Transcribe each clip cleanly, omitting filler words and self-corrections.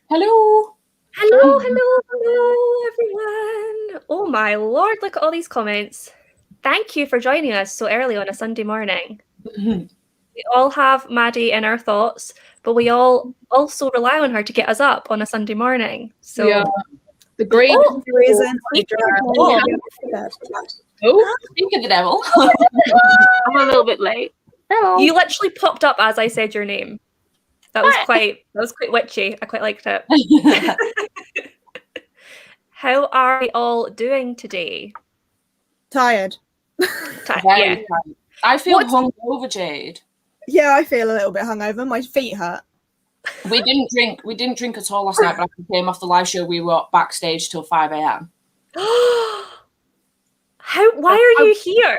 Hello. Hello, everyone. Oh my Lord, look at all these comments. Thank you for joining us so early on a Sunday morning. We all have Maddie in our thoughts, but we all also rely on her to get us up on a Sunday morning. So, Yeah. The great reason speak of the devil. I'm a little bit late. Hello. You literally popped up as I said your name. That was quite witchy. I quite liked it. How are we all doing today? Tired. Yeah. I feel hungover, Jade. Yeah, I feel a little bit hungover. My feet hurt. We didn't drink at all last night, but after we came off the live show, we were backstage till 5 a.m. Why are you here?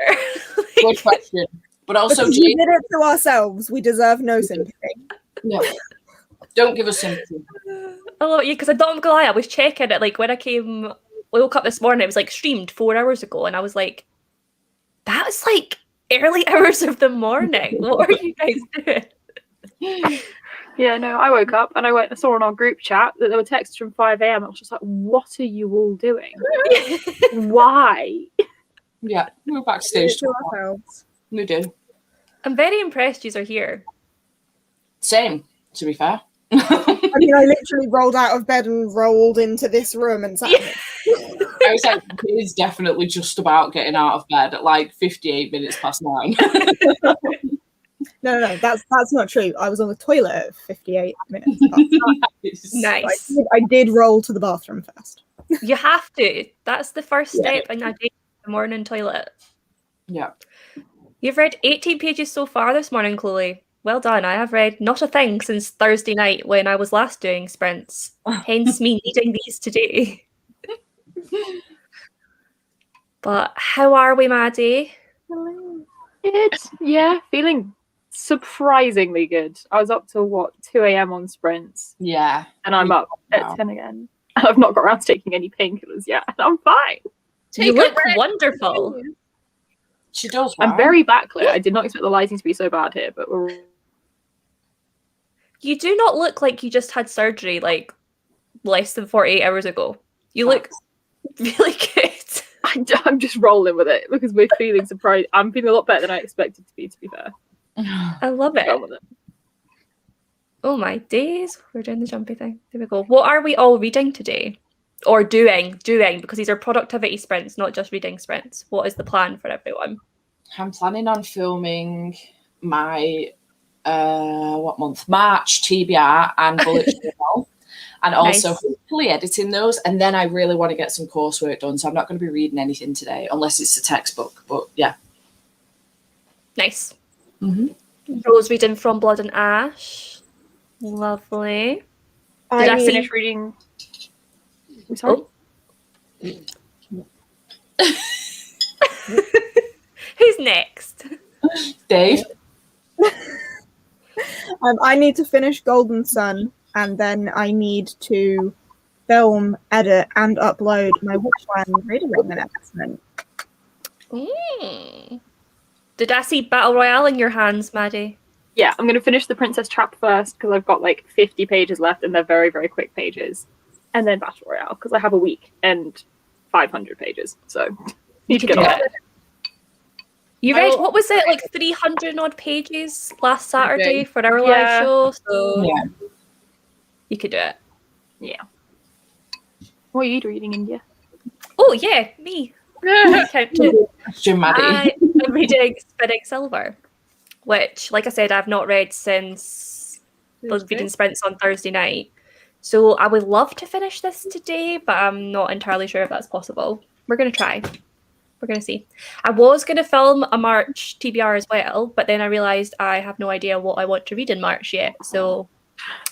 Good question. But also, because we did it to ourselves. We deserve no sympathy. No. Don't give us sympathy. I love you because I don't gonna lie, I was checking it like when I woke up this morning, it was like streamed 4 hours ago, and I was like, that was like early hours of the morning. What are you guys doing? Yeah, no, I woke up and I saw on our group chat that there were texts from 5 a.m. I was just like, what are you all doing? Why? Yeah, we're backstage to ourselves. We do. I'm very impressed you are here. Same, to be fair. I mean, I literally rolled out of bed and rolled into this room and sat here. I was like, it's definitely just about getting out of bed at like 58 minutes past 9. No, that's not true. I was on the toilet at 58 minutes past 9. Nice. I did roll to the bathroom first. You have to. That's the first step in a day in the morning toilet. Yeah. You've read 18 pages so far this morning, Chloe. Well done. I have read not a thing since Thursday night when I was last doing sprints. Hence me needing these today. But how are we, Maddie? Feeling surprisingly good. I was up till 2 a.m. on sprints. Yeah. And I'm up at 10 again. And I've not got around to taking any painkillers yet. And I'm fine. You look wonderful. She does. I'm very backlit. I did not expect the lighting to be so bad here, but you do not look like you just had surgery like less than 48 hours ago. You look really good. I'm just rolling with it because we're feeling surprised. I'm feeling a lot better than I expected to be fair. I love it. Oh my days. We're doing the jumpy thing. There we go. What are we all reading today? Or doing, because these are productivity sprints, not just reading sprints. What is the plan for everyone? I'm planning on filming my March TBR and bullet journal, and also hopefully editing those. And then I really want to get some coursework done, so I'm not going to be reading anything today unless it's a textbook. But yeah, nice. Rose reading From Blood and Ash. Lovely. Did I finish reading? I'm sorry. Who's next? Dave. I need to finish Golden Sun, and then I need to film, edit, and upload my Witchland reading announcement. Did I see Battle Royale in your hands, Maddie? Yeah, I'm going to finish the Princess Trap first because I've got like 50 pages left and they're very, very quick pages. And then Battle Royale because I have a week and 500 pages. So need to get on it. You read, what was it, like 300 odd pages last Saturday for our live show? So you could do it. Yeah. What are you reading, India? Oh, yeah, me. I'm reading Spinning Silver, which, like I said, I've not read since reading sprints on Thursday night. So I would love to finish this today, but I'm not entirely sure if that's possible. We're going to try. We're going to see. I was going to film a March TBR as well, but then I realised I have no idea what I want to read in March yet. So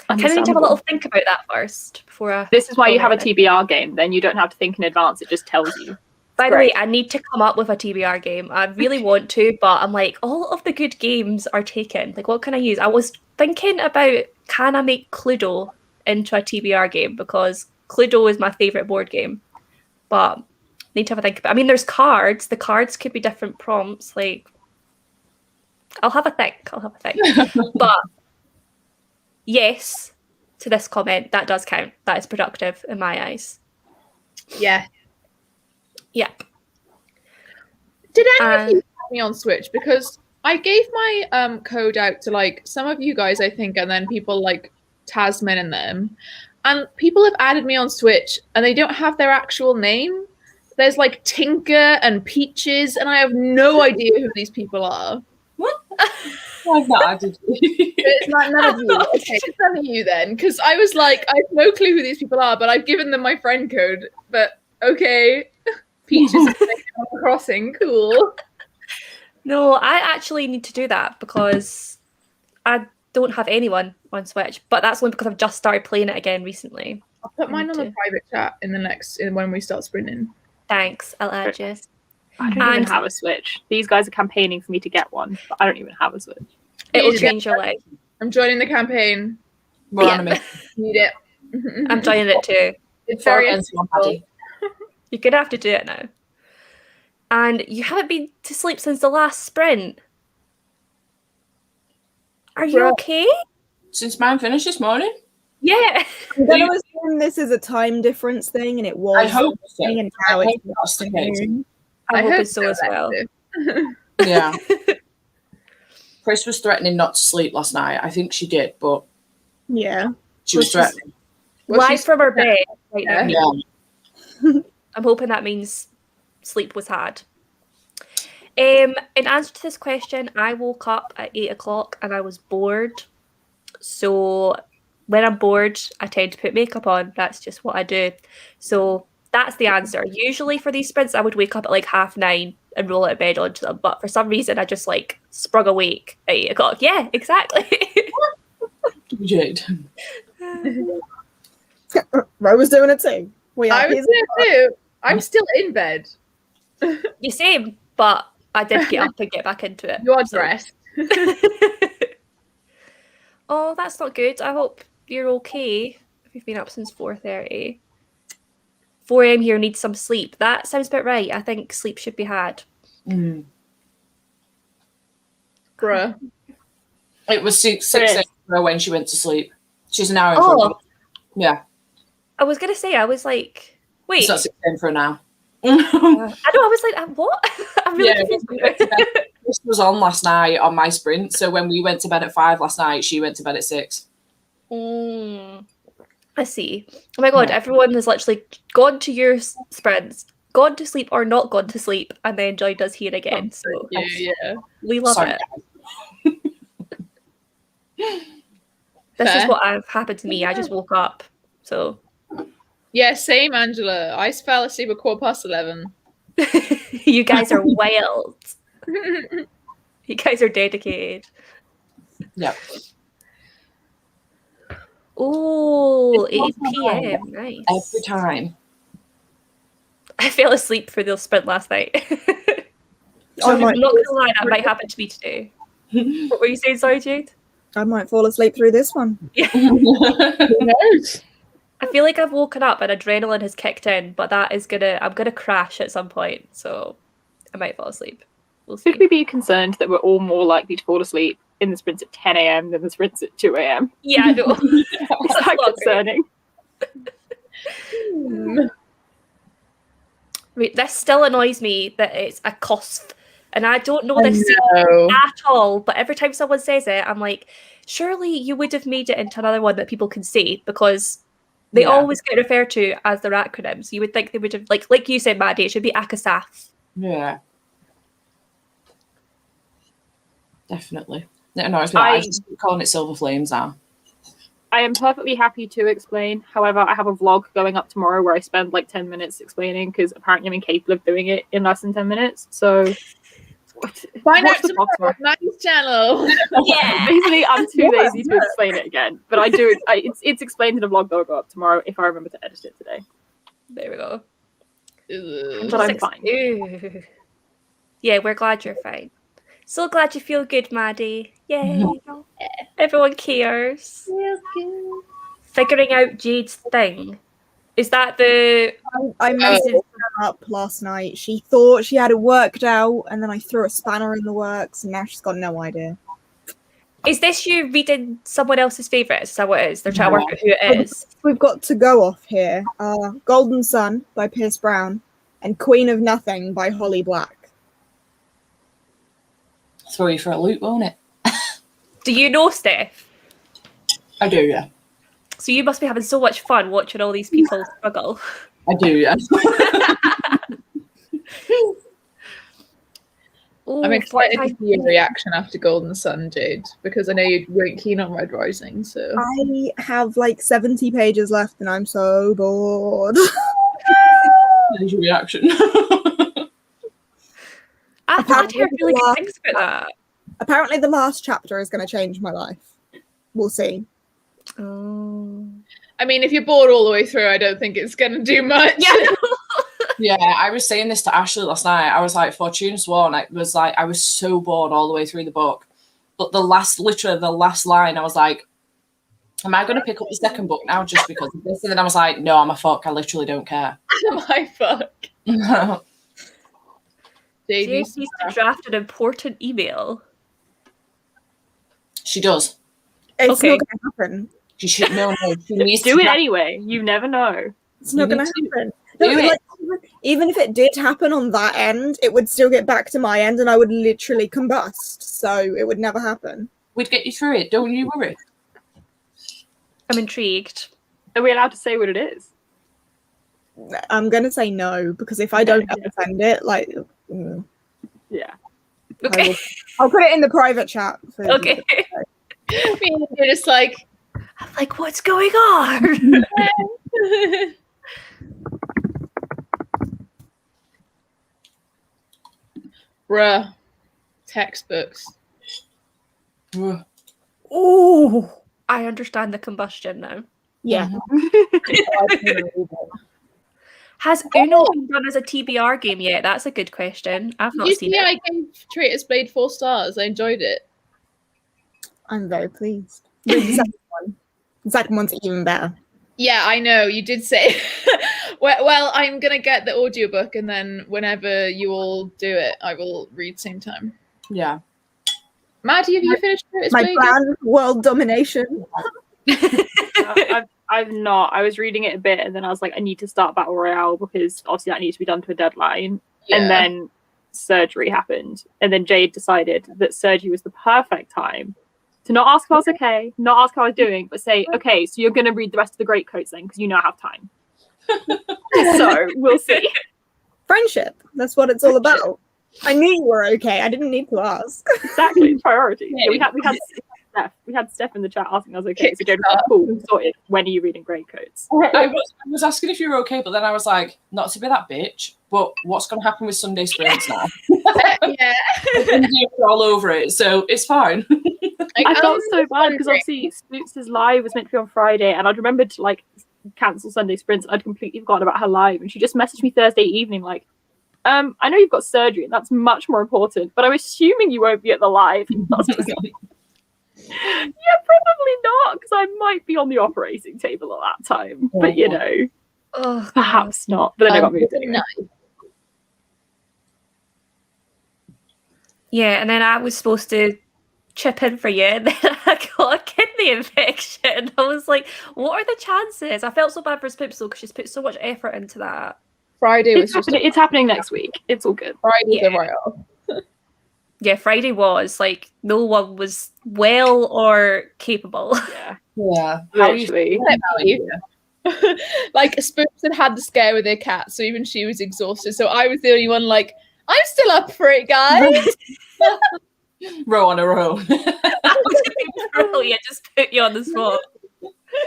I kind of need to have a little think about that first before I... This is why you have a TBR game. Then you don't have to think in advance. It just tells you. By the way, I need to come up with a TBR game. I really want to, but I'm like, all of the good games are taken. Like, what can I use? I was thinking about, can I make Cluedo into a TBR game? Because Cluedo is my favourite board game. But need to have a think about it. I mean, there's cards. The cards could be different prompts. Like, I'll have a think. But yes, to this comment, that does count. That is productive in my eyes. Yeah. Yeah. Did any of you add me on Switch? Because I gave my code out to like some of you guys, I think, and then people like Tasman and them. And people have added me on Switch and they don't have their actual name. There's like Tinker and Peaches, and I have no idea who these people are. What? I've not added you. It's not none of you. Okay, it's none of you then. Because I was like, I have no clue who these people are, but I've given them my friend code. But okay. Peaches is Animal Crossing, cool. No, I actually need to do that because I don't have anyone on Switch, but that's only because I've just started playing it again recently. I'll put mine on the private chat when we start sprinting. Thanks, I'll add you. I don't even have a Switch. These guys are campaigning for me to get one, but I don't even have a Switch. It will change your life. I'm joining the campaign. We're on a mission. Need it. I'm joining it too. It's very Paddy. You're gonna have to do it now. And you haven't been to sleep since the last sprint. Are you okay? Since mine finished this morning? Yeah. I'm going to assume this is a time difference thing, and it was. I hope so. And now I it's hope that's the case. I hope so as well. Yeah. Chris was threatening not to sleep last night. I think she did, but Yeah. she was threatening. Live from her bed right now. Yeah. I'm hoping that means sleep was had. In answer to this question, I woke up at 8 o'clock and I was bored. So when I'm bored, I tend to put makeup on. That's just what I do. So that's the answer. Usually for these sprints, I would wake up at like 9:30 and roll out of bed onto them. But for some reason, I just like sprung awake at 8 o'clock. Yeah, exactly. Jade. Ro was doing it too. I was there too. I'm still in bed. You same, but I did get up and get back into it. You are dressed. Oh, that's not good. I hope you're okay if you've been up since 4:30. 4 a.m. here needs some sleep. That sounds about right. I think sleep should be had. Mm. Bruh. It was 6 a.m. when she went to sleep. She's an hour in Oh. front. Yeah. I was going to say, I was like, wait. It's not 6 a.m. for her now. I know, I was like, what? I'm really confused. This was on last night on my sprint. So when we went to bed at 5 last night, she went to bed at 6. I see. Oh my god, everyone has literally gone to your sprints, gone to sleep or not gone to sleep, and then joined us here again. So Yeah. we love Sorry, it. This is what happened to me. I just woke up. So Yeah, same, Angela. I fell asleep at 11:15. you guys are wild. You guys are dedicated. Yeah. Oh, 8 p.m. Nice. Every time. I fell asleep for the sprint last night. I I'm might not gonna lie, that might happen to me today. What were you saying, sorry, Jade? I might fall asleep through this one. Yeah. Who knows? I feel like I've woken up and adrenaline has kicked in, but I'm gonna crash at some point, so I might fall asleep. We'll see. Should we be concerned that we're all more likely to fall asleep in the sprints at 10 a.m. than the sprints at 2 a.m.? Yeah, I know. It's that concerning. Wait, this still annoys me that it's a cost, and I don't know this No. at all, but every time someone says it, I'm like, surely you would have made it into another one that people can say, because they always get referred to as their acronyms. You would think they would have, like you said, Maddie, it should be ACASAF. Yeah. Definitely. It annoys me. I just keep calling it Silver Flames now. I am perfectly happy to explain. However, I have a vlog going up tomorrow where I spend like 10 minutes explaining, because apparently I'm incapable of doing it in less than 10 minutes. So Find watch out the vlog tomorrow. Maddie's channel. Yeah. Basically, I'm too lazy to explain it again. But I do it. It's explained in a vlog that will go up tomorrow if I remember to edit it today. There we go. But I'm fine. Ooh. Yeah, we're glad you're fine. So glad you feel good, Maddie. Yay. Everyone cares. Figuring out Jade's thing. Is that the... I messaged her up last night. She thought she had it worked out, and then I threw a spanner in the works, and now she's got no idea. Is this you reading someone else's favourites? Is that what it is? They're trying to work out who it is. We've got to go off here. Golden Sun by Pierce Brown and Queen of Nothing by Holly Black. Throw you for a loop, won't it? Do you know Steph? I do, yeah. So you must be having so much fun watching all these people struggle. I do, yeah. Ooh, I'm excited to what see your reaction after Golden Sun, Jade, because I know you weren't keen on Red Rising, so... I have like 70 pages left and I'm so bored. There's your reaction. I've heard really good things about that. Apparently the last chapter is going to change my life. We'll see. Oh. I mean, if you're bored all the way through, I don't think it's going to do much. Yeah. Yeah, I was saying this to Ashley last night. I was like, Fortune Sworn, I was so bored all the way through the book. But literally the last line, I was like, am I going to pick up the second book now just because of this? And then I was like, no, I'm a fuck. I literally don't care. My fuck. Jade needs to draft an important email. She does. It's Okay. not going to happen. She should no. She needs Do to it anyway. You never know. It's not You going to need to happen. do No, it. like, even if it did happen on that end, it would still get back to my end and I would literally combust. So it would never happen. We'd get you through it. Don't you worry. I'm intrigued. Are we allowed to say what it is? I'm going to say no because if I don't defend it, like... Yeah. Okay. I'll put it in the private chat. For Okay. You're just like... I'm like, what's going on? Bruh. Textbooks. Ugh. Ooh. I understand the combustion now. Yeah. Has Uno been done as a TBR game yet? That's a good question. I've not seen it. I gave Traitor's Blade 4 stars. I enjoyed it. I'm very pleased. The second one. The second one's even better. Yeah, I know. You did say. well, I'm going to get the audiobook and then whenever you all do it, I will read same time. Yeah. Maddie, have you finished Traitor's My Blade? plan, world domination. I've not. I was reading it a bit and then I was like, I need to start Battle Royale because obviously that needs to be done to a deadline. Yeah. And then surgery happened. And then Jade decided that surgery was the perfect time to not ask if I was okay, not ask how I was doing, but say, okay, so you're going to read the rest of the Greatcoats then because you now have time. So we'll see. Friendship. That's what it's all about. I knew you were okay. I didn't need to ask. Exactly, it's priority. Yeah, we had Steph in the chat asking I was okay. So Jade was like, cool, sorted. When are you reading Greatcoats? I was asking if you were okay, but then I was like, not to be that bitch, but what's going to happen with Sunday Sprints now? Yeah. You're all over it, so it's fine. I felt so bad because obviously Spooks' live was meant to be on Friday, and I'd remembered to like cancel Sunday Sprints. I'd completely forgotten about her live, and she just messaged me Thursday evening like, I know you've got surgery, and that's much more important, but I'm assuming you won't be at the live. Yeah, probably not, because I might be on the operating table at that time. But you know, perhaps not. But then I got moved anyway. Yeah, and then I was supposed to chip in for you, and then I got a kidney infection. I was like, what are the chances? I felt so bad for Spoops though, because she's put so much effort into that. Friday was It's happening next week. It's all good. Friday's Yeah. a write-off. Yeah, Friday was like no one was well or capable. Yeah, Yeah. literally. Like Spooks had the scare with their cat, so even she was exhausted. So I was the only one like, I'm still up for it, guys. Row on a row. Brilliant, just put you on the spot.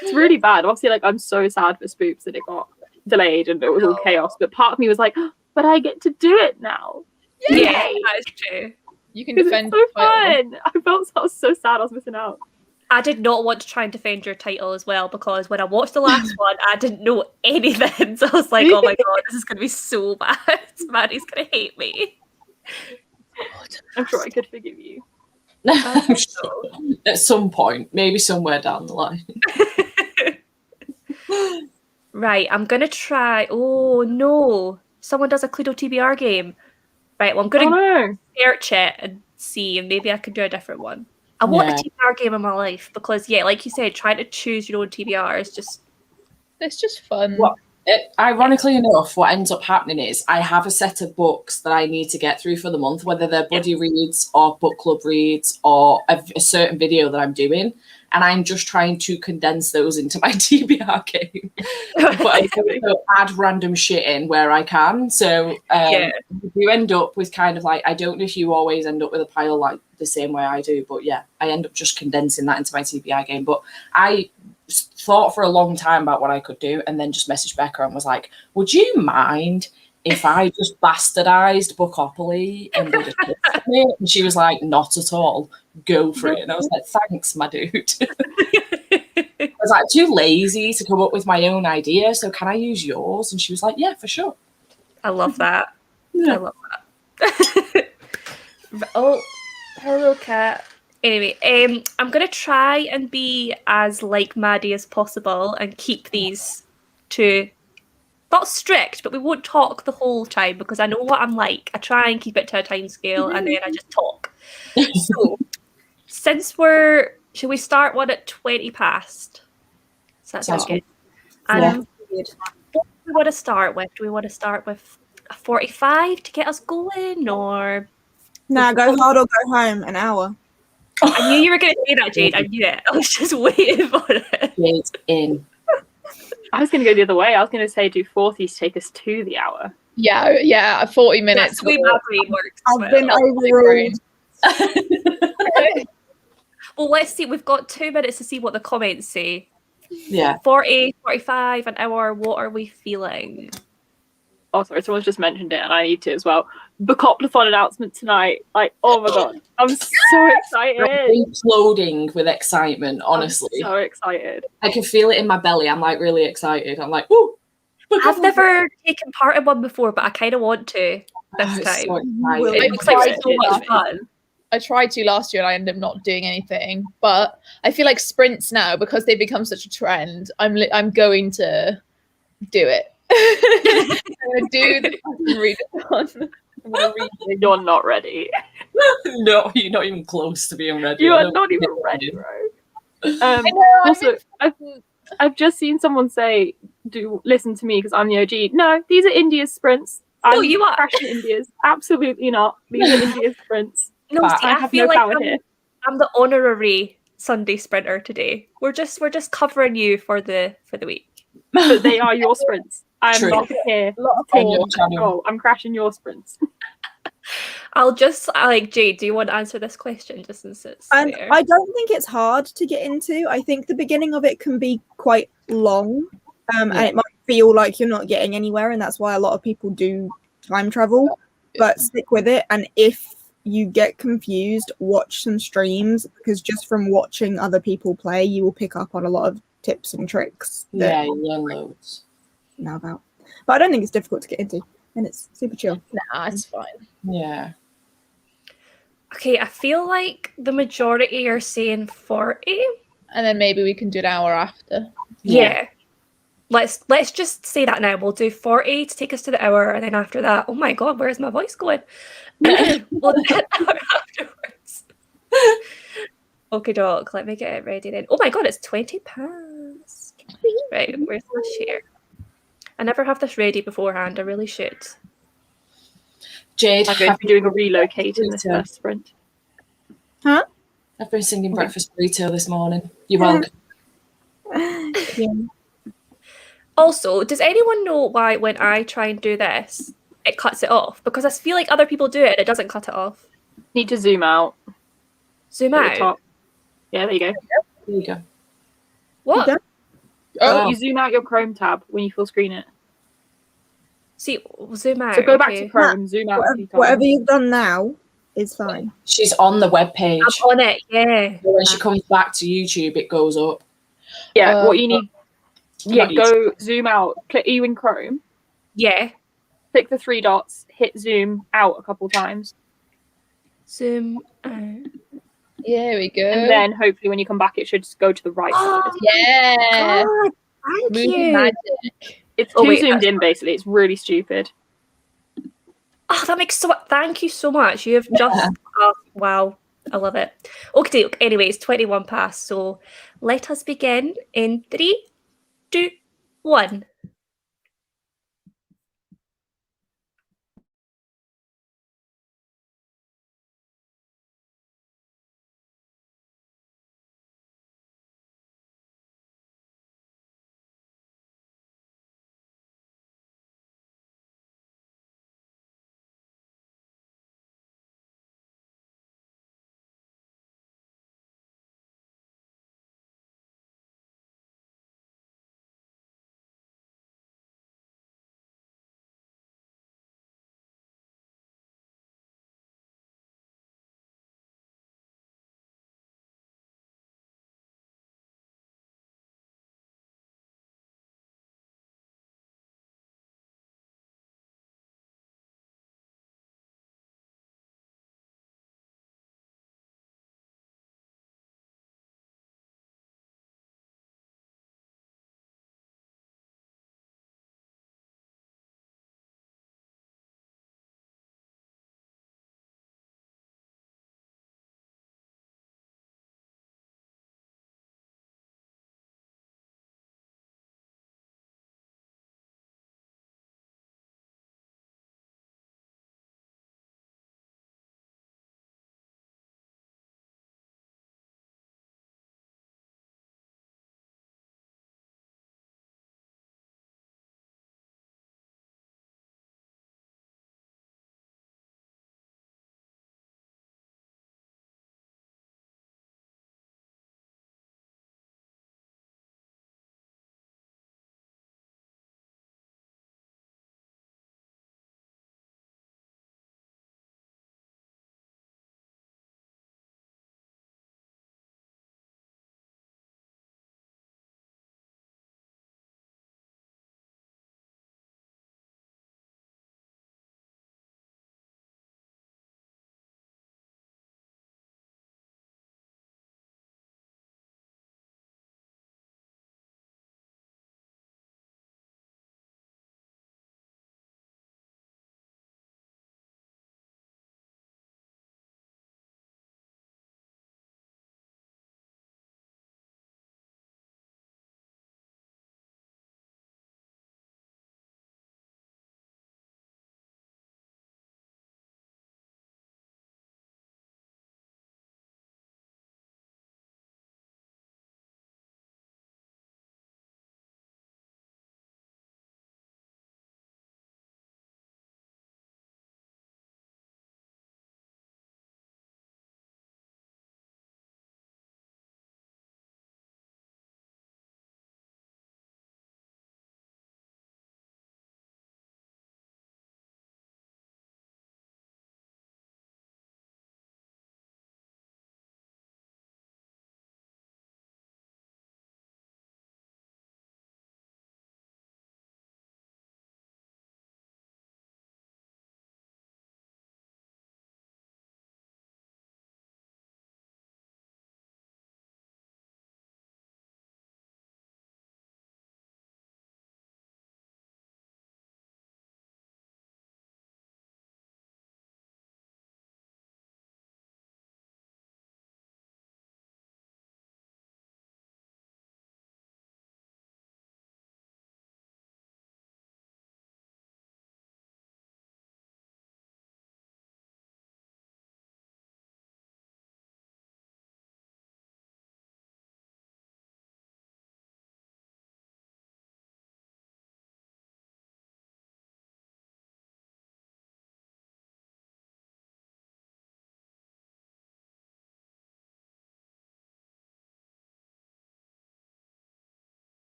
It's really bad. Obviously, like I'm so sad for Spooks that it got delayed and it was all chaos. But part of me was like, oh, but I get to do it now. Yeah, that is true. You can Because defend. it's so fun. I was so sad I was missing out. I did not want to try and defend your title as well, because when I watched the last one, I didn't know anything. So I was like, oh my god, this is going to be so bad. Maddie's going to hate me. I'm sure I could forgive you. I'm sure. At some point, maybe somewhere down the line. Right, I'm going to try. Oh no, someone does a Cluedo TBR game. Right, well, I'm going to Oh no. search it and see, and maybe I can do a different one. I want a TBR game in my life because, yeah, like you said, trying to choose your own TBR is just... It's just fun. Ironically enough, what ends up happening is I have a set of books that I need to get through for the month, whether they're buddy reads or book club reads or a certain video that I'm doing. And I'm just trying to condense those into my TBR game. But I also add random shit in where I can. So you end up with kind of like, I don't know if you always end up with a pile like the same way I do, but yeah, I end up just condensing that into my TBR game. But I thought for a long time about what I could do and then just messaged Becca and was like, would you mind if I just bastardized Bookopoly and did a tip for it? And she was like, not at all. Go for it. And I was like, thanks, my dude. I was like, too lazy to come up with my own idea, so can I use yours? And she was like, yeah, for sure. I love that. Yeah. I love that. Oh, hello, cat. Anyway, I'm going to try and be as like Maddie as possible and keep these to... not strict, but we won't talk the whole time because I know what I'm like. I try and keep it to a time scale and then I just talk. So, since should we start one at 20 past? So that sounds good. And what do we want to start with? Do we want to start with a 45 to get us going, or? Nah, go hard or go home. An hour. I knew you were going to say that, Jade. I knew it. I was just waiting for it. Jade's in. I was going to go the other way. I was going to say do 40s to take us to the hour. Yeah, 40 minutes. That's the way my brain works. I've been overruled. Well, let's see. We've got 2 minutes to see what the comments say. Yeah. 40, 45, an hour. What are we feeling? Oh, sorry, someone's just mentioned it and I need to as well. Bookoplathon announcement tonight. Like, oh my God. I'm so excited. I'm imploding with excitement, honestly. I'm so excited. I can feel it in my belly. I'm like really excited. I'm like, ooh. I've never taken part in one before, but I kind of want to this time. So it looks like so much fun. I tried to last year and I ended up not doing anything. But I feel like sprints now, because they've become such a trend, I'm going to do it. I'm going to do the readathon. I'm going to read it. You're not ready. No, you're not even close to being ready. You are not even ready, bro. I know, Also, I've just seen someone say, listen to me because I'm the OG. No, these are India's sprints. No, you are. Crashing India's. Absolutely not. These are India's sprints. No, see, I I have feel no like power here. I'm the honorary Sunday sprinter today. We're just covering you for the week. But they are your sprints. I'm True. not here. I'm crashing your sprints. I'll just Jade, do you want to answer this question just since it's there? I don't think it's hard to get into. I think the beginning of it can be quite long, and it might feel like you're not getting anywhere, and that's why a lot of people do time travel. But stick with it, and if you get confused, watch some streams, because just from watching other people play, you will pick up on a lot of tips and tricks. Yeah, you learn loads. Know about. But I don't think it's difficult to get into, and it's super chill. Nah, it's fine. Yeah. Okay, I feel like the majority are saying 40. And then maybe we can do an hour after. Yeah. Let's just say that now. We'll do 40 to take us to the hour, and then after that, oh my God, where's my voice going? We'll do an hour afterwards. Okay, doc, let me get it ready then. Oh my God, it's 20 past. Right, where's my share? I never have this ready beforehand. I really should. Jade, I'm going to be doing a relocate in this first sprint. Huh? I've been singing Breakfast Burrito this morning. You're welcome. Yeah. Also, does anyone know why when I try and do this, it cuts it off? Because I feel like other people do it and it doesn't cut it off. Need to zoom out. Zoom At the out? top. Yeah, there you go. There you go. What? Oh, You zoom out your Chrome tab when you full screen it. See, zoom out. So go back okay. to Chrome, zoom out. Whatever you've done now is fine. She's on the webpage. I'm on it, yeah. So when she comes back to YouTube, it goes up. Yeah, what you need. Yeah, Not go zoom out. Click you in Chrome. Yeah. Click the 3 dots. Hit zoom out a couple times. Zoom out. here we go. And then hopefully when you come back, it should just go to the right side. Yeah. God, thank Movie you. magic. It's Oh, too wait, zoomed in, basically. It's really stupid. Oh, that makes so. Thank you so much. You have just. Wow. I love it. Okay, anyway, it's 21 past, so let us begin in 3, 2, 1.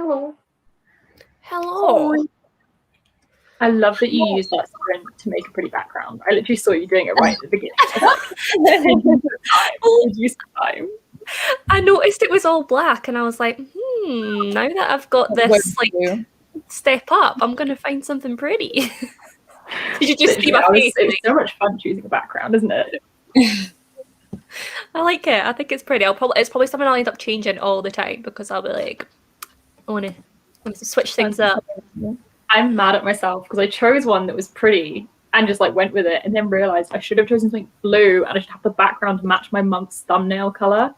Hello. Hello. I love that you used that sprint to make a pretty background. I literally saw you doing it right at the beginning. Use time. I noticed it was all black, and I was like, now that I've got this step up, I'm going to find something pretty. Did you just see my face? It's so much fun choosing a background, isn't it? I like it. I think it's pretty. It's probably something I'll end up changing all the time because I'll be like, I want to switch things up. I'm mad at myself because I chose one that was pretty and just like went with it, and then realized I should have chosen something blue and I should have the background to match my month's thumbnail color.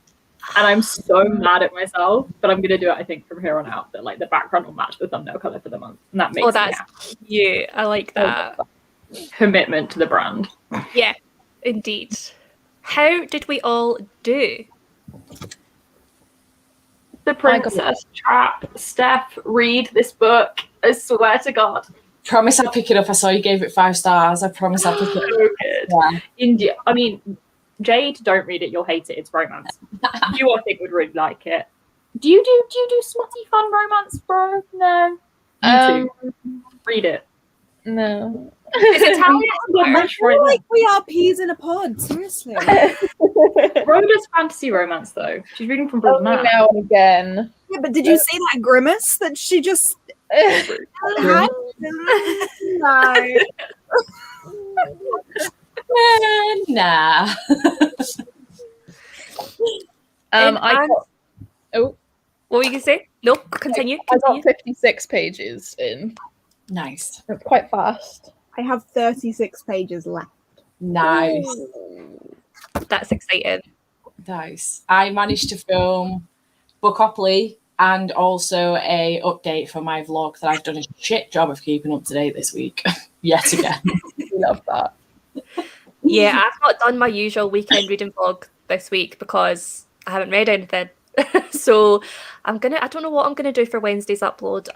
And I'm so mad at myself, but I'm gonna do it. I think from here on out that like the background will match the thumbnail color for the month, and that makes me happy. Cute. I like that. Commitment to the brand. Yeah, indeed. How did we all do? The Princess Trap. Steph, read this book. I swear to God. Promise I'll pick it up. I saw you gave it 5 stars. I promise I'll pick it up. So good. Yeah. India. I mean, Jade, don't read it. You'll hate it. It's romance. You, I think, would really like it. Do you do smutty fun romance, bro? No. You too. Read it. No. Is it I feel like we are peas in a pod. Seriously. Rhoda's fantasy romance, though. She's reading from Brooklyn now and again. Yeah, but did you see that grimace that she just had? No. Nah. What were you gonna say? No, continue. I got 56 pages in. Nice. It's quite fast. I have 36 pages left. Nice. That's exciting. Nice. I managed to film Bookopoly and also a update for my vlog that I've done a shit job of keeping up to date this week. Yet again. We love that. Yeah, I've not done my usual weekend reading vlog this week because I haven't read anything. So I don't know what I'm gonna do for Wednesday's upload.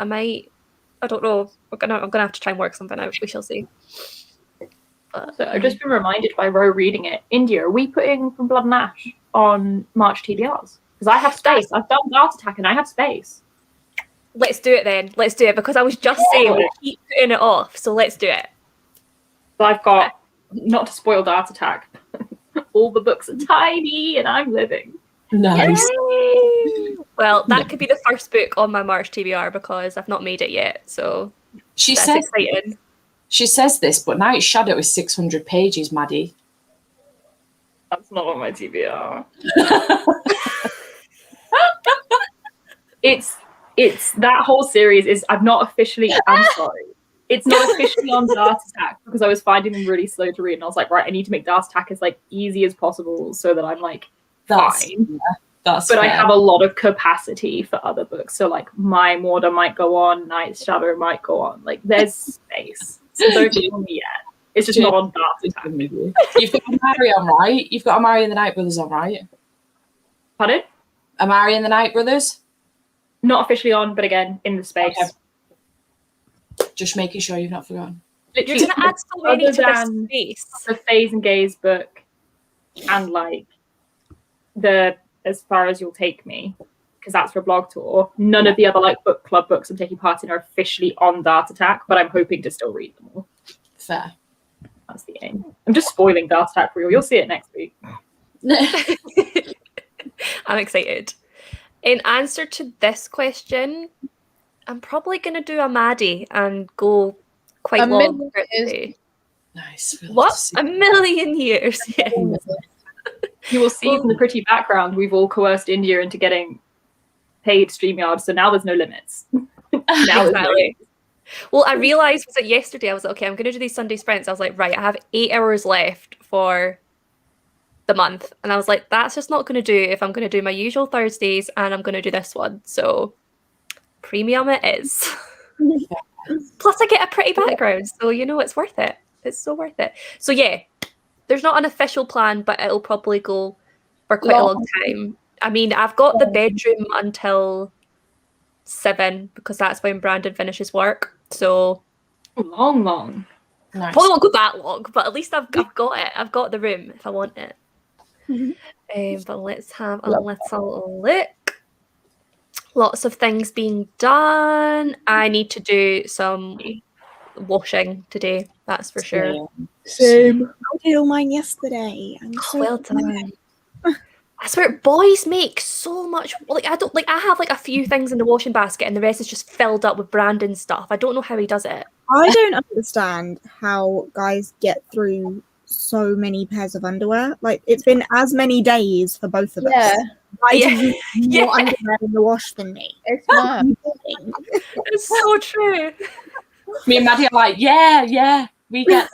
I don't know. I'm gonna have to try and work something out. We shall see. But, so I've just been reminded by Ro reading it. India, are we putting From Blood and Ash on March TBRs? Because I have space. I've done Art Attack and I have space. Let's do it then. Let's do it because I was just saying we keep putting it off. So let's do it. So I've got, not to spoil Art Attack, all the books are tiny and I'm living. Nice. Yay! Well, that could be the first book on my March TBR because I've not made it yet. So that's exciting. She says this, but Night Shadow is 600 pages, Maddie. That's not on my TBR. It's that whole series is I'm sorry. It's not officially on Dart Attack because I was finding them really slow to read and I was like, right, I need to make Dart Attack as like easy as possible so that I'm like fine. But fair. I have a lot of capacity for other books. So like My Mortar might go on, Night Shadow might go on. Like there's space. So don't tell me yet. It's just not on Dart Attack. You've got Amari on, right? You've got Amari and the Night Brothers on, right? Pardon? Amari and the Night Brothers? Not officially on, but again, in the space. Okay. Just making sure you've not forgotten. Literally, you're going to add so many to this space. The Faze and Gaze book and like the As Far As You'll Take Me, because that's for blog tour. None of the other like book club books I'm taking part in are officially on Dart Attack, but I'm hoping to still read them all. Fair. That's the aim. I'm just spoiling Dart Attack for you. You'll see it next week. I'm excited. In answer to this question, I'm probably going to do a Maddie and go quite long. Nice. What? A million years. Yeah. You will see from the pretty background, we've all coerced India into getting paid StreamYard, so now there's no limits. Well, I realised, was it yesterday? I was like, okay, I'm going to do these Sunday sprints. I was like, right, I have 8 hours left for the month. And I was like, that's just not going to do if I'm going to do my usual Thursdays and I'm going to do this one. So premium it is. Plus I get a pretty background. So, it's worth it. It's so worth it. So yeah, there's not an official plan, but it'll probably go for quite a long time. I mean, I've got the bedroom until 7 because that's when Brandon finishes work. So long. Nice. Probably won't go that long, but at least I've got it. I've got the room if I want it. But let's have a little look. Lots of things being done. I need to do some washing today, that's for sure. Same. I did all mine yesterday. I'm so Well done. I swear, boys make so much. Like I have like a few things in the washing basket, and the rest is just filled up with Brandon's stuff. I don't know how he does it. I don't understand how guys get through so many pairs of underwear. Like, it's been as many days for both of us. Yeah, Why Yeah. do you use more underwear in the wash than me? it's mad. It's so true. Me and Maddie are like, yeah, we get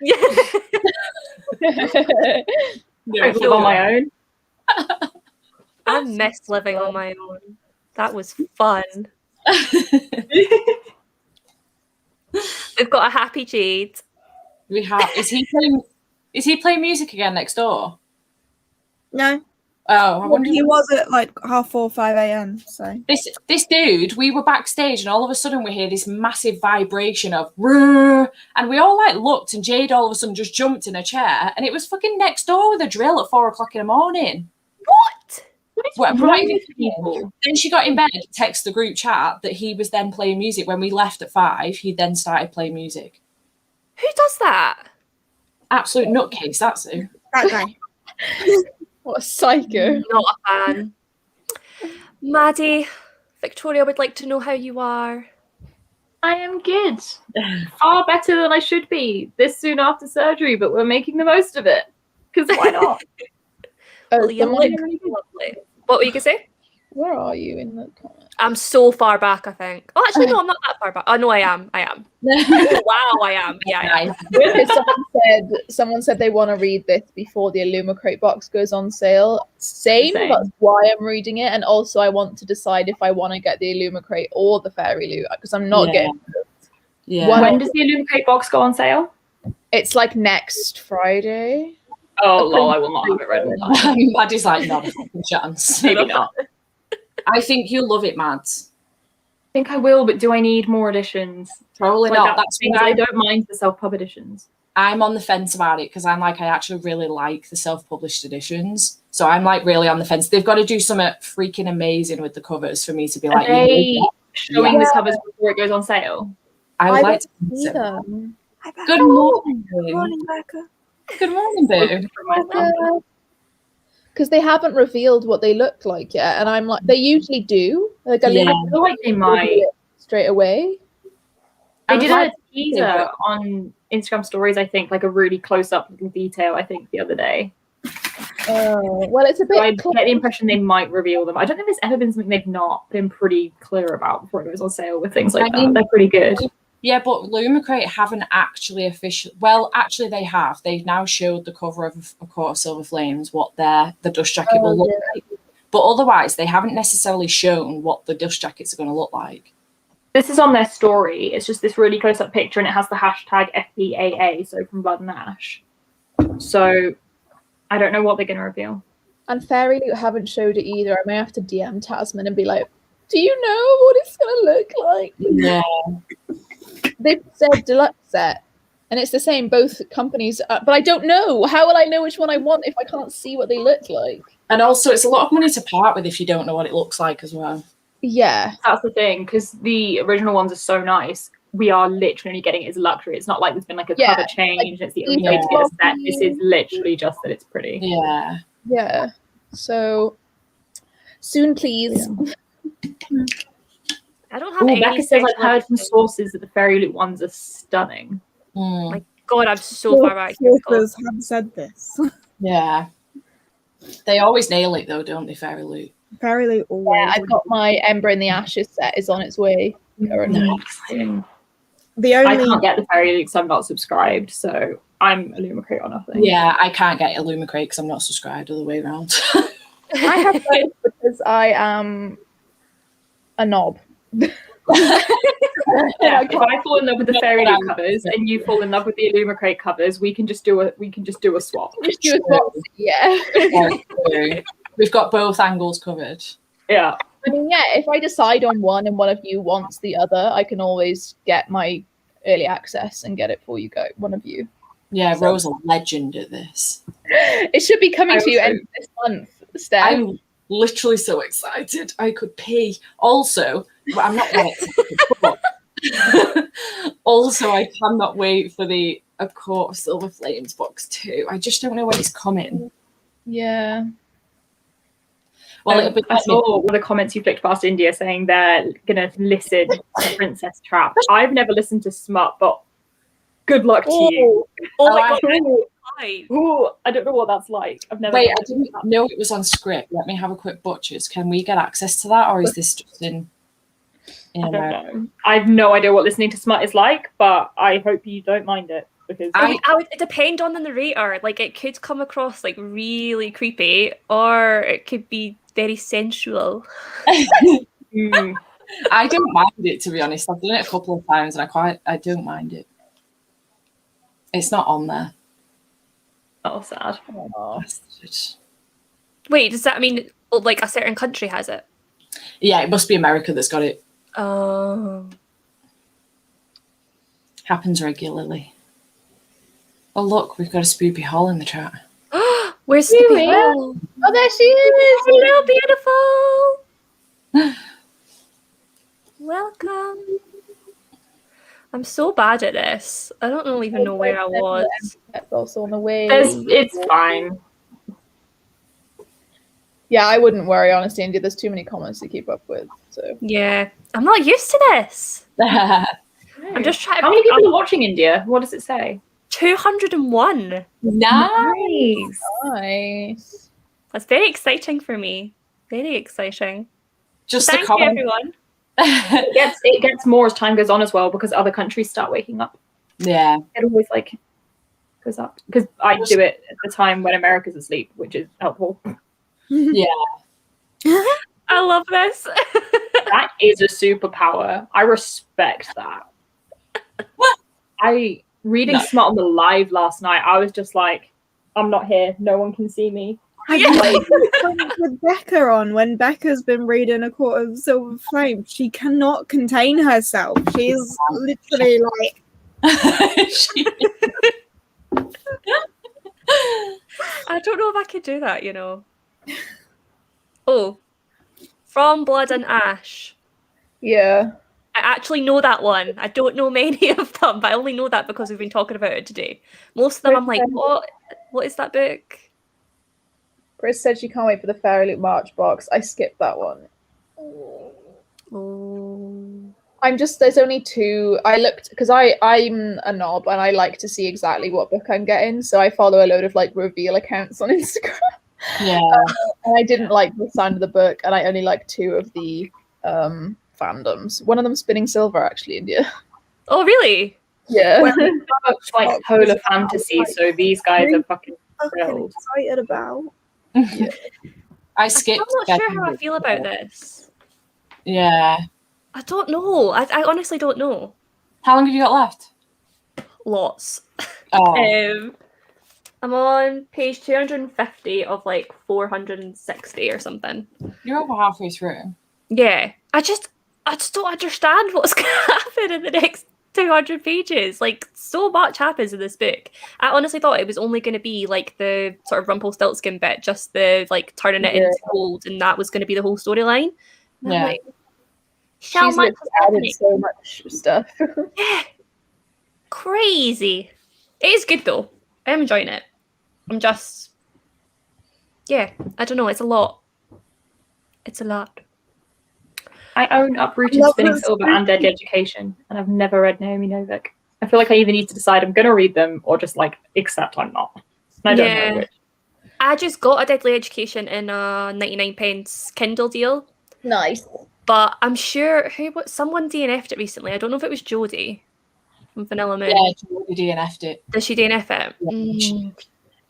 Yeah. I live on my own. I miss living on my own. That was fun. We've got a happy Jade. We have. Is he playing music again next door? No. Oh, I wonder. He was at like 4:30, 5 a.m. So This dude, we were backstage, and all of a sudden we hear this massive vibration of "Rrr," and we all like looked, and Jade all of a sudden just jumped in a chair, and it was fucking next door with a drill at 4 o'clock in the morning. What? Right with people. Then she got in bed, text the group chat that he was then playing music. When we left at 5, he then started playing music. Who does that? Absolute nutcase, that's who. that guy. What a psycho. Not a fan. Maddie, Victoria would like to know how you are. I am good. Far better than I should be this soon after surgery, but we're making the most of it. Because why not? Well, you look lovely. What were you going to say? Where are you in the comments? I'm so far back, I think. Oh, actually, no, I'm not that far back. Oh, no, I am. Oh, wow, I am. Yeah, I am. Someone said they want to read this before the Illumicrate box goes on sale. Same. That's why I'm reading it. And also I want to decide if I want to get the Illumicrate or the Fairy Loot, because I'm not getting it. Yeah. When does the Illumicrate box go on sale? It's like next Friday. Oh, lol, I will not have it read in time. Maddie's like, not a fucking chance. Maybe not. I think you'll love it, Mads. I think I will, but do I need more editions? Probably Like, not. that's That's I why don't mind the self-pub editions. I'm on the fence about it, because I'm like, I actually really like the self-published editions. So I'm like really on the fence. They've got to do something freaking amazing with the covers for me to be like, Are they showing the Yeah. covers before it goes on sale? I would like to see see them. them. Hi, Becca. Good morning. Good morning, Becca. Good morning, boo. Because they haven't revealed what they look like yet, and I'm like, they usually do. Like a Yeah. little I feel like they might. straight away. They I'm did glad a teaser on Instagram stories, I think, like a really close-up looking detail, I think, the other day. Oh, well, it's a So I bit. get the impression they might reveal them. I don't think there's ever been something they've not been pretty clear about before it goes on sale with things like that. They're pretty good. Yeah, but Lumicrate haven't actually officially. Well, actually, they have. They've now showed the cover of A Court of Silver Flames what the dust jacket will look like. But otherwise, they haven't necessarily shown what the dust jackets are going to look like. This is on their story. It's just this really close-up picture, and it has the hashtag FBAA, so from Blood and Ash. So I don't know what they're going to reveal. And Fairy Loot haven't showed it either. I may have to DM Tasman and be like, do you know what it's going to look like? Yeah. They've said deluxe set, and it's the same, both companies, but I don't know. How will I know which one I want if I can't see what they look like? And also, it's a lot of money to part with if you don't know what it looks like as well. Yeah. That's the thing, because the original ones are so nice. We are literally only getting it as luxury. It's not like there's been like a cover change. It's the only way to get a set. This is literally just that it's pretty. Yeah. Yeah. So soon, please. I don't have any. Becca says I've sexual heard from episodes. sources that the Fairy Loot ones are stunning. Mm. My God, I'm so far back. Sources have said this. Yeah. They always nail it though, don't they, Fairy Loot? Fairy Loot always. Yeah, I've got my Ember in the Ashes set is on its way currently. The I only can't get the Fairy Loot because I'm not subscribed, so I'm Illumicrate or nothing. Yeah, I can't get Illumicrate because I'm not subscribed, all the way around. I have both because I am a knob. Yeah, if I fall in love with the Fairy Loot covers and you fall in love with the Illumicrate covers, we can just do a swap. Just do a swap, yeah. We've got both angles covered. Yeah. I mean, yeah, if I decide on one and one of you wants the other, I can always get my early access and get it for you guys, one of you. Yeah, So- Rose a legend at this. It should be coming I to you also- end of this month, Steph. Literally so excited. I could pee. Also, well, I'm not that excited, but also I cannot wait for the A Court of Silver Flames box 2. I just don't know when it's coming. Yeah. Well, it'll be I saw one of the comments you flicked past India saying they're gonna listen to Princess Trap. I've never listened to Smut, but good luck to you. Oh my I- god! Ooh, I don't know what that's like. I've never. Wait, I didn't know it was on script. Let me have a quick butchers. Can we get access to that, or is this just in I don't America? know. I have no idea what listening to Smut is like, but I hope you don't mind it because I would depend on the narrator. Like, it could come across like really creepy, or it could be very sensual. I don't mind it, to be honest. I've done it a couple of times, and I don't mind it. It's not on there. oh, sad. Bastard. Wait, does that mean like a certain country has it? Yeah, it must be America that's got it. Oh. Happens regularly. Oh look, we've got a Spoopy Hall in the chat. Where's the Really? people? Oh, there she is. Hello, beautiful. Welcome. I'm so bad at this. I don't even know where I was. That's also on the way. It's fine. Yeah, I wouldn't worry, honestly, India. There's too many comments to keep up with. So Yeah, I'm not used to this. I'm just trying to. How many people are watching India? What does it say? 201. Nice. nice. That's very exciting for me. Very exciting. Just a Thank you, comment. everyone. It gets more as time goes on as well because other countries start waking up. Yeah. It always like goes up because I do it at the time when America's asleep, which is helpful. Yeah. I love this. That is a superpower. I respect that. Reading Smut on the live last night, I was just like, I'm not here. No one can see me. Have you seen with Becca on when Becca's been reading A Court of Silver Flame? She cannot contain herself. She's literally like, I don't know if I could do that, you know. Oh, From Blood and Ash. Yeah. I actually know that one. I don't know many of them, but I only know that because we've been talking about it today. Most of them, I'm like, what is that book? Chris said she can't wait for the Fairy Loot March box. I skipped that one. Oh. There's only two. I looked because I'm a knob and I like to see exactly what book I'm getting. So I follow a load of like reveal accounts on Instagram. Yeah. And I didn't like the sound of the book, and I only like two of the fandoms. One of them Spinning Silver, actually, India. Oh, really? Yeah. It's like polar fantasy, so these guys are fucking thrilled. excited about. I skipped. I'm not sure how I feel about this. Yeah. I don't know. I honestly don't know. How long have you got left? Lots. Oh. I'm on page 250 of like 460 or something. You're over halfway through. Yeah. I just don't understand what's going to happen in the next 200 pages. Like, so much happens in this book. I honestly thought it was only going to be like the sort of Rumpelstiltskin bit, just the like turning it into gold, and that was going to be the whole storyline. And I'm like, She's added so much stuff. Yeah. Crazy. It is good though. I am enjoying it. I'm just, yeah, I don't know. It's a lot. It's a lot. I own Uprooted, Spinning Silver, and Deadly Education, and I've never read Naomi Novik. I feel like I either need to decide I'm going to read them or just like accept I'm not. And I don't know which. I just got a Deadly Education in a 99p Kindle deal. Nice. But I'm sure someone DNF'd it recently. I don't know if it was Jodie from Vanilla Moon. Yeah, Jodie DNF'd it. Does she DNF it? Yeah.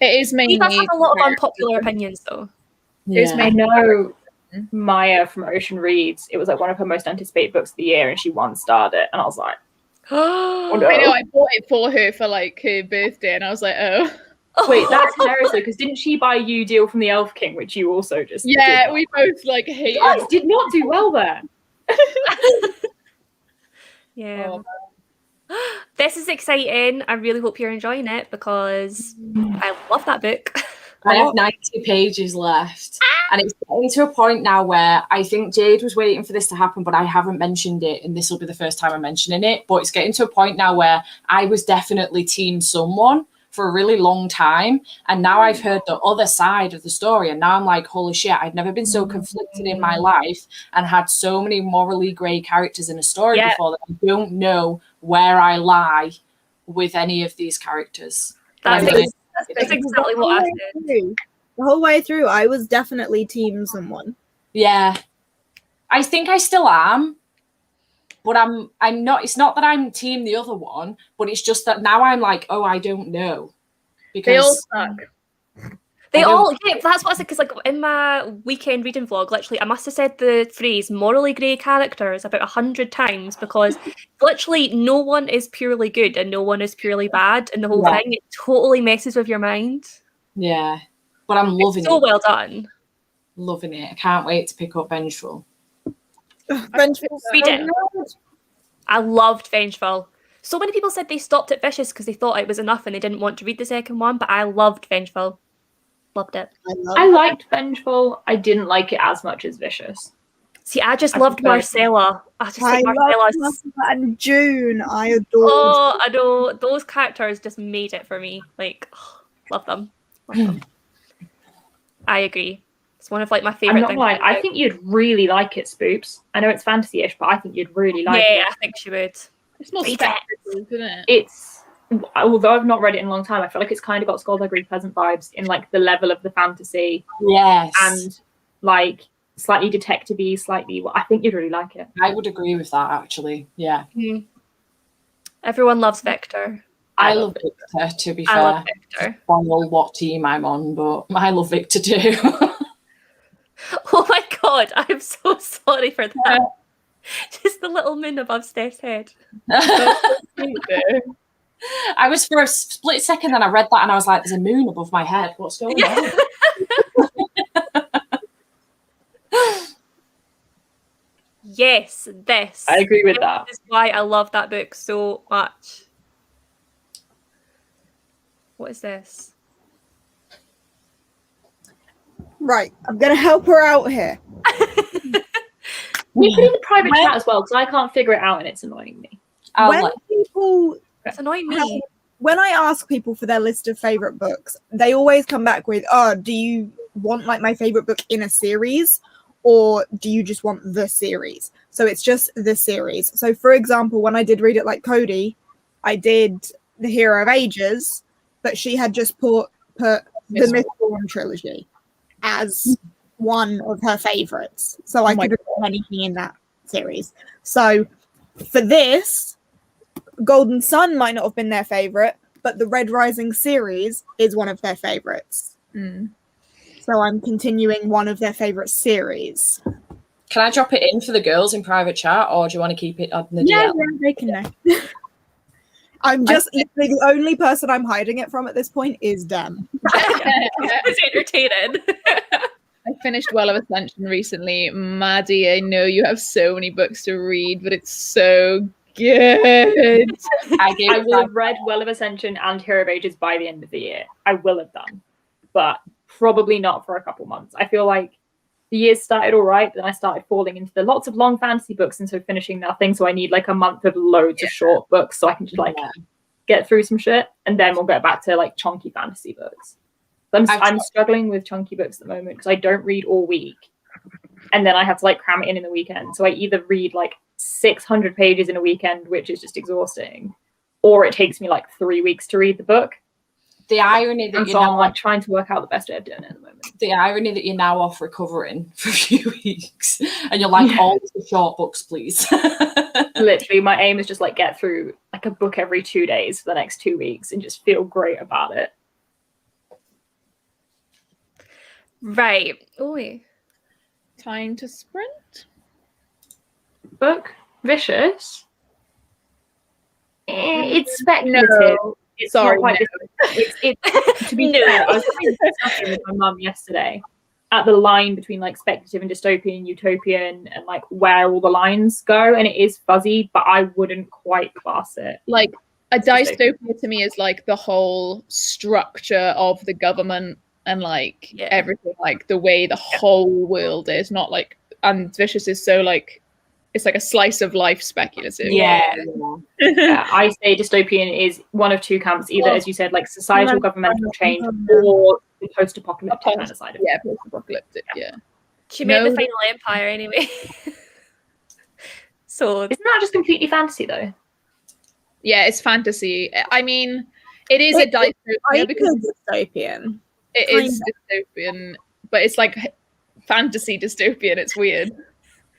It is mainly. He does have a lot of unpopular opinions though. Yeah. I know Maya from Ocean Reads. It was like one of her most anticipated books of the year, and she one-starred it, and I was like, Oh no. I know. I bought it for her for like her birthday, and I was like, oh. Wait, that's hilarious though, because didn't she buy you Deal from the Elf King, which you also just Yeah, we both like hated. You guys did not do well there. Yeah. This is exciting. I really hope you're enjoying it because I love that book. I have 90 pages left. And it's getting to a point now where I think Jade was waiting for this to happen, but I haven't mentioned it, and this will be the first time I'm mentioning it. But it's getting to a point now where I was definitely team someone for a really long time. And now I've heard the other side of the story. And now I'm like, holy shit, I'd never been so conflicted in my life and had so many morally grey characters in a story before that I don't know where I lie with any of these characters. That's exactly what I said. The whole way through, I was definitely team someone. Yeah. I think I still am. But I'm not. It's not that I'm team the other one, but it's just that now I'm like, oh, I don't know, because They all suck. That's what I said. Because like in my weekend reading vlog, literally, I must have said the phrase "morally grey characters" about 100 times because literally no one is purely good and no one is purely bad, and the whole thing it totally messes with your mind. Yeah, but I'm loving it. So well done. Loving it. I can't wait to pick up Vengeful. Vengeful. Read it. I loved Vengeful. So many people said they stopped at Vicious because they thought it was enough and they didn't want to read the second one, but I loved Vengeful. Loved it. I liked Vengeful. I didn't like it as much as Vicious. See, I just loved Marcella. I just think Marcella's... and June. I adore. Oh, I know. Those characters just made it for me. Like, love them. Love them. I agree. It's one of like my favorite things. I think you'd really like it, Spoops. I know it's fantasy-ish, but I think you'd really like it. Yeah, I think she would. It's more speculative, isn't it? It's, although I've not read it in a long time, I feel like it's kind of got Skullduggery Pleasant vibes in like the level of the fantasy. Yes. And like slightly detective-y, slightly. I think you'd really like it. I would agree with that, actually. Yeah. Mm. Everyone loves Victor. I love Victor, to be fair. I love Victor. I don't know what team I'm on, but I love Victor too. Oh my god, I'm so sorry for that. Just the little moon above Steph's head. I was for a split second, and I read that, and I was like, "There's a moon above my head. What's going on?" Yes, this. I agree with that. This is why I love that book so much. What is this? Right, I'm gonna help her out here. We put it in the private chat as well because I can't figure it out and it's annoying me. It's annoying me. When I ask people for their list of favorite books, they always come back with, "Oh, do you want like my favorite book in a series, or do you just want the series?" So it's just the series. So for example, when I did Read It Like Cody, I did The Hero of Ages, but she had just put the Mistborn trilogy as one of her favorites. So I couldn't put anything in that series. So for this, Golden Sun might not have been their favorite, but the Red Rising series is one of their favorites. So I'm continuing one of their favorite series. Can I drop it in for the girls in private chat, or do you want to keep it on the Yeah, DL? they can know. I'm just literally the only person I'm hiding it from at this point is Dem. It's entertaining. I finished Well of Ascension recently. Maddie, I know you have so many books to read, but it's so good. I will have read Well of Ascension and Hero of Ages by the end of the year. I will have done, but probably not for a couple months. I feel like the year started all right, then I started falling into the lots of long fantasy books and so finishing nothing. So I need like a month of loads of short books so I can just like get through some shit, and then we'll get back to like chunky fantasy books. I'm struggling with chunky books at the moment because I don't read all week, and then I have to like cram it in the weekend. So I either read like 600 pages in a weekend, which is just exhausting, or it takes me like 3 weeks to read the book. The irony that so I'm like trying to work out the best way of doing it at the moment. The irony that you're now off recovering for a few weeks, and you're like, all the short books, please. Literally, my aim is just like get through like a book every 2 days for the next 2 weeks and just feel great about it. Right. Oi. Time to sprint. Book Vicious. It's speculative. No. It's Sorry, not quite it's to be fair, I was discussing with my mum yesterday at the line between like speculative and dystopian, utopian, and like where all the lines go, and it is fuzzy, but I wouldn't quite class it. Like a dystopia to me is like the whole structure of the government and like Yeah. everything, like the way the whole world is, not like, and Vicious is so like, it's like a slice of life speculative. Yeah. I say dystopian is one of two camps, either, as you said, like societal governmental change, or the post-apocalyptic kind of side of it. Yeah, post-apocalyptic. Yeah. She made the final empire anyway. So Isn't that just completely fantasy though? Yeah, it's fantasy. I mean, it is a dystopia because dystopian. it is dystopian, but it's like fantasy dystopian. It's weird.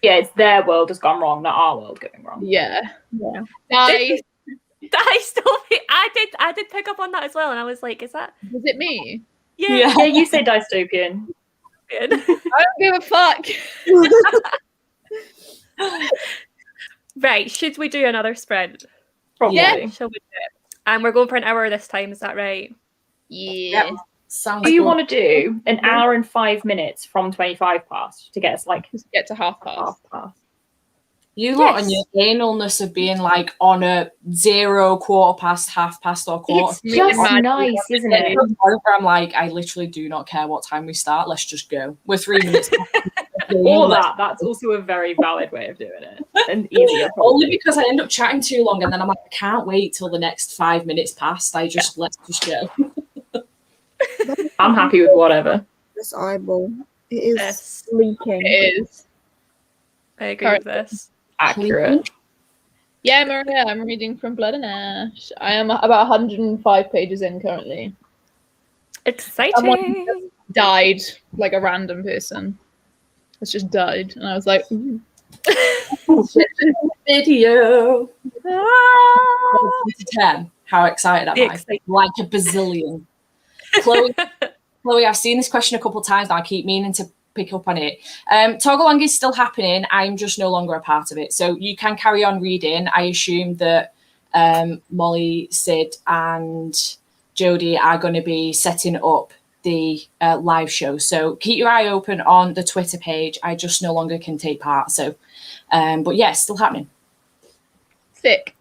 Yeah, it's their world has gone wrong, not our world going wrong. Yeah. dystopia. I did pick up on that as well, and I was like, "Is that? Was it me? Yeah, you say dystopian. Good. I don't give a fuck. Right, should we do another sprint? Probably. Yeah. Shall we do it? And we're going for an hour this time, is that right? Yeah. Yep. Sounds Do you good. want to do an hour and 5 minutes from 25 past to get us like Just get to half past. half past? You lot Yes. and your analness of being like on a 0, quarter past, half past, or quarter. It's just mad. nice, isn't Like, it? I'm like, I literally do not care what time we start. Let's just go. We're 3 minutes. Or that's also a very valid way of doing it. And easier. Only because I end up chatting too long, and then I'm like, I can't wait till the next 5 minutes past. Let's just go. I'm happy with whatever. This eyeball. It is Yes, leaking. It is. I agree with this. Accurate. Yeah, Maria, I'm reading from Blood and Ash. I am about 105 pages in currently. Exciting. Died like a random person. It's just died, and I was like, ooh. Video. 10. How excited am The I? excitement. Like a bazillion. Chloe, I've seen this question a couple of times, and I keep meaning to pick up on it. Togolong is still happening. I'm just no longer a part of it. So you can carry on reading. I assume that Molly, Sid, and Jodie are going to be setting up the live show. So keep your eye open on the Twitter page. I just no longer can take part. So, but yeah, it's still happening. Sick.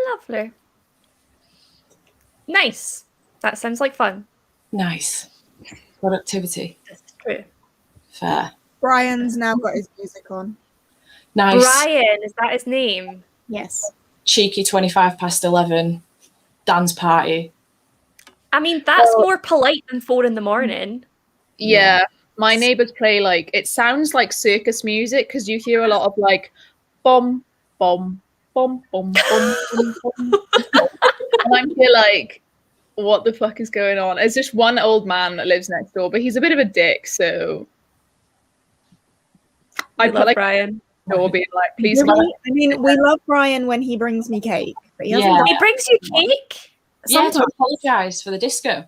Lovely. Nice. That sounds like fun. Nice. Productivity. That's true. Fair. Brian's now got his music on. Nice. Brian, is that his name? Yes. Cheeky 25 past 11. Dance party. I mean, that's more polite than 4 a.m. Yeah. My neighbors play like, it sounds like circus music because you hear a lot of like bom bom bom bom bom bom bom. And I'm here like, what the fuck is going on? It's just one old man that lives next door, but he's a bit of a dick, so I I'd love put like Brian. door being like, please Really? I mean, we love Brian when he brings me cake. But he hasn't done He brings you cake? Yeah, to Sometimes. apologise for the disco.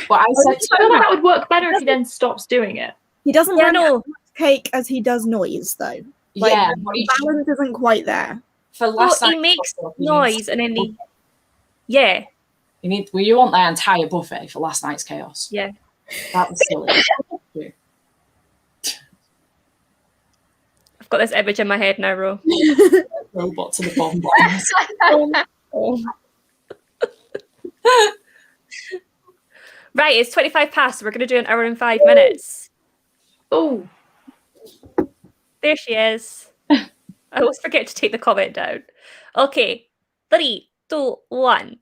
But I said to I feel him, like that would work better if he then stops doing it. He doesn't Yeah, bring no. as much cake as he does noise, though. Like, yeah, the but he, balance isn't quite there. for Well, last he night, makes noise and then he... Yeah. well, you want the entire buffet for last night's chaos. Yeah. That was silly. I've got this image in my head now, Ro. Robot to the bomb. Right, it's 25 past, so we're going to do an hour and 5 minutes. Oh, There she is. I always forget to take the comment down. Okay, 3, 2, 1.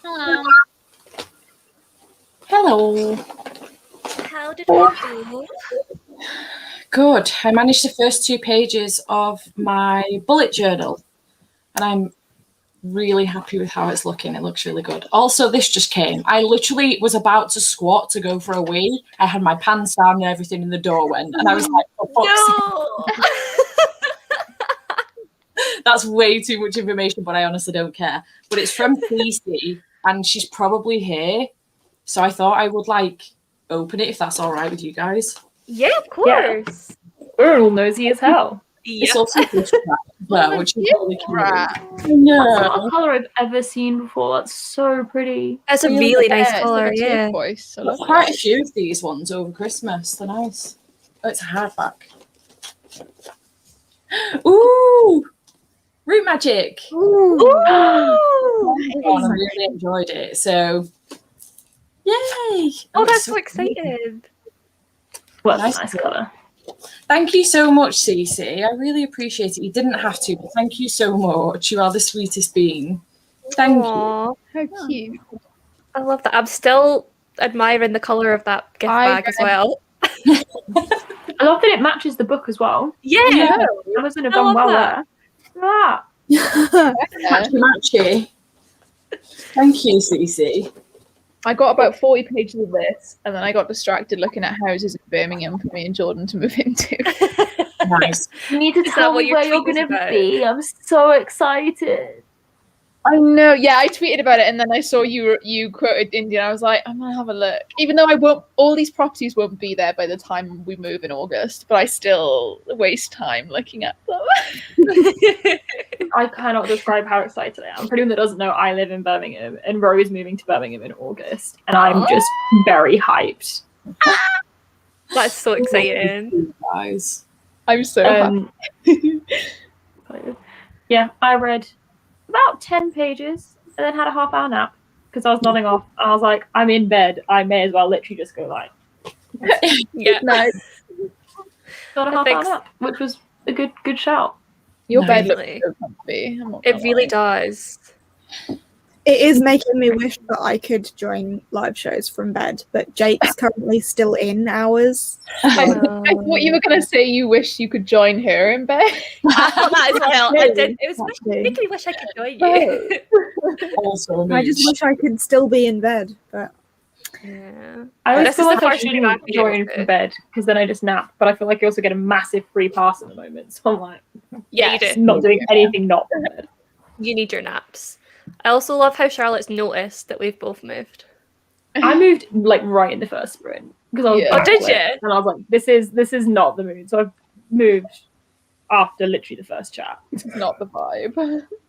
Hello. Hello. How did we do? Good. I managed the first 2 pages of my bullet journal, and I'm really happy with how it's looking. It looks really good. Also, this just came. I literally was about to squat to go for a wee. I had my pants down and everything, and the door went, and I was like, "For fuck's sake." That's way too much information, but I honestly don't care. But it's from Casey, and she's probably here, so I thought I would open it if that's all right with you guys. Yeah, of course. We're all nosy as hell. It's also this track as well, which is really cute. Right. That's Yeah. not a colour I've ever seen before. That's so pretty. That's a really nice it's colour, like a yeah. turquoise, so Got lovely. quite a few of these ones over Christmas. They're nice. Oh, it's a hardback. Ooh! Root magic! Ooh. Oh, I really enjoyed it. So, yay! Oh, that's so exciting. Well, that's a nice colour. Thank you so much, Cece. I really appreciate it. You didn't have to, but thank you so much. You are the sweetest being. Thank you. Aw, How cute. I love that. I'm still admiring the colour of that gift bag as well. I love that it matches the book as well. Yeah. Amazon have I done love well that. there. Look at that. Yeah. Matchy. Thank you, Cece. I got about 40 pages of this, and then I got distracted looking at houses in Birmingham for me and Jordan to move into. Nice. You need to Is tell that what me your where you're tweet was going to about? be. I'm so excited. I know. Yeah, I tweeted about it, and then I saw you quoted India. And I was like, I'm gonna have a look. Even though I won't, all these properties won't be there by the time we move in August, but I still waste time looking at them. I cannot describe how excited I am. For anyone that doesn't know, I live in Birmingham, and Rory is moving to Birmingham in August, and I'm just very hyped. That's so exciting. Guys. I'm so happy. Yeah, I read about 10 pages and then had a half-hour nap because I was nodding off. And I was like, I'm in bed. I may as well literally just go lie. Yeah. Nice. Got a I half-hour think nap, which was a good shout. Your No, bed looks really. so comfy. I'm not It gonna really lie. does. It is making me wish that I could join live shows from bed, but Jake's currently still in ours. I thought you were gonna say you wish you could join her in bed. I thought that as well. I did. It was Actually. making me wish I could join you. Also, I just wish I could still be in bed, but Yeah. I always This feel is like the I first shouldn't time I've been join able to. from bed because then I just nap. But I feel like you also get a massive free pass at the moment. So I'm like, Yeah, you yes, do. not doing anything not from bed. You need your naps. I also love how Charlotte's noticed that we've both moved. I moved like right in the first sprint because I was Yeah. Oh, did backlit, you? and I was like, this is not the mood. So I've moved after literally the first chat. It's not the vibe.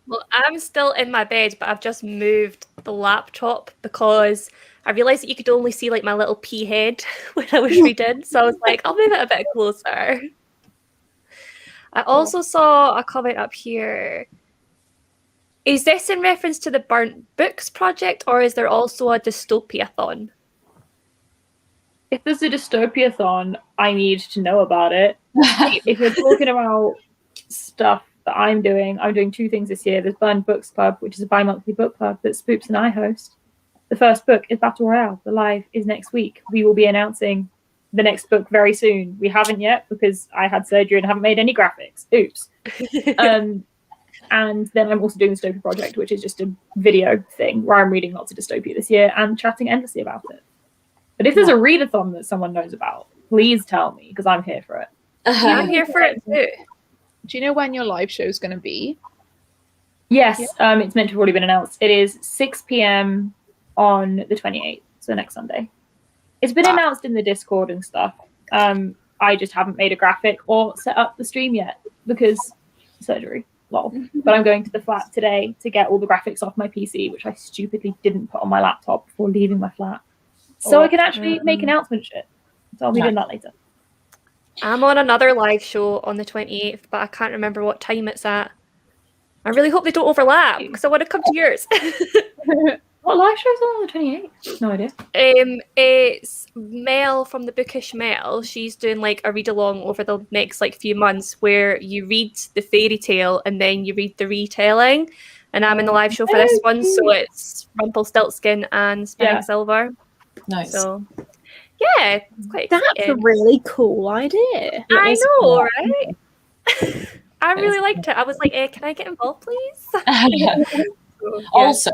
Well, I'm still in my bed, but I've just moved the laptop because I realised that you could only see like my little pea head when I was reading. So I was like, I'll move it a bit closer. I also saw a comment up here. Is this in reference to the Burnt Books project, or is there also a dystopia-thon? If there's a dystopia-thon, I need to know about it. If you're talking about stuff that I'm doing 2 things this year. There's Burnt Books Club, which is a bi-monthly book club that Spoops and I host. The first book is Battle Royale. The live is next week. We will be announcing the next book very soon. We haven't yet because I had surgery and haven't made any graphics. Oops. And then I'm also doing the Dystopia Project, which is just a video thing where I'm reading lots of dystopia this year and chatting endlessly about it. But if there's a readathon that someone knows about, please tell me because I'm here for it. I'm here for it too. Do you know when your live show is going to be? Yes, it's meant to have already been announced. It is 6 p.m. on the 28th, so next Sunday. It's been announced in the Discord and stuff. I just haven't made a graphic or set up the stream yet because surgery. Lol. But I'm going to the flat today to get all the graphics off my PC, which I stupidly didn't put on my laptop before leaving my flat. So I can actually make announcement shit. So I'll be doing that later. I'm on another live show on the 28th, but I can't remember what time it's at. I really hope they don't overlap because I want to come to yours. What live show's on the 28th? No idea. It's Mel from the Bookish Mel. She's doing like a read along over the next like few months where you read the fairy tale and then you read the retelling. And I'm in the live show for this one, so it's Rumpelstiltskin and Spinning Silver. Nice. So, yeah, it's quite That's exciting. a really cool idea. I know, right? I really liked it. I was like, can I get involved, please? So, Also,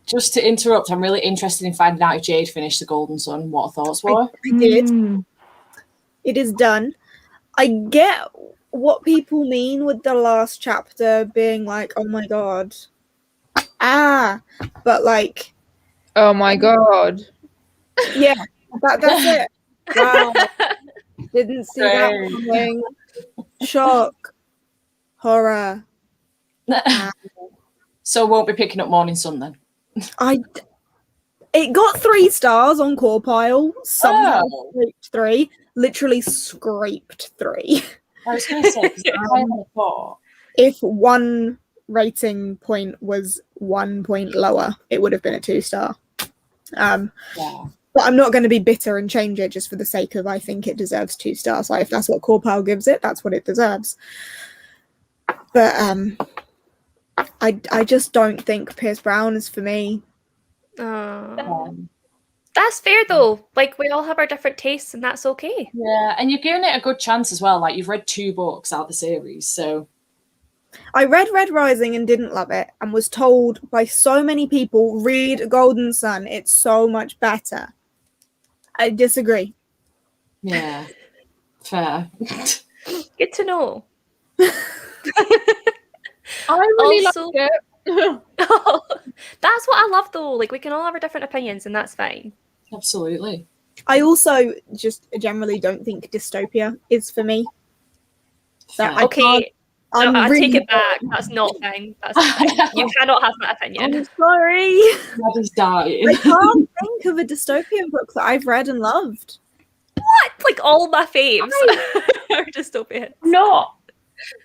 just to interrupt, I'm really interested in finding out if Jade finished The Golden Sun, what her thoughts were. I did. It is done. I get what people mean with the last chapter being like, oh my god. But like, Oh my god. yeah, that's it. Wow. Didn't see that coming. Shock. Horror. So won't be picking up Morning Sun then? It got 3 stars on Core Pile. Somehow scraped 3. Literally scraped 3. I was going to say, I thought if one rating point was 1 point lower, it would have been a 2-star. But I'm not going to be bitter and change it just for the sake of I think it deserves 2 stars. Like if that's what Core Pile gives it, that's what it deserves. But I just don't think Pierce Brown is for me. That's fair though. Like we all have our different tastes, and that's okay. Yeah, and you've given it a good chance as well. Like you've read 2 books out of the series, so I read Red Rising and didn't love it, and was told by so many people, read Golden Sun, it's so much better. I disagree. yeah, fair. Good to know. I really Also- liked it. That's what I love though. Like we can all have our different opinions, and that's fine. Absolutely. I also just generally don't think dystopia is for me. Fair. I Okay, I'm I really- take it back. That's not fine. That's not fine. You cannot have that opinion. I'm sorry. Maddie's dying. I can't think of a dystopian book that I've read and loved. What? Like all my faves are dystopian. Not.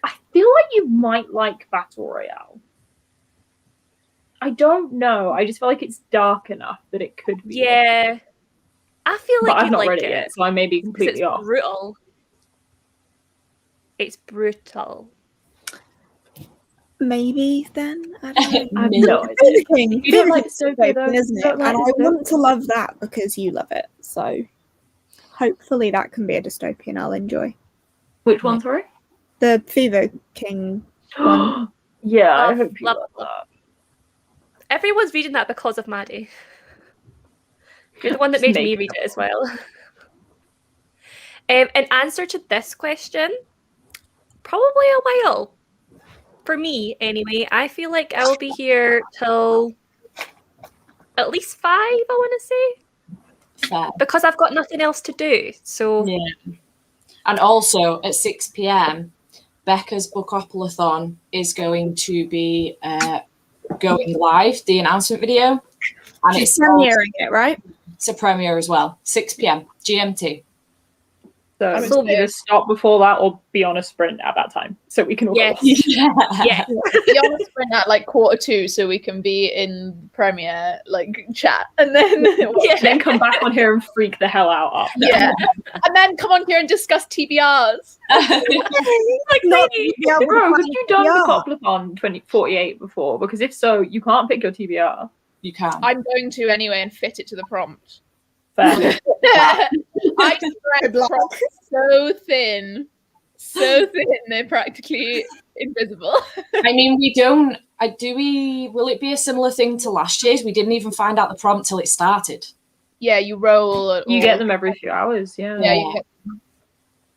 I feel like you might like Battle Royale. I don't know. I just feel like it's dark enough that it could be. Yeah, I feel But like I've you'd not like read it it yet, so I may be 'cause completely it's off. brutal. It's brutal. Maybe then. I don't know. I have Maybe. no idea. Thinking, You don't very like dystopia, though? isn't You it? don't And like I dystopia? want to love that because you love it. So hopefully that can be a dystopian I'll enjoy. Which one, sorry? The Fever King one. Yeah, I Love- hope you love- love that. Everyone's reading that because of Maddie. You're the one that Just made me make read it as well. In answer to this question, probably a while. For me, anyway. I feel like I will be here till at least 5, I want to say. Fair. Because I've got nothing else to do. So, Yeah. And also at 6 p.m, Becca's Bookopoly-thon is going to be going live, the announcement video. And She's it's premiering it, right? a premiere as well. 6 p.m. GMT. So, I would so say- either stop before that or be on a sprint at that time, so we can all Yes. go. yeah. Be on the sprint at like 1:45 so we can be in premiere like chat and then Then come back on here and freak the hell out after. yeah. And then come on here and discuss TBRs. Like, Not maybe. be able to Bro, have find you done PR. the Coplathon 2048 before? Because if so, you can't pick your TBR. You can. I'm going to anyway and fit it to the prompt. Fair. I Good stretch luck. prompts so thin, they're practically invisible. I mean, we don't. Will it be a similar thing to last year's? We didn't even find out the prompt till it started. Yeah, you roll. You get them every few hours, yeah. Yeah, you get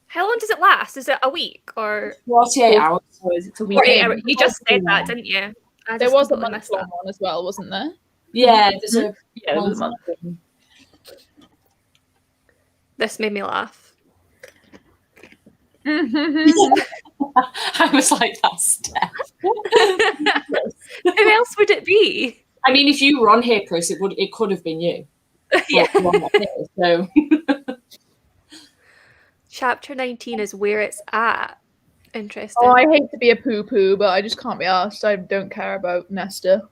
How long does it last? Is it a week or 48 hours. It's a week. 48 Yeah. hours? You just said that, didn't you? I There just was a completely missed month-long one as well, wasn't there? Yeah, there's a Yeah, it was a month. This made me laugh. I was like, that's Steph. Who else would it be? I mean, if you were on here, Chris, it could have been you. Yeah. But you're not here, so Chapter 19 is where it's at. Interesting. Oh, I hate to be a poo-poo, but I just can't be asked. I don't care about Nesta.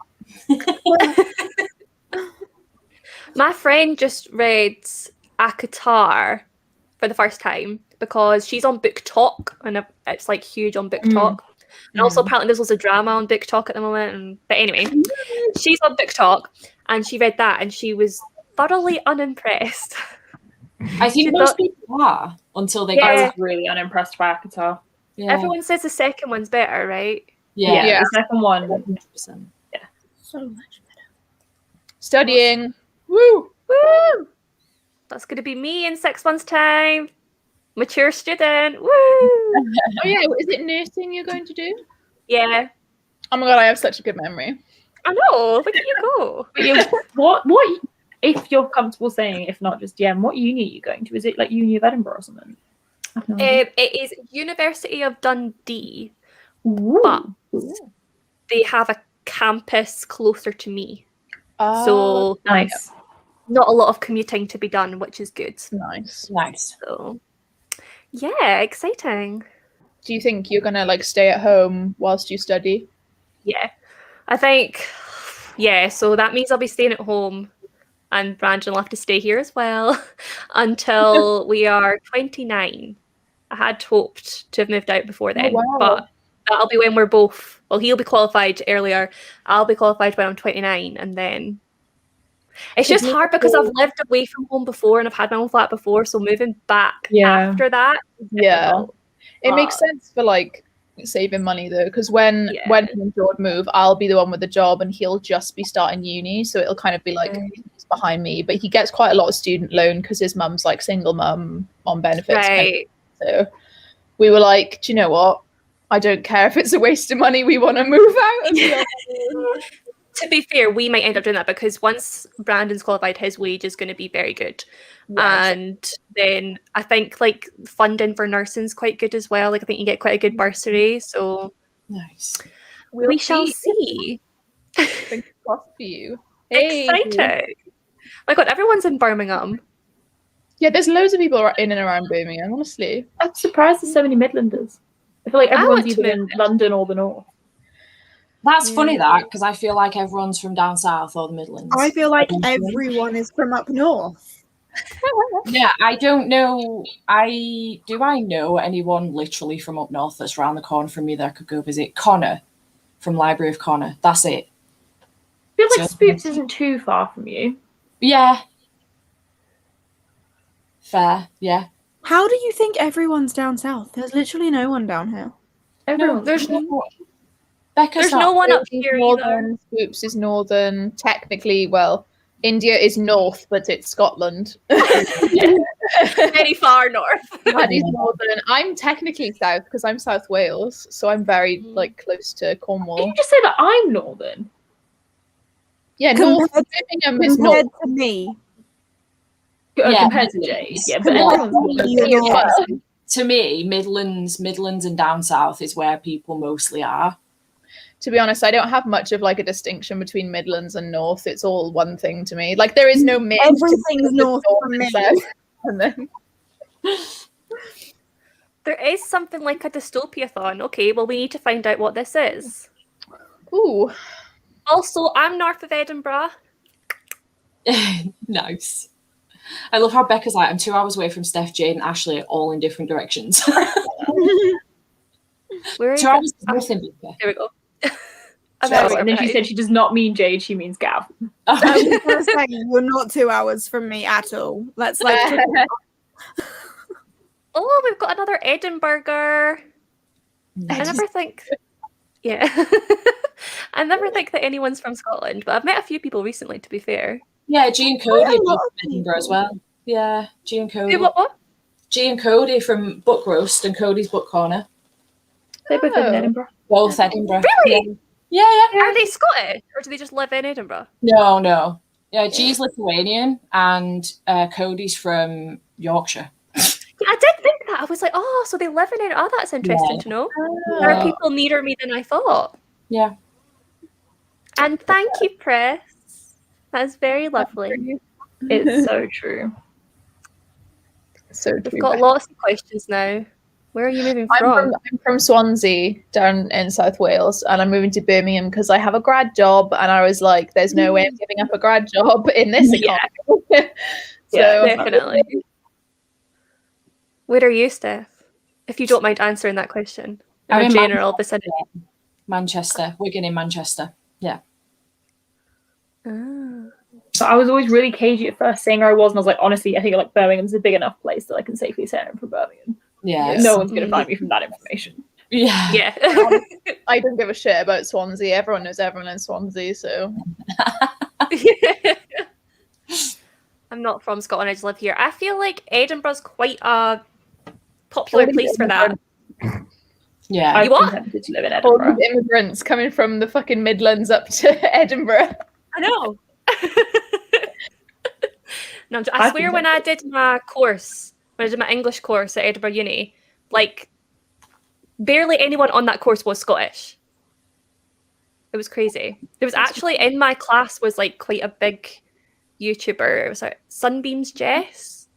My friend just read Akatar for the first time because she's on Book Talk and it's like huge on Book Talk. And also apparently there's loads of drama on Book Talk at the moment. But anyway, she's on Book Talk and she read that and she was thoroughly unimpressed. I think most people are until they I go. was really unimpressed by Akatar. Yeah. Everyone says the second one's better, right? Yeah. The second one. 100%. So much better. Studying. Woo! Woo! That's going to be me in 6 months' time. Mature student. Woo! Oh yeah, is it nursing you're going to do? Yeah. Oh my god, I have such a good memory. I know. Look at you go. What if you're comfortable saying, if not just what uni are you going to? Is it like Uni of Edinburgh or something? It is University of Dundee, Ooh. but they have a campus closer to me. So nice. Not a lot of commuting to be done, which is good. Nice. So yeah, exciting. Do you think you're gonna like stay at home whilst you study? Yeah, I think. Yeah, so that means I'll be staying at home, and Brandon will have to stay here as well until we are 29. I had hoped to have moved out before then, but that'll be when we're both. Well, he'll be qualified earlier. I'll be qualified when I'm 29, and then. It's just hard because I've lived away from home before and I've had my own flat before, so moving back after that. It makes sense for like saving money though, because when him and George move, I'll be the one with the job and he'll just be starting uni, so it'll kind of be like he's behind me. But he gets quite a lot of student loan because his mum's like single mum on benefits. Right. So we were like, do you know what? I don't care if it's a waste of money. We want to move out. To be fair, we might end up doing that because once Brandon's qualified, his wage is going to be very good. Yes. And then I think like funding for nursing is quite good as well. Like I think you get quite a good bursary. So nice. We shall see. Fingers crossed for you. Excited. My God, everyone's in Birmingham. Yeah, there's loads of people in and around Birmingham, honestly. I'm surprised there's so many Midlanders. I feel like everyone's either in London or the North. That's funny that, because I feel like everyone's from down south or the Midlands. I feel like everyone is from up north. Yeah, I don't know. I know anyone literally from up north that's around the corner from me that I could go visit? Connor from Library of Connor. That's it. I feel like Spooks isn't too far from you. Yeah. Fair, yeah. How do you think everyone's down south? There's literally no one down here. No, there's no. There's no one up here northern. Spooks is northern. Technically, well, India is north, but it's Scotland. Very far north. That is northern. I'm technically south because I'm South Wales, so I'm very like close to Cornwall. Did you just say that I'm northern? Yeah, north. Birmingham is north to me. Compared to Jade, yeah, but to me, Midlands and down south is where people mostly are. To be honest, I don't have much of like a distinction between Midlands and North. It's all one thing to me. Like there is no mid. Everything's north from me. And then... There is something like a dystopia-thon. Okay, well we need to find out what this is. Ooh. Also, I'm north of Edinburgh. Nice. I love how Becca's like, I'm 2 hours away from Steph, Jade, and Ashley, all in different directions. Where are 2 hours is nothing, Becca. There we go. And then she said she does not mean Jade, she means Gav. I was going to say, you're not 2 hours from me at all. Let's like. Oh, we've got another Edinburgher. I never think. Yeah. I never think that anyone's from Scotland, but I've met a few people recently, to be fair. Yeah, G and Cody are from Edinburgh as well. Yeah, G and Cody. What? G and Cody from Book Roast and Cody's Book Corner. They're both in Edinburgh. Both Edinburgh. Really? Yeah. Are they Scottish, or do they just live in Edinburgh? No. Yeah, G's Lithuanian and Cody's from Yorkshire. Yeah, I did think that. I was like, oh, so they live in it. Oh, that's interesting to know. There are people nearer me than I thought. Yeah. And thank you, Press. That's very lovely. It's so true. So true. We've got lots of questions now. Where are you moving from? I'm from Swansea, down in South Wales, and I'm moving to Birmingham because I have a grad job, and I was like, there's no way I'm giving up a grad job in this economy. Definitely. Where are you, Steph? If you don't mind answering that question. I'm the in general vicinity. Manchester, Wigan in Manchester. Yeah. Ah. So I was always really cagey at first saying where I was, and I was like, honestly, I think like Birmingham's a big enough place that I can safely say I'm from Birmingham. Yeah. No one's gonna find me from that information. Yeah. Yeah. I don't give a shit about Swansea. Everyone knows everyone in Swansea, so I'm not from Scotland, I just live here. I feel like Edinburgh's quite a popular place for that. Yeah. I've You what? been tempted to live in all Edinburgh. these immigrants coming from the fucking Midlands up to Edinburgh. I know. No, I swear when I did my course, when I did my English course at Edinburgh Uni, like barely anyone on that course was Scottish. It was crazy. There was actually in my class was like quite a big YouTuber. It was like Sunbeams Jess.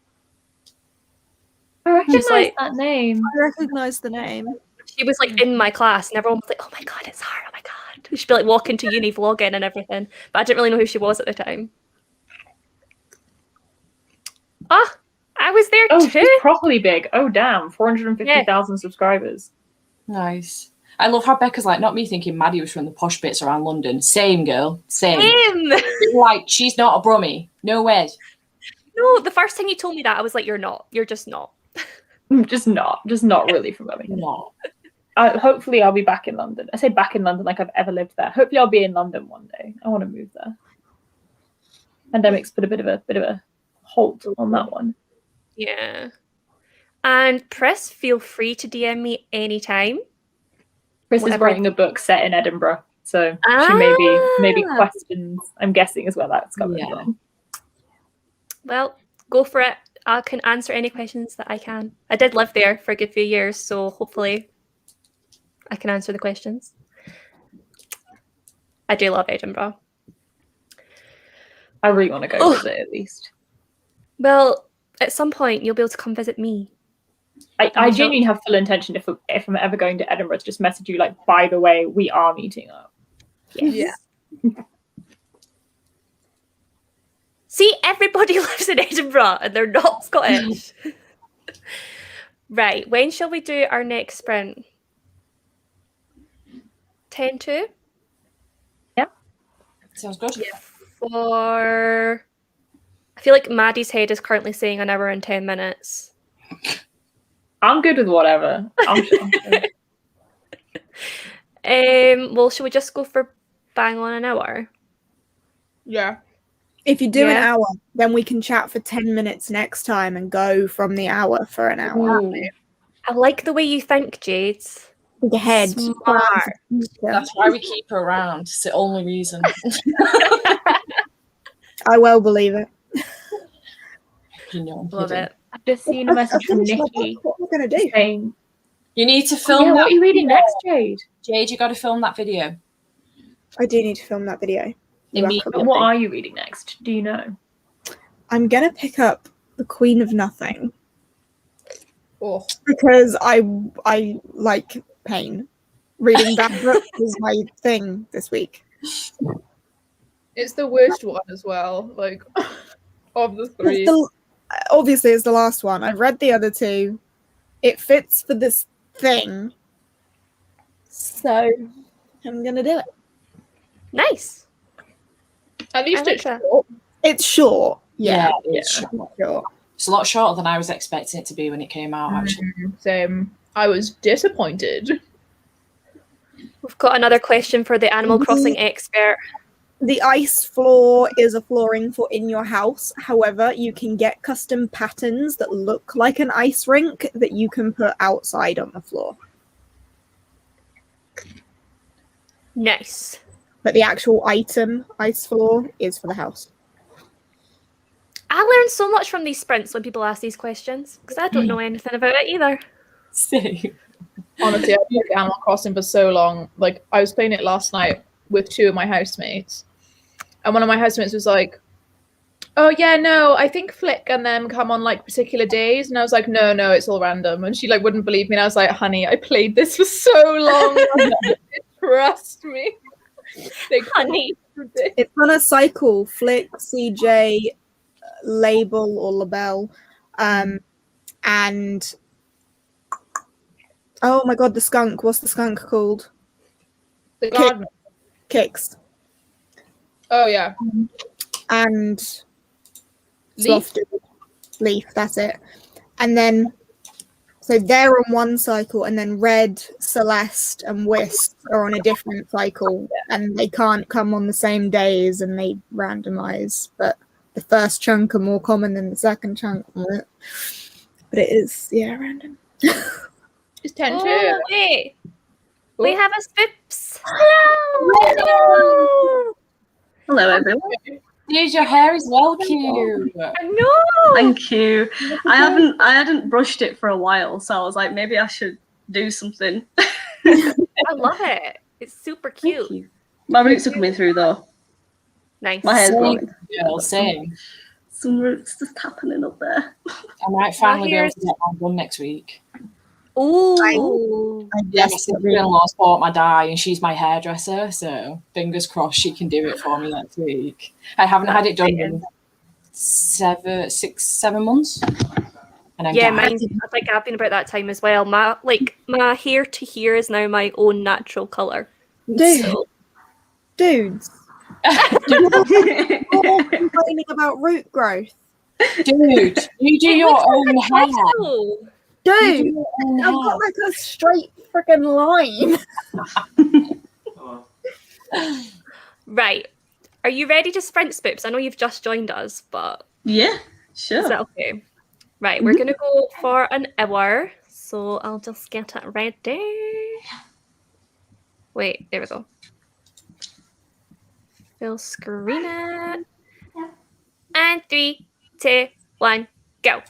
I recognise like- that name. I recognise the name. She was like in my class and everyone was like, oh my god, it's her, oh my god. She'd be like walking to uni vlogging and everything. But I didn't really know who she was at the time. Ah, I was there Oh, too. she's properly big. Oh damn, 450,000 subscribers. Nice. I love how Becca's like, not me thinking Maddie was from the posh bits around London. Same girl. Same. Like, she's not a Brummie. No way. No, the first time you told me that, I was like, you're not. You're just not. Just not really from Birmingham. No. Hopefully I'll be back in London. I say back in London like I've ever lived there. Hopefully I'll be in London one day. I want to move there. Pandemic's put a bit of a halt on that one. Yeah. And Pris, feel free to DM me anytime. Chris is Whatever. writing a book set in Edinburgh, so she maybe questions. I'm guessing is where that's coming from. Well, go for it. I can answer any questions that I can. I did live there for a good few years, so hopefully I can answer the questions. I do love Edinburgh. I really want to go visit at least. Well, at some point you'll be able to come visit me. I genuinely have full intention if I'm ever going to Edinburgh to just message you like, by the way, we are meeting up. Yes. Yeah. See, everybody lives in Edinburgh and they're not Scottish. Right, when shall we do our next sprint? 10-2? Yeah. Sounds good. Yeah. I feel like Maddie's head is currently saying an hour and 10 minutes. I'm good with whatever. I'm sure. Well, should we just go for bang on an hour? Yeah. If you do an hour, then we can chat for 10 minutes next time and go from the hour for an hour. Ooh. I like the way you think, Jade. Think ahead. Smart. That's why we keep her around. It's the only reason. I well believe it. You know, Love it. I've just seen a message from Nikki What am I going to do? saying, you need to film that. what are you reading next, Jade? Jade, you got to film that video. I do need to film that video. Immediately. What are you reading next? Do you know? I'm going to pick up The Queen of Nothing Oh. because I like pain. Reading that book is my thing this week. It's the worst one as well, like of the three. Obviously, it's the last one. I've read the other two. It fits for this thing. So I'm going to do it. Nice. At least I like it's that. short. It's short. Yeah. It's short. Short. It's a lot shorter than I was expecting it to be when it came out, actually. Same. I was disappointed. We've got another question for the Animal Crossing expert. The ice floor is a flooring for in your house. However, you can get custom patterns that look like an ice rink that you can put outside on the floor. Nice. But the actual item, ice floor, is for the house. I learn so much from these sprints when people ask these questions because I don't know anything about it either. Same. Honestly, I've played Animal Crossing for so long. Like, I was playing it last night with two of my housemates. And one of my housemates was like, oh, yeah, no, I think Flick and them come on, like, particular days. And I was like, no, it's all random. And she, like, wouldn't believe me. And I was like, honey, I played this for so long. Trust me. Honey. It's on a cycle. Flick, CJ, Label or Labelle, and Oh my god, the skunk. What's the skunk called? The gardener. Kicks. Oh yeah. And Leaf? Sloth Leaf, that's it. And then, so they're on one cycle, and then Red, Celeste, and Wisp are on a different cycle, and they can't come on the same days, and they randomize. But the first chunk are more common than the second chunk. But it is, yeah, random. It's 10 Oh, wait. We have a Spips. Hello. Hello, everyone. Dude, your hair is well cute. I know. Thank you. I hadn't brushed it for a while, so I was like, maybe I should do something. I love it. It's super cute. Thank you. My roots are coming through though. Nice. My hair's Same, growing. girl, same. Some roots just happening up there. I might finally be able to get mine done next week. Ooh. Yeah, my sister-in-law's bought my dye and she's my hairdresser, so fingers crossed she can do it for me next week. I haven't had it done in 7 months. And I'm Yeah, mine. I think I've been about that time as well. My hair to here is now my own natural color. Dudes. You're complaining about root growth. Dude, you do your own hair. Dude, I've got like a straight freaking line. Right. Are you ready to sprint, Spoops? I know you've just joined us, but yeah, sure. Is that okay? Right, we're gonna go for an hour. So I'll just get it ready. Wait, there we go. Full screen it. And 3, 2, 1, go.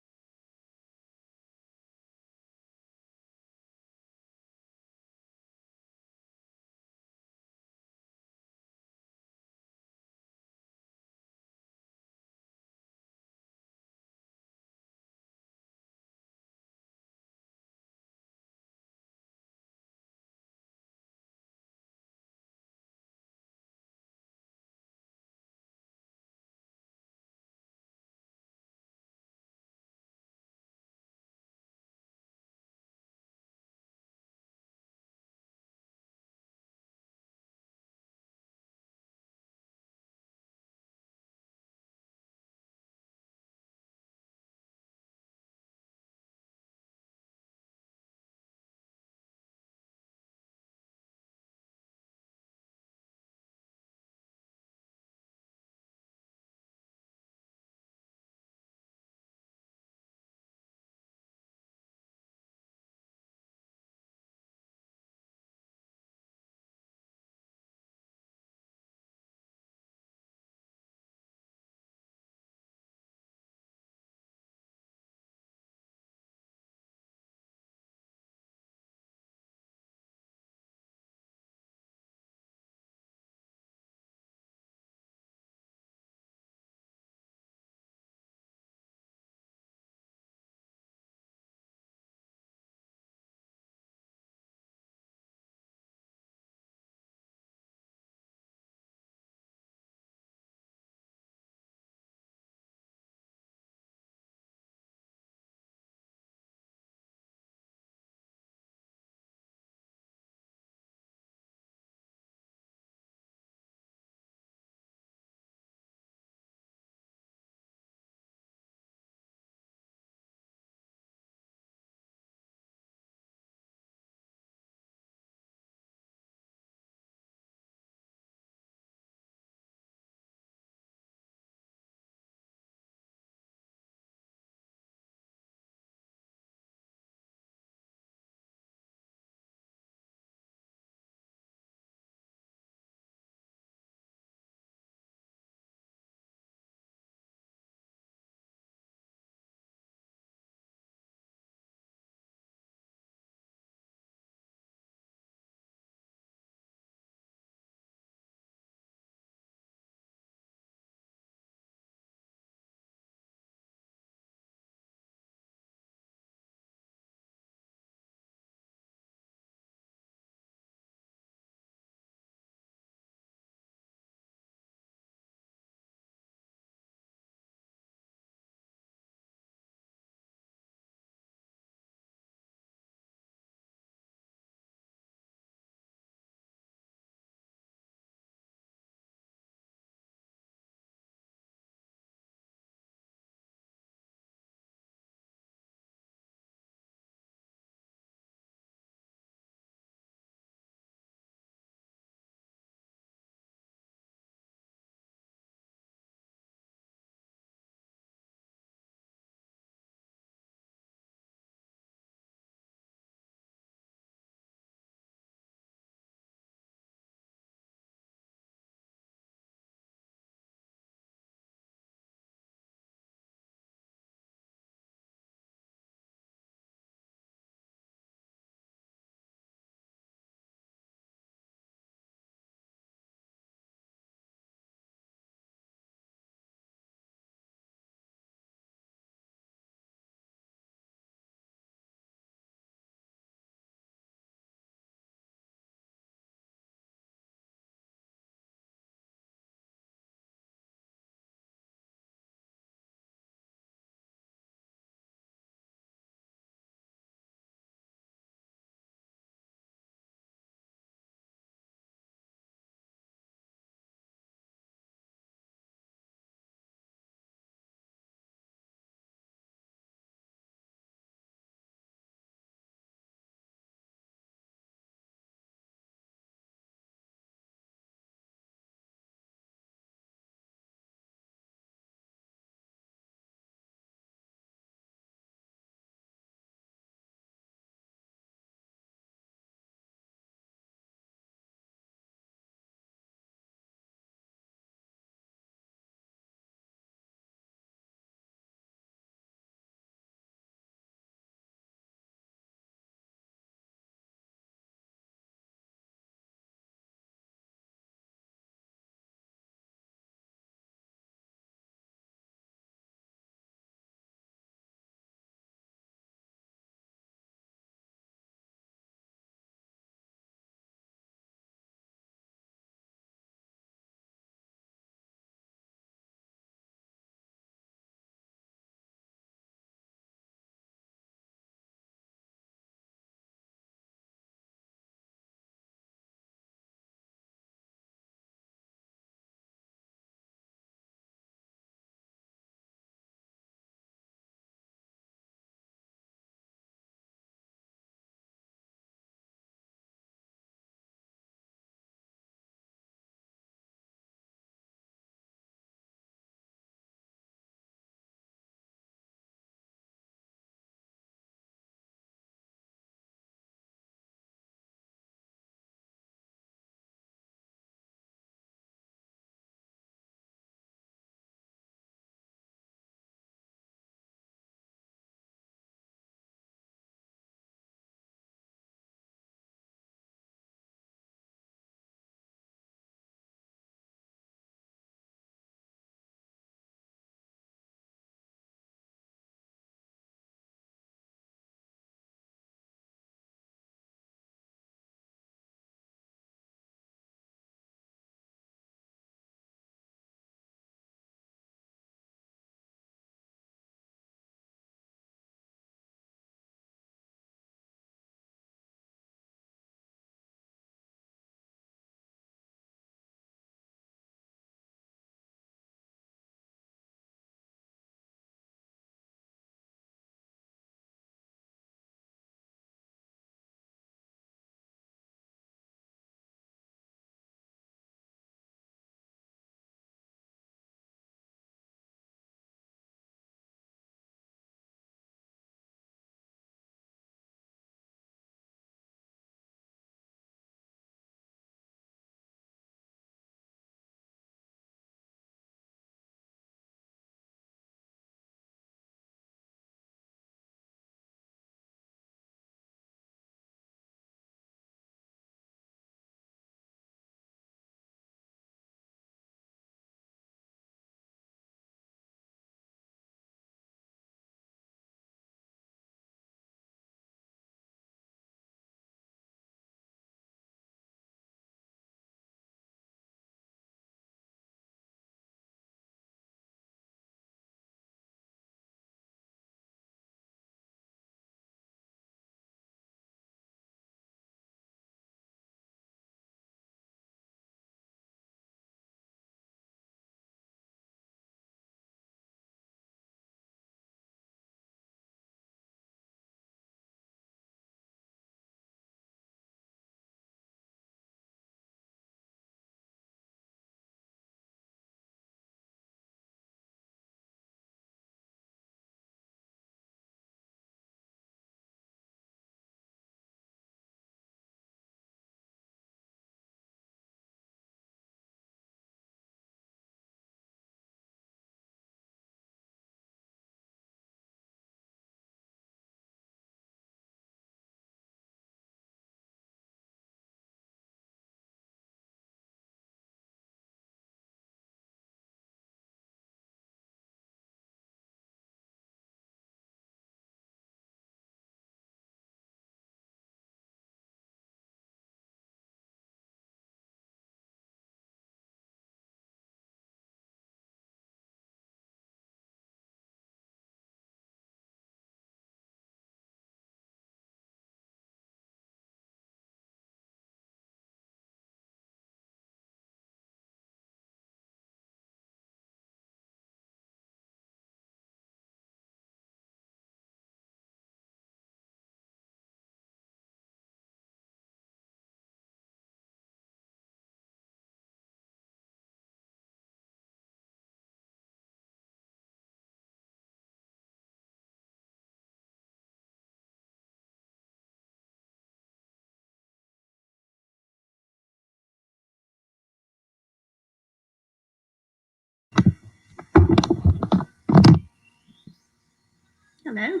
Hello.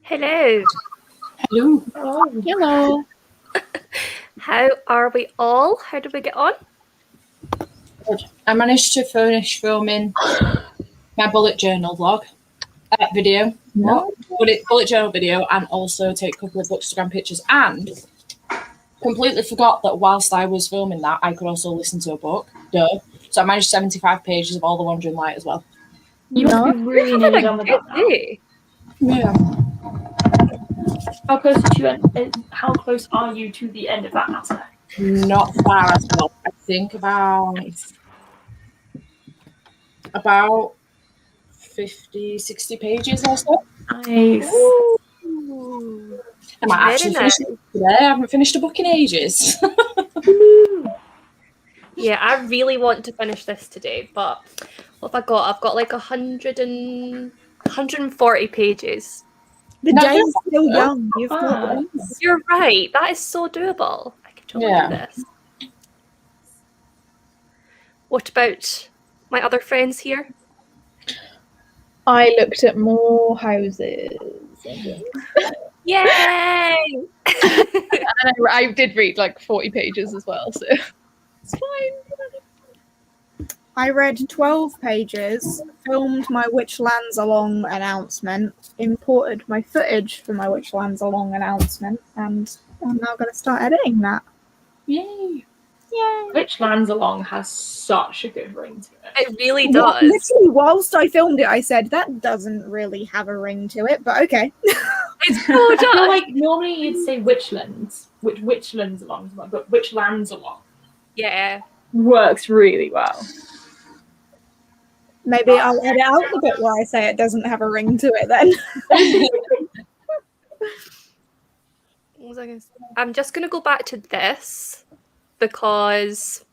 Hello. Hello. Oh, hello. How are we all? How did we get on? Good. I managed to finish filming my bullet journal vlog video. Bullet journal video, and also take a couple of Bookstagram pictures, and completely forgot that whilst I was filming that, I could also listen to a book. Duh. So I managed 75 pages of All the Wandering Light as well. You must be really nearly done with that now. Yeah. How close are you to the end of that aspect? Not far at all. I think about 50, 60 pages or so. Nice. I might actually finish it today. I haven't finished a book in ages. Yeah, I really want to finish this today, but what have I got? I've got like 140 pages. The No, day you're is still not. young. You've got bad. this. You're right. That is so doable. I can totally do this. What about my other friends here? I looked at more houses. Yay! And I did read like 40 pages as well, so it's fine. I read 12 pages, filmed my Which Lands Along announcement, imported my footage for my Which Lands Along announcement, and I'm now going to start editing that. Yay. Yay! Which Lands Along has such a good ring to it. It really Well, does. literally, whilst I filmed it, I said, that doesn't really have a ring to it, but okay. It's so I feel done. like normally you'd say Witchlands, Witchlands Along, but Which Lands Along Yeah. works really well. Maybe I'll edit out the bit where I say it doesn't have a ring to it then. What was I gonna say? I'm just going to go back to this because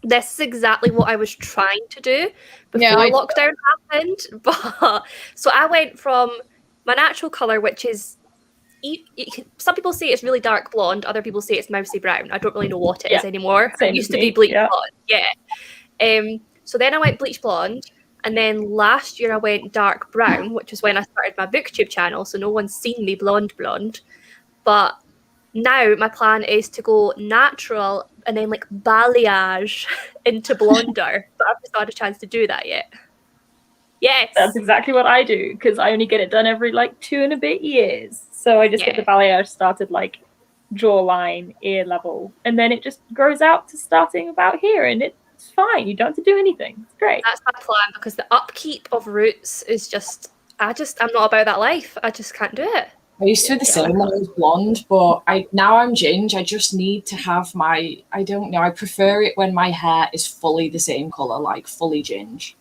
this is exactly what I was trying to do before lockdown happened. But so I went from my natural colour, which is some people say it's really dark blonde, other people say it's mousy brown. I don't really know what it is anymore. It used to be bleach blonde. Yeah. So then I went bleach blonde, and then last year I went dark brown, which is when I started my booktube channel, so no one's seen me blonde. But now my plan is to go natural and then like balayage into blonder, but I've just not had a chance to do that yet. Yes. That's exactly what I do, because I only get it done every like 2 and a bit years. So I just get the balayage started like jawline, ear level, and then it just grows out to starting about here, and it's fine. You don't have to do anything. It's great. That's my plan, because the upkeep of roots is just I'm not about that life. I just can't do it. I used to be the same when I was blonde, but now I'm ginger. I just need to have I don't know, I prefer it when my hair is fully the same colour, like fully ginger.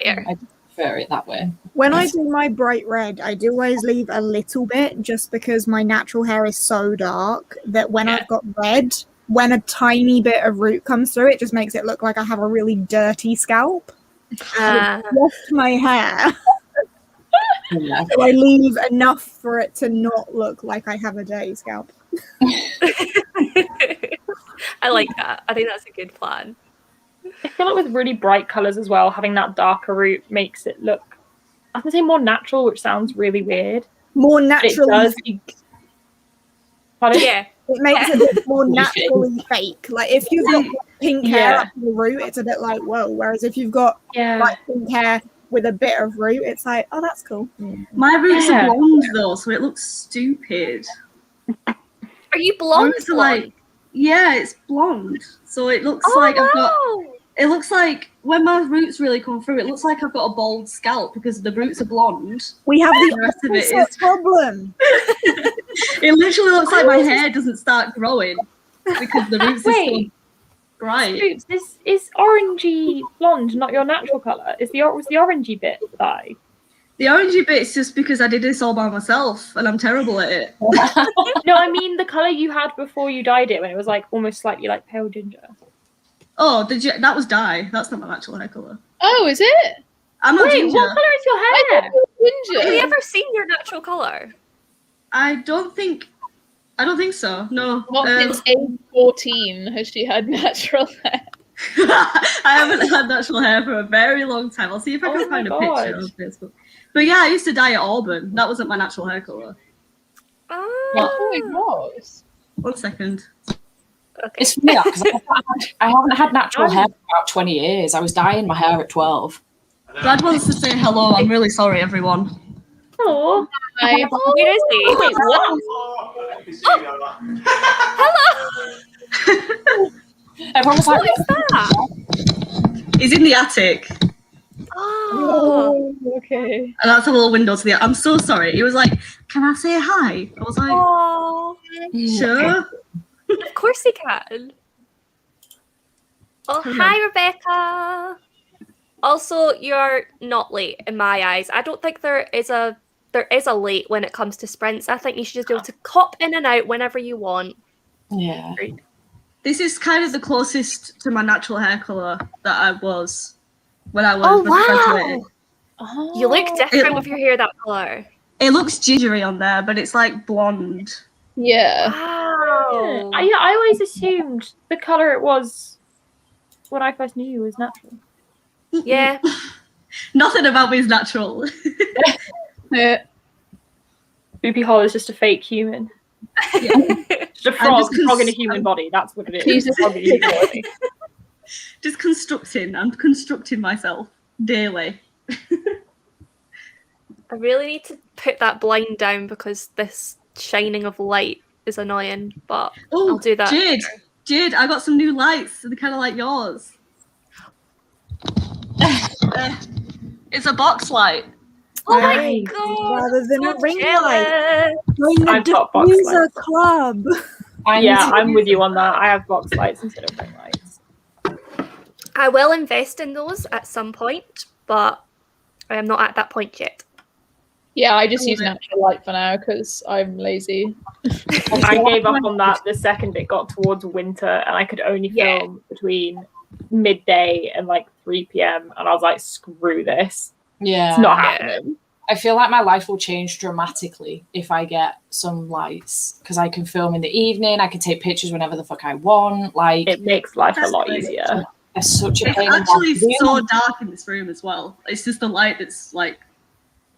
Fair. I prefer it that way. When I do my bright red, I do always leave a little bit, just because my natural hair is so dark that when I've got red, when a tiny bit of root comes through, it just makes it look like I have a really dirty scalp. Just my hair. Yeah. So I leave enough for it to not look like I have a dirty scalp. I like that. I think that's a good plan. I feel like with really bright colours as well, having that darker root makes it look, I was going to say more natural, which sounds really weird. More naturally It does. Pardon? Yeah. It makes it a bit more naturally fake. Like if you've got pink hair up to the root, it's a bit like, whoa. Whereas if you've got like pink hair with a bit of root, it's like, oh, that's cool. My roots are blonde though, so it looks stupid. Are you blonde? Like, yeah, it's blonde. So it looks like I've got. It looks like when my roots really come through, it looks like I've got a bald scalp because the roots are blonde. We have the rest of it is problem. It literally looks like my hair doesn't start growing because the roots are so bright. This is orangey blonde, not your natural colour. Was the orangey bit dye? The orangey bit is just because I did this all by myself and I'm terrible at it. No, I mean the colour you had before you dyed it, when it was like almost slightly like pale ginger. Oh, that was dye. That's not my natural hair colour. Oh, is it? I'm not ginger. What colour is your hair? Ginger. Have you ever seen your natural colour? I don't think so. No. Not since age 14 has she had natural hair. I haven't had natural hair for a very long time. I'll see if I can find a picture on Facebook. But yeah, I used to dye it auburn. That wasn't my natural hair colour. Oh, it was. 1 second. Okay. It's funny because I haven't had natural hair for about 20 years. I was dyeing my hair at 12. Brad wants to say hello. I'm really sorry, everyone. Oh, Hi. Oh, where is he? wait, what? Everyone was like, What is that? He's in the attic. Oh, Okay. And that's a little window to the. I'm so sorry. He was like, "Can I say hi?" I was like, oh, "Sure." of course he can. Oh, hi, Rebecca. Also, you're not late in my eyes. I don't think there is a late when it comes to sprints. I think you should just be able to hop in and out whenever you want. yeah. This is kind of the closest to my natural hair color that I was when I was when I graduated. You look different with your hair that color. It looks gingery on there, but it's like blonde. Yeah. Wow. I always assumed the color it was when I first knew you was natural. Yeah. Nothing about me is natural. Boopy Hall is just a fake human. Just a frog in a human body. That's what it is. Jesus. Frog in a human body. Just constructing. I'm constructing myself daily. I really need to put that blind down because this shining of light is annoying, but I'll do that. Jade, I got some new lights. They're kind of like yours. It's a box light. Oh my Nice. god! Rather than a so ring light. jealous. Join the I've got box diffuser lights. club. I'm with you on that. I have box lights instead of ring lights. I will invest in those at some point, but I am not at that point yet. Yeah, I just use natural light for now because I'm lazy. I gave up on that the second it got towards winter and I could only film between midday and like 3 p.m. and I was like, screw this. Yeah. It's not happening. I feel like my life will change dramatically if I get some lights because I can film in the evening. I can take pictures whenever the fuck I want. Like, It makes life a lot That's easier. it's such a It's pain in the actually ass. so dark in this room as well. It's just the light that's like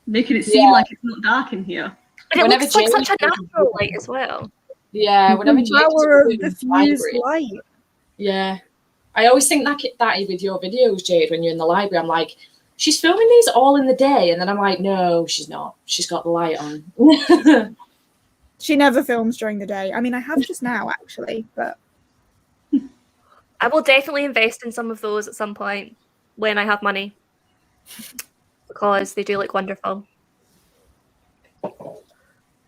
making it seem like it's not dark in here. And it Whenever looks like James such a goes- natural light as well. Yeah, whenever The James power goes of in diffused library- light. Yeah. I always think that with your videos, Jade, when you're in the library, I'm like, she's filming these all in the day. And then I'm like, no, she's not. She's got the light on. She never films during the day. I mean, I have just now, actually, but I will definitely invest in some of those at some point when I have money. Because they do look wonderful.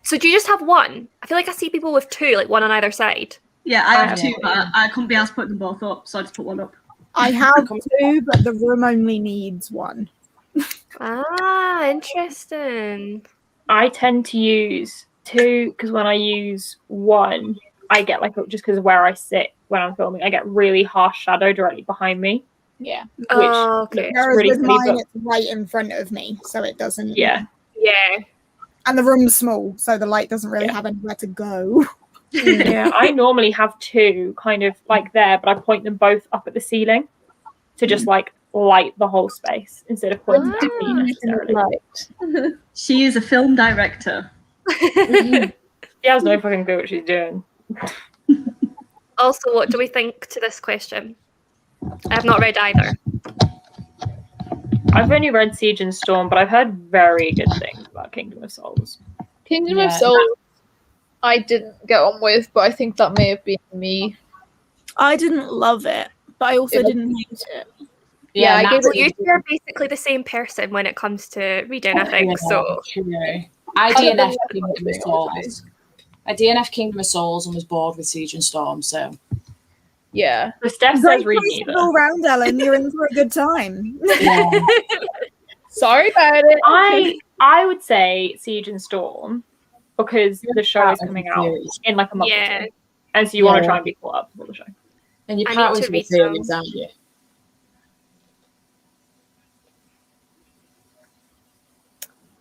So do you just have one? I feel like I see people with two, like one on either side. Yeah, I have Yeah. two, but I couldn't be asked to put them both up, so I just put one up. I have two, but the room only needs one. Ah, interesting. I tend to use two because when I use one, I get like just because of where I sit when I'm filming, I get really harsh shadow directly behind me. Yeah. Oh, okay. Whereas really with silly, mine, but- it's right in front of me, so it doesn't. Yeah. Yeah. And the room's small, so the light doesn't really Yeah. have anywhere to go. Yeah. I normally have two kind of like there, but I point them both up at the ceiling to just like light the whole space instead of pointing at me necessarily. She is a film director. She has no fucking clue what she's doing. Also, what do we think to this question? I have not read either. I've only read Siege and Storm, but I've heard very good things about Kingdom of Souls. Kingdom of Yeah. Souls, I didn't get on with, but I think that may have been me. I didn't love it, but I also It- didn't hate it. Yeah, I gave Well, it- you two are basically the same person when it comes to reading, I think. So I DNF than Kingdom of that, Souls. I DNF Kingdom of Souls and was bored with Siege and Storm, so Yeah. So Steph Great says read place to neither. go round, Ellen. You're in for a good time. yeah. Sorry about it. I would say Siege and Storm because the show is coming out in like a month or Yeah. two. And so you want Yeah. to try and be caught up for the show. And you I can't need wait to for the read series, some. aren't you?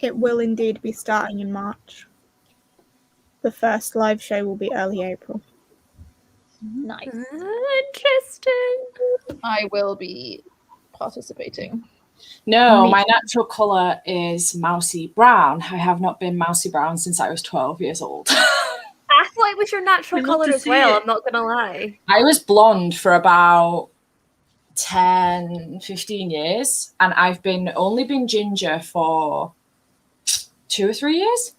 It will indeed be starting in March. The first live show will be early April. Nice. Interesting. I will be participating. No, Me- my natural colour is mousy brown. I have not been mousy brown since I was 12 years old. I thought it was your natural We'd love colour to as see well, it. I'm not gonna lie. I was blonde for about 10, 15 years, and I've only been ginger for 2 or 3 years.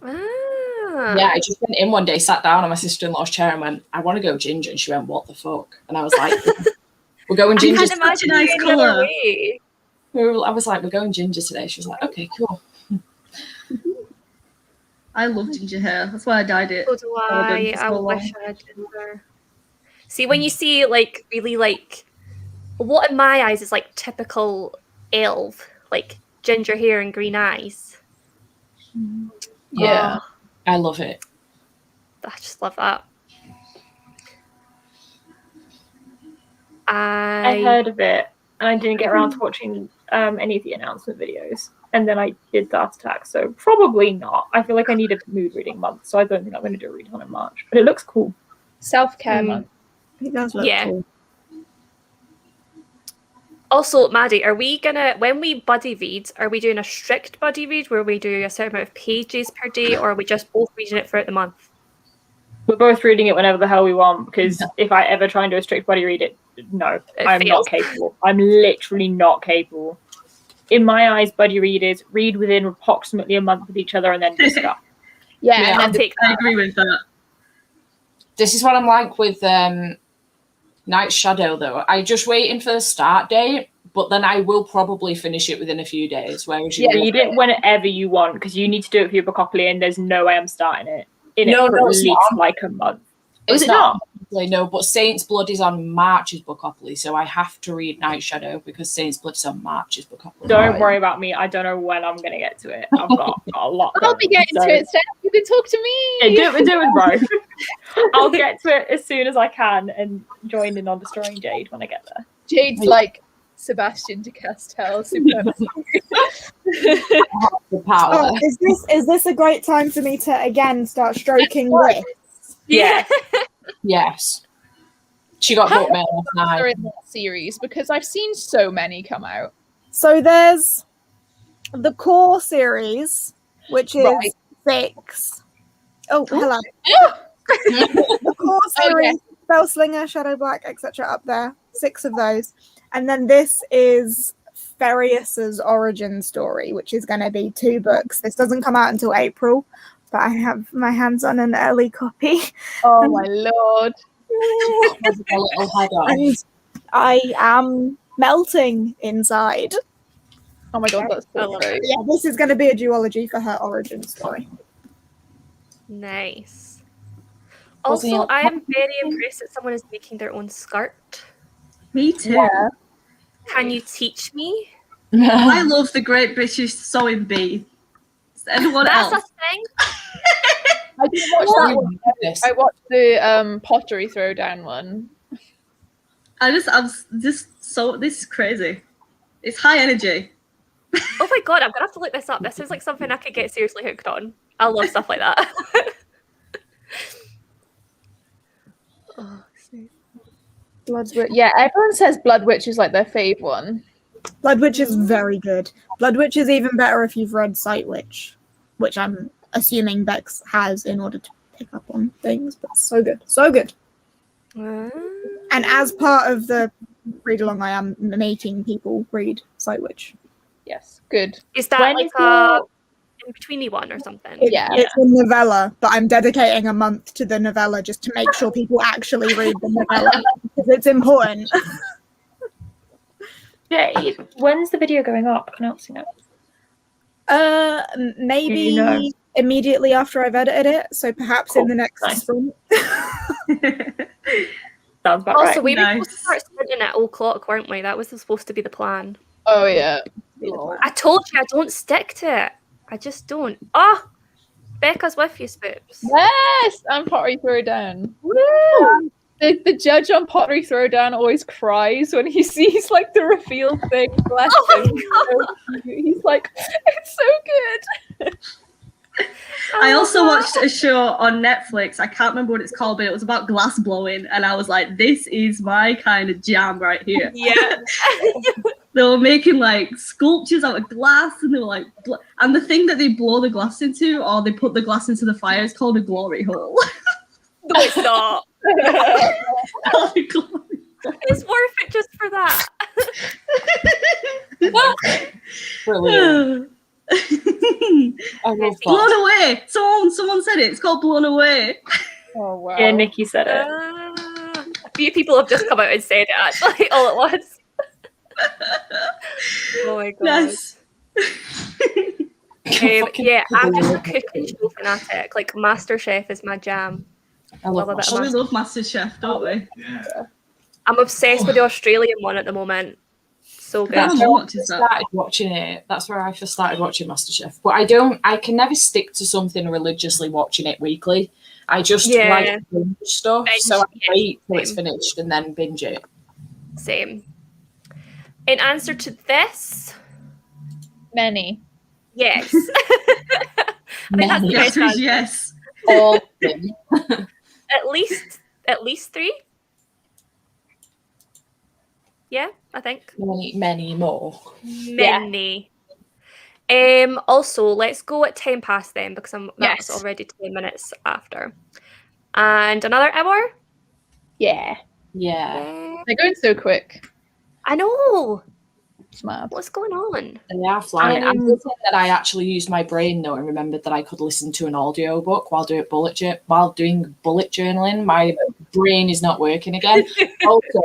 Ah. Yeah, I just went in one day, sat down on my sister-in-law's chair and went, I want to go ginger. And she went, what the fuck? And I was like, we're going I ginger. can't such a imagine nice it any other colour. way. I was like, we're going ginger today. She was like, okay, cool. I love ginger hair. That's why I dyed it. So do golden I. for I so wish long. I had ginger. See, when you see like really like what in my eyes is like typical elf, like ginger hair and green eyes. Yeah. Oh, I love it. I just love that. I heard of it, and I didn't get around to watching any of the announcement videos. And then I did Dart Attack, so probably not. I feel like I need a mood reading month, so I don't think I'm going to do a read on in March. But it looks cool. Self-care month. It does look Yeah. cool. Also, Maddie, are we gonna when we buddy read, are we doing a strict buddy read where we do a certain amount of pages per day, or are we just both reading it throughout the month? We're both reading it whenever the hell we want, because if I ever try and do a strict buddy read it, no, I'm fails. not capable. I'm literally not capable. In my eyes, buddy readers read within approximately a month with each other and then discuss. Yeah, Yeah, and I'll then take I that. agree with that. This is what I'm like with Night Shadow, though. I just waiting for the start date, but then I will probably finish it within a few days. Whereas you, Yeah, read it whenever you want, because you need to do it for your Bookopoli, and there's no way I'm starting it in No, it for no, at it's least not. like a month. it's it not. No, but Saint's Blood is on March's Bookopoli, so I have to read Night Shadow because Saint's Blood is on March's Bookopoli. Don't worry about me. I don't know when I'm going to get to it. I've got a lot. I'll be going, getting so- to it, Steph. You can talk to Yeah, me. do it, bro. I'll get to it as soon as I can and join in on Destroying Jade when I get there. Jade's like Sebastian de Castell. Supremacy. The power. Oh, is this a great time for me to again start stroking this? Yeah. Yes. She got How book mail last Are night. in that series because I've seen so many come out. So there's the core series, which is Right. 6. Oh, hello. Oh, The core series, Spellslinger, Shadow Black, etc. up there. 6 of those. And then this is Farius's origin story, which is going to be 2 books. This doesn't come out until April, but I have my hands on an early copy. oh my lord. Has a little head on. And I am melting inside. Oh my god, that's I so love great. Yeah, this is going to be a duology for her origin story. Nice. Was he Also, up- I am very impressed that someone is making their own skirt. Me too. Yeah. Can you teach me? I love the Great British Sewing Bee. Is anyone That's else? a thing. I didn't watch that one. This. I watched the pottery throwdown one. I'm just so this is crazy. It's high energy. Oh my god, I'm gonna have to look this up. This is like something I could get seriously hooked on. I love stuff like that. Oh, snap. Blood Witch. Yeah, everyone says Blood Witch is like their fave one. Blood Witch is very good. Blood Witch is even better if you've read Sight Witch, which I'm assuming Bex has in order to pick up on things. But so good, so good. And as part of the read along, I am making people read Sight Witch. Yes, good. Is that When like is a in-betweeny one or something? Yeah. It's a novella, but I'm dedicating a month to the novella just to make sure people actually read the novella because it's important. Jade, when's the video going up announcing it? Maybe You know. immediately after I've edited it, so perhaps in Cool. the next Nice. sprint. Sounds about Also, right. we were supposed Nice. to start sprinting at 0:00, weren't we? That was supposed to be the plan. Oh yeah. I told you I don't stick to it. I just don't. Oh, Becca's with you, Spoops. Yes, and pottery throwdown. Woo! The judge on pottery throwdown always cries when he sees like the reveal thing. Bless Oh my him. He's so cute. He's like, it's so good. I also watched a show on Netflix. I can't remember what it's called, but it was about glass blowing, and I was like, "This is my kind of jam right here." Yeah. They were making like sculptures out of glass, and they were like, and the thing that they blow the glass into, or they put the glass into the fire, is called a glory hole. No, it's not. Called a glory hole. It's worth it just for that. Brilliant. I love that. Blown away. Someone said it. It's called blown away. Oh wow. Yeah, Nikki said it. A few people have just come out and said it actually all at once. Oh my god. Yes. Yeah, I'm just a cooking show fanatic. Like MasterChef is my jam. I love a bit Oh, of we love MasterChef, don't we? Yeah. I'm obsessed with the Australian one at the moment. So good. That's That's where what I is first that? started watching it. That's where I first started watching MasterChef. But I can never stick to something religiously watching it weekly. I just like binge stuff. Binge, So I yeah, wait till it's same. finished and then binge it. Same. In answer to this, Many. yes. I think that's the Many. best answer. Yes. All of them. At least 3. Yeah, I think. Many more. Many. Also, let's go at 10 past then because that's Yes. already 10 minutes after. And another hour? Yeah. Yeah. They're going so quick. I know. It's mad. What's going on? They are flying. I'm hoping that I actually used my brain though and remembered that I could listen to an audio book while doing bullet journaling. My brain is not working again. Also,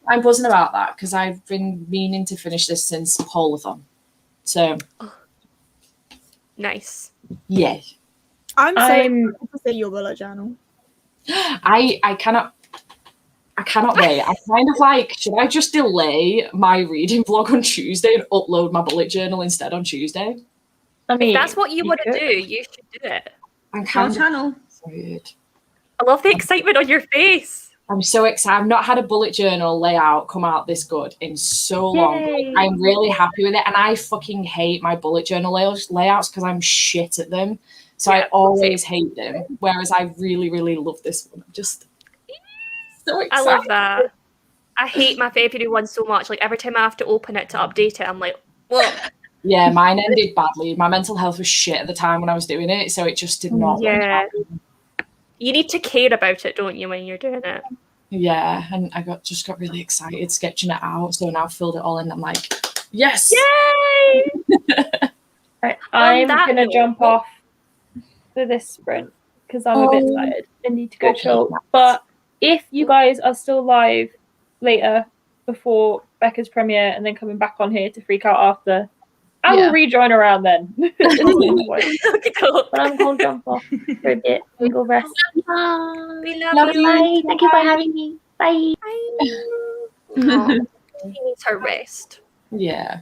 I'm buzzing about that because I've been meaning to finish this since Polathon. So, Nice. yay. I'm so excited to see your bullet journal. I cannot wait. I kind of like, should I just delay my reading vlog on Tuesday and upload my bullet journal instead on Tuesday? I mean, If that's what you want to could. do, you should do it. I'm Our kind of channel. excited. I love the excitement on your face. I'm so excited. I've not had a bullet journal layout come out this good in so long. Yay. I'm really happy with it. And I fucking hate my bullet journal layouts because I'm shit at them. So I always hate them. Whereas I really, really love this one. I'm just so excited. I love that. I hate my February one so much. Like every time I have to open it to update it, I'm like, whoa. Yeah, mine ended badly. My mental health was shit at the time when I was doing it. So it just did not work Yeah. out. You need to care about it, don't you, when you're doing it? Yeah, and I just got really excited sketching it out. So now I've filled it all in. I'm like, yes. Yay! Right, I'm that gonna note- jump off for this sprint because I'm a bit tired and need to go Okay. chill. But if you guys are still live later before Becca's premiere and then coming back on here to freak out after, I will rejoin around then. Okay, cool. But I'm gonna jump off for a bit and go rest. We love, Love you. you. Bye. Thank you for having me. Bye. Aw, she needs her rest. Yeah.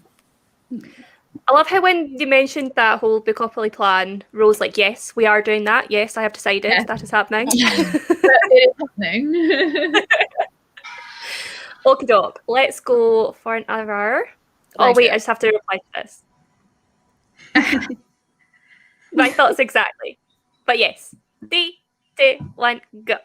I love how when you mentioned that whole Bucopoly plan, Rose like, yes, we are doing that. Yes, I have decided that is happening. It is happening. Okie doke. Let's go for another hour. Oh wait, I just have to reply to this. My thoughts exactly. But yes. 3, 2, 1, go.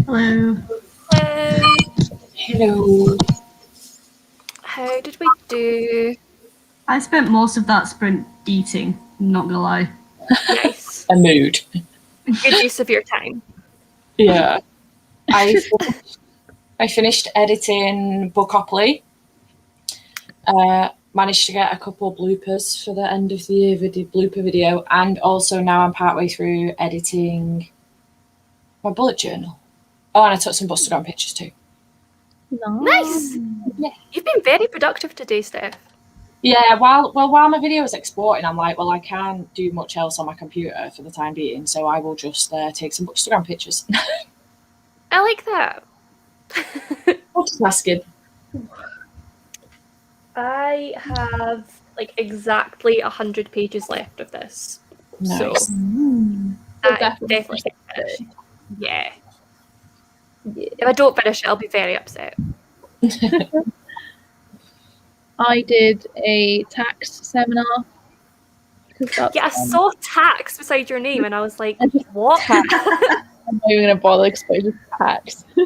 Hello. Hello. How did we do? I spent most of that sprint eating, I'm not gonna lie. Nice. A mood. Good use of your time. Yeah. I finished editing Bookopoly. Managed to get a couple of bloopers for the end of the year blooper video, and also now I'm partway through editing my bullet journal. Oh, and I took some Bustagram pictures too. Nice. Yeah. You've been very productive today, Steph. Yeah, while my video is exporting, I'm like, well, I can't do much else on my computer for the time being, so I will just take some Instagram pictures. I like that. Multitasking. I have like exactly 100 pages left of this. Nice. So We'll I definitely finish. Yeah. If I don't finish it, I'll be very upset. I did a tax seminar. Yeah, I saw tax beside your name and I was like, what? I'm not even going to bother explaining tax. They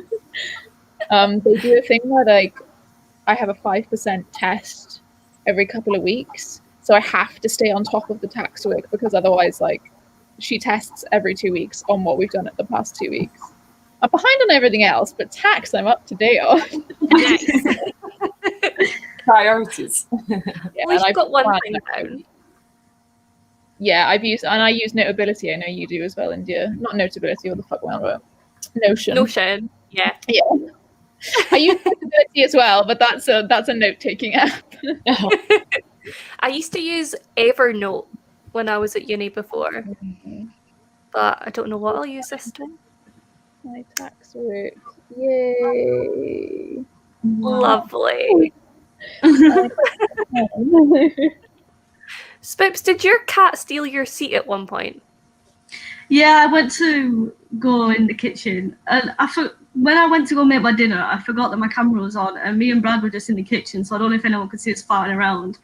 do a thing where like I have a 5% test every couple of weeks. So I have to stay on top of the tax work because otherwise like she tests every 2 weeks on what we've done at the past 2 weeks. I'm behind on everything else, but tax I'm up to date on. Nice. Priorities. Yeah, well, you've got one thing down. Yeah, I use Notability. I know you do as well, India. Not Notability, what the fuck went on? Notion. Yeah. Yeah. I use Notability as well, but that's a note-taking app. I used to use Evernote when I was at uni before, but I don't know what I'll use this time. My tax work. Yay. Lovely. Spips, did your cat steal your seat at one point? Yeah, I went to go in the kitchen, and when I went to go make my dinner, I forgot that my camera was on, and me and Brad were just in the kitchen, so I don't know if anyone could see us farting around.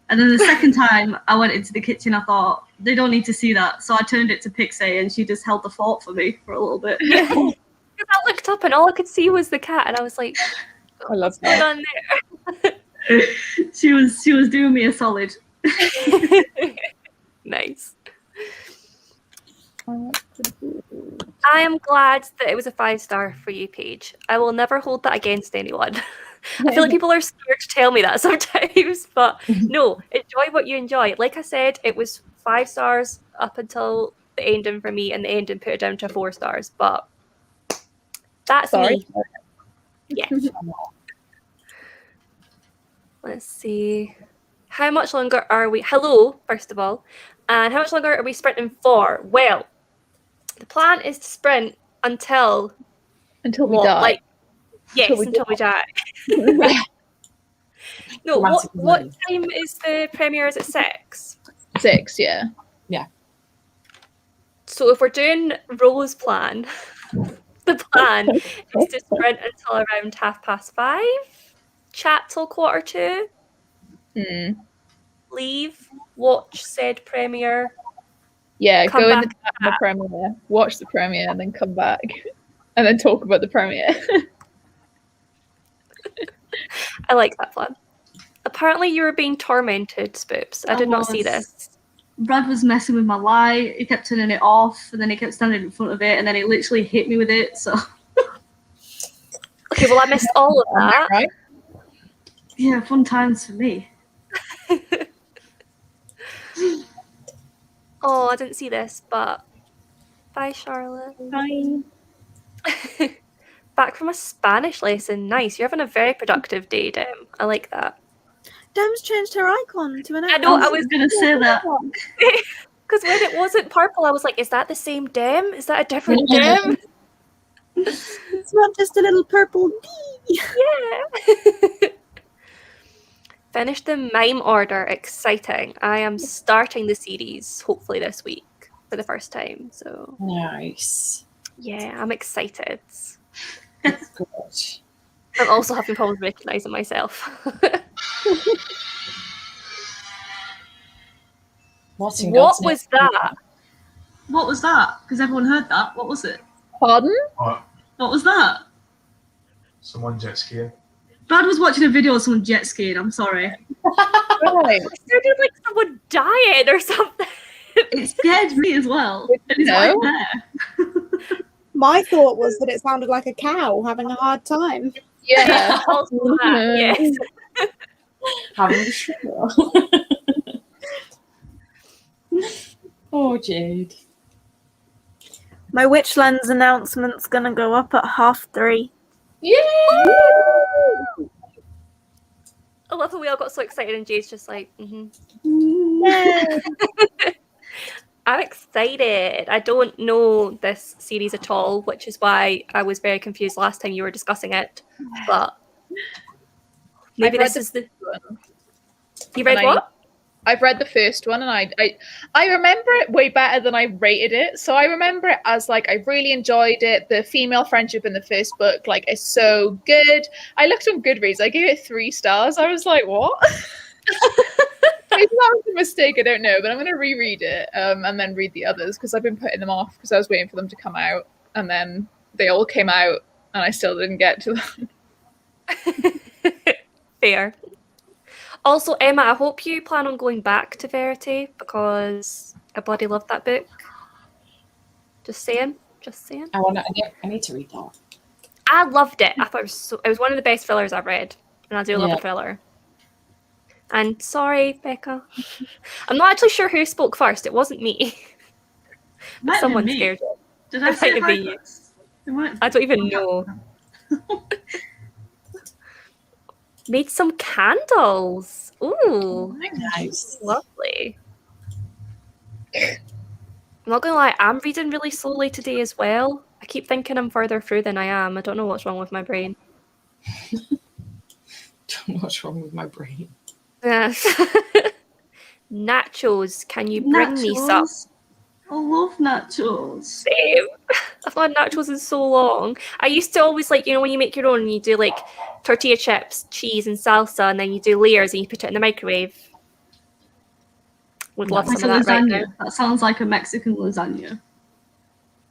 And then the second time I went into the kitchen, I thought, they don't need to see that, so I turned it to Pixie, and she just held the fort for me for a little bit. Yeah. Because I looked up and all I could see was the cat, and I was like, I love what's going that. on there? She was doing me a solid. Nice. I am glad that it was a 5-star for you, Paige. I will never hold that against anyone. I feel like people are scared to tell me that sometimes, but no, enjoy what you enjoy. Like I said, it was 5 stars up until the ending for me, and the ending put it down to 4 stars, but that's me. Yeah. Let's see. How much longer are we? Hello, first of all. And how much longer are we sprinting for? Well, the plan is to sprint until we die. Yes, until we die. No, what time is the premiere? Is it 6? 6, yeah. Yeah. So if we're doing Rose plan, the plan is to sprint until around 5:30, chat till 1:45, leave, watch said premiere. Yeah, go in the premiere, watch the premiere, and then come back, and then talk about the premiere. I like that plan. Apparently you were being tormented, Spoops. I did not see this. Brad was messing with my light. He kept turning it off, and then he kept standing in front of it, and then he literally hit me with it. So. Okay, well I missed all of that. Right? Yeah, fun times for me. Oh, I didn't see this, but bye, Charlotte. Bye. Back from a Spanish lesson. Nice. You're having a very productive day, Dem. I like that. Dem's changed her icon to an. I know. I was gonna say that because when it wasn't purple, I was like, "Is that the same Dem? Is that a different Dem?" It's not just a little purple D. Yeah. Finished the mime order. Exciting. I am starting the series hopefully this week for the first time. So nice. Yeah, I'm excited. That's good. I'm also having problems recognizing myself. What was that? What was that? Because everyone heard that. What was it? Pardon? What was that? Someone jet skiing. Brad was watching a video of someone jet skiing. I'm sorry. Right. It sounded like someone dying or something. It scared me as well. And it's No. right there. My thought was that it sounded like a cow having a hard time. Yeah. Also that, yes. Having a sugar. Oh, Jade. My Witchlands announcement's gonna go up at 3:30. Yay! I love how we all got so excited and Jade's just like, mm-hmm. Yay! I'm excited. I don't know this series at all, which is why I was very confused last time you were discussing it. But maybe this is the... You read what? I've read the first one, and I remember it way better than I rated it. So I remember it as like I really enjoyed it. The female friendship in the first book, like, is so good. I looked on Goodreads. I gave it 3 stars. I was like, what? Maybe that was a mistake. I don't know, but I'm going to reread it and then read the others because I've been putting them off because I was waiting for them to come out, and then they all came out, and I still didn't get to them. Fair. Also, Emma, I hope you plan on going back to Verity because I bloody love that book. Just saying. Just saying. I need to read that. I loved it. I thought it was one of the best thrillers I've read, and I do love a thriller. And sorry, Becca, I'm not actually sure who spoke first. It wasn't me. Might Someone be me. scared you. Did I It say might have hi been you. first? It might- I don't even know. Made some candles. Ooh, Nice. lovely. I'm not gonna lie, I'm reading really slowly today as well. I keep thinking I'm further through than I am. I don't know what's wrong with my brain. Don't know what's wrong with my brain. Nachos, can you bring me some? Nachos. I love nachos. Same. I've not had nachos in so long. I used to always like, when you make your own and you do like tortilla chips, cheese and salsa, and then you do layers and you put it in the microwave. Would love Like some a of that right lasagna. now. That sounds like a Mexican lasagna.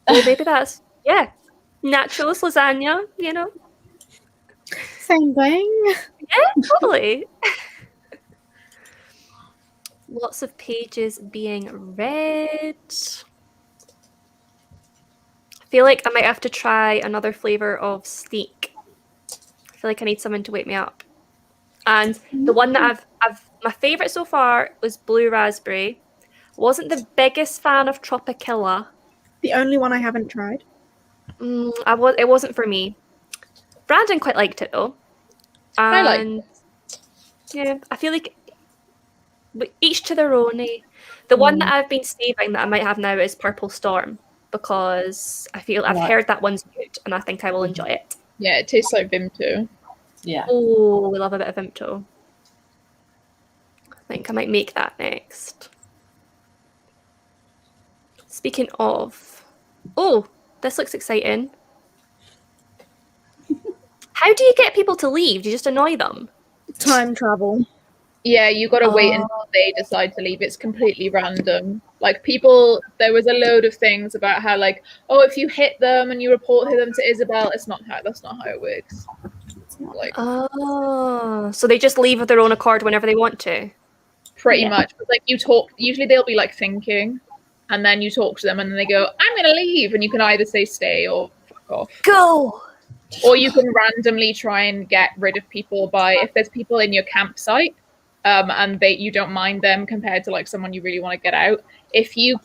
Oh, maybe nachos, lasagna, Same thing. Yeah, totally. Lots of pages being read. I feel like I might have to try another flavour of steak. I feel like I need something to wake me up. And the one that my favourite so far was blue raspberry. Wasn't the biggest fan of Tropicilla. The only one I haven't tried. It wasn't for me. Brandon quite liked it though. I liked And yeah, I feel like each to their own. The one that I've been saving that I might have now is Purple Storm because I feel I've heard that one's good and I think I will enjoy it. Yeah, it tastes like Vimto. Yeah. Oh, we love a bit of Vimto. I think I might make that next. Speaking of, this looks exciting. How do you get people to leave? Do you just annoy them? Time travel. Yeah, you got to wait until they decide to leave. It's completely random. Like there was a load of things about how if you hit them and you report them to Isabel, that's not how it works. So they just leave of their own accord whenever they want to? Pretty much. But you talk, usually they'll be thinking, and then you talk to them and then they go, I'm going to leave. And you can either say stay or fuck off. Go! Or you can randomly try and get rid of people if there's people in your campsite, and you don't mind them compared to someone you really want to get out. If you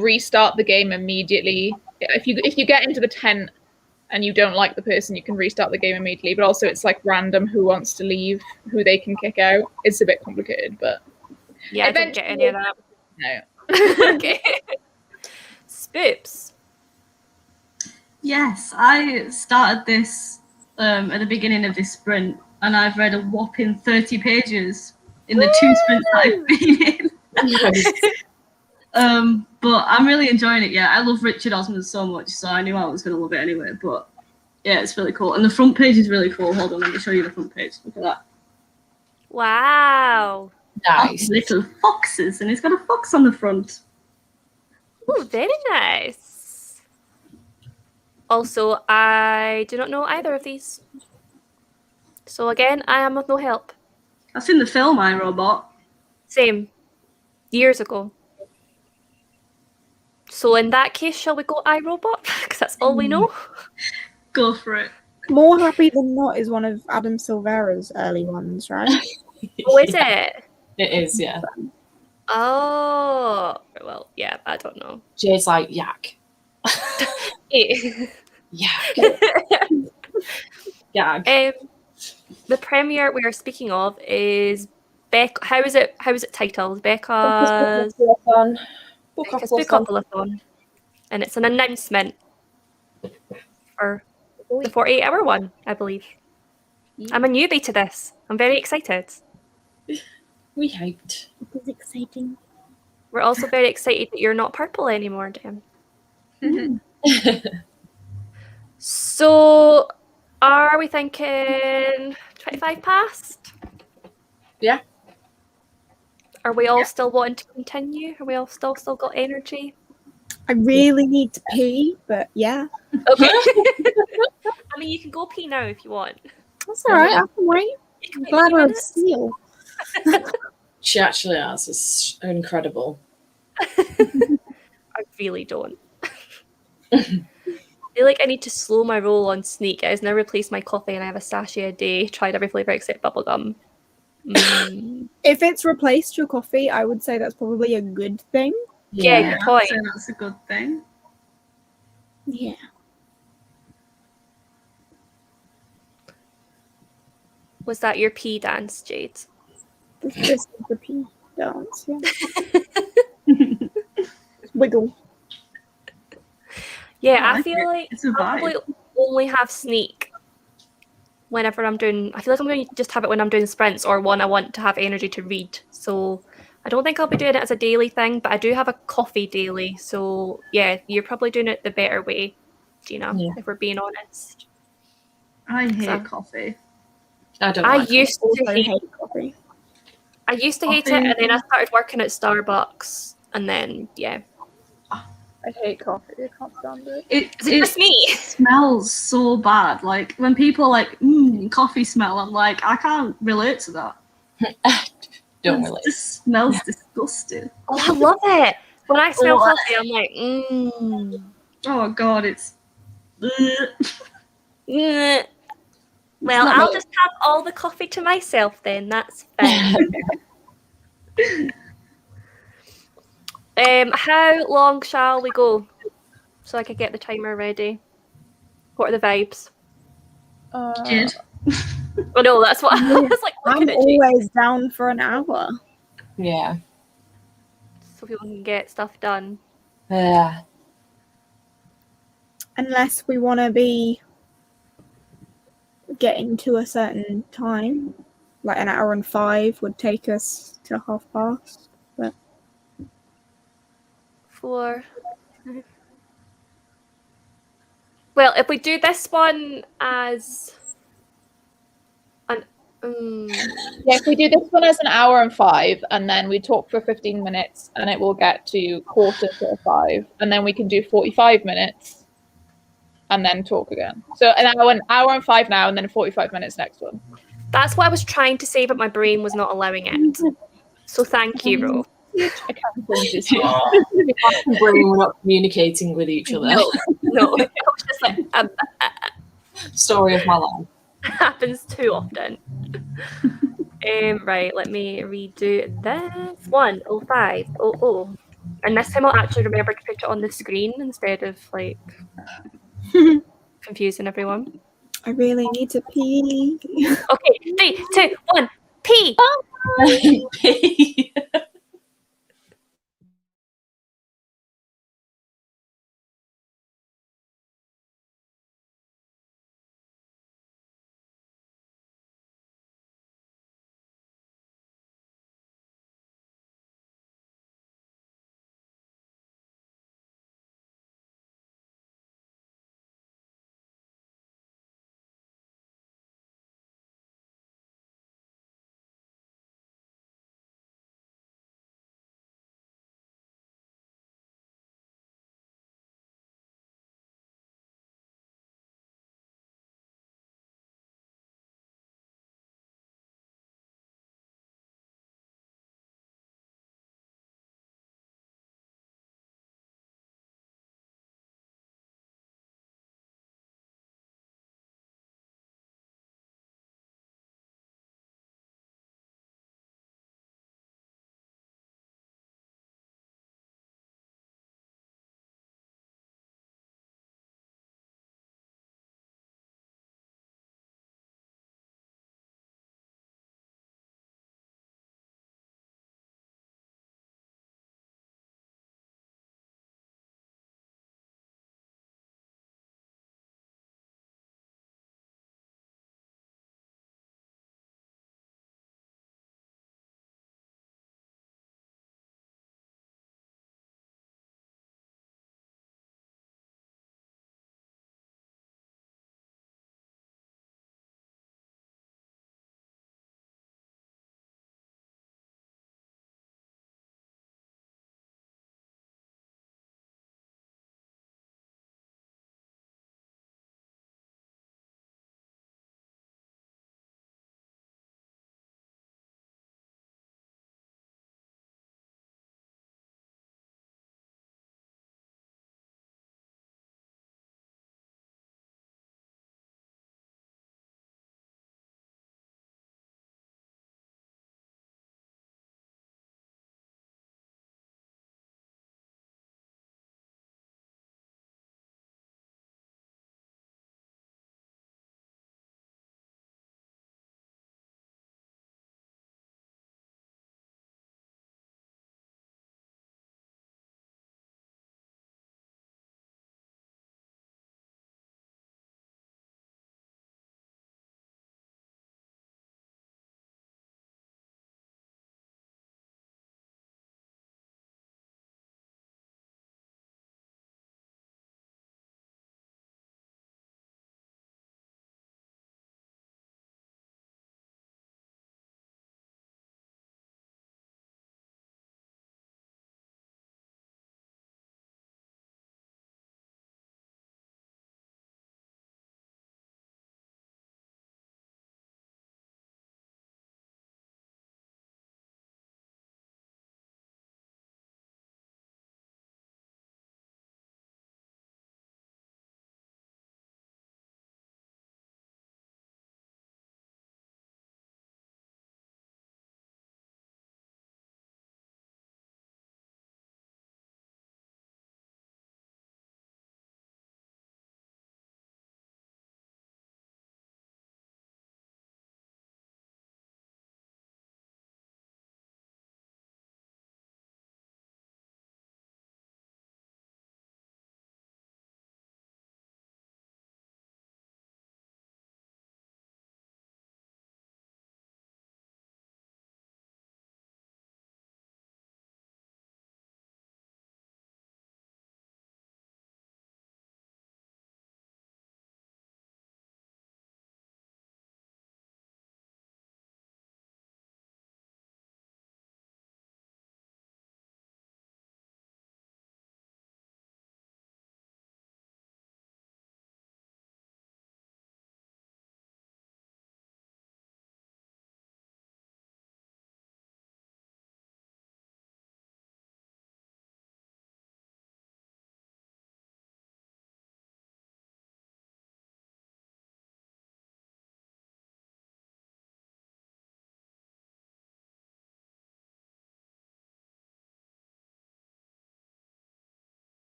restart the game immediately, if you get into the tent and you don't like the person, you can restart the game immediately. But also it's random who wants to leave, who they can kick out. It's a bit complicated, but yeah, I didn't get any of that. No. Okay. Spoops. Yes, I started this at the beginning of this sprint, and I've read a whopping 30 pages in the 2 sprints that I've been in. But I'm really enjoying it. Yeah, I love Richard Osman so much, so I knew I was going to love it anyway. But yeah, it's really cool, and the front page is really cool. Hold on, let me show you the front page. Look at that. Wow. Nice. Little foxes, and it's got a fox on the front. Oh, very nice. Also, I do not know either of these. So again, I am of no help. I've seen the film I, Robot. Same. Years ago. So in that case, shall we go iRobot? Because that's all we know. Go for it. More Happy Than Not is one of Adam Silvera's early ones, right? Oh, is it? It is, yeah. Oh, well, yeah, I don't know. Jay's like, yak. Eh. Yak. Gag. The premiere we are speaking of is How is it titled? Becca's Bookathon. And it's an announcement for the 48-hour one, I believe. I'm a newbie to this. I'm very excited. We hyped. It is exciting. We're also very excited that you're not purple anymore, Dan. So, are we thinking 25 past? Yeah. Are we all still wanting to continue? Are we all still got energy? I really need to pee, but yeah. Okay. I mean, you can go pee now if you want. That's all right. I can wait. You can wait Glad 2 I'm minutes. steel. She actually has. It's incredible. I really don't. I feel like I need to slow my roll on Sneak. It has now replaced my coffee and I have a sachet a day. Tried every flavour except bubblegum. If it's replaced your coffee, I would say that's probably a good thing. Yeah, Yeah, good point. so that's a good thing. Yeah. Was that your pee dance, Jade? This is the pee dance, yeah. Wiggle. Yeah, I I like feel it. like It's a I'll vibe. probably only have Sneak whenever I'm doing. I feel like I'm going to just have it when I'm doing sprints or when I want to have energy to read. So I don't think I'll be doing it as a daily thing, but I do have a coffee daily. So yeah, you're probably doing it the better way, Gina, Yeah. if we're being honest. I hate So- coffee. I don't I like used Also to hate hate coffee. it, and then I started working at Starbucks, and then yeah. I hate coffee. I can't stand it. Is it just me? Smells so bad. Like when people are like, coffee smell, I'm like, I can't relate to that. Don't It relate. just smells disgusting. Oh, I love it. When I smell Oh. coffee, I'm like, Oh god, it's. Well, not I'll like- just have all the coffee to myself then. That's fine. How long shall we go? So I could get the timer ready. What are the vibes? Jade. Oh no, that's what I was like I'm looking at you. always down for an hour. Yeah. So people can get stuff done. Yeah. Unless we want to be getting to a certain time. Like an hour and 5 would take us to past. But 4. Well, if we do this one as an Yeah, if we do this one as an hour and 5, and then we talk for 15 minutes, and it will get to 4:45, and then we can do 45 minutes, and then talk again. So an hour and 5 now, and then 45 minutes next one. that's what I was trying to say, but my brain was not allowing it. So thank you, Ro. We're not communicating with each other. No. I was just like, Story of my life. happens too often. Right, let me redo this. 105. Oh. And this time I'll actually remember to put it on the screen instead of like confusing everyone. I really need to pee. Okay, 3, 2, 1, pee! Pee.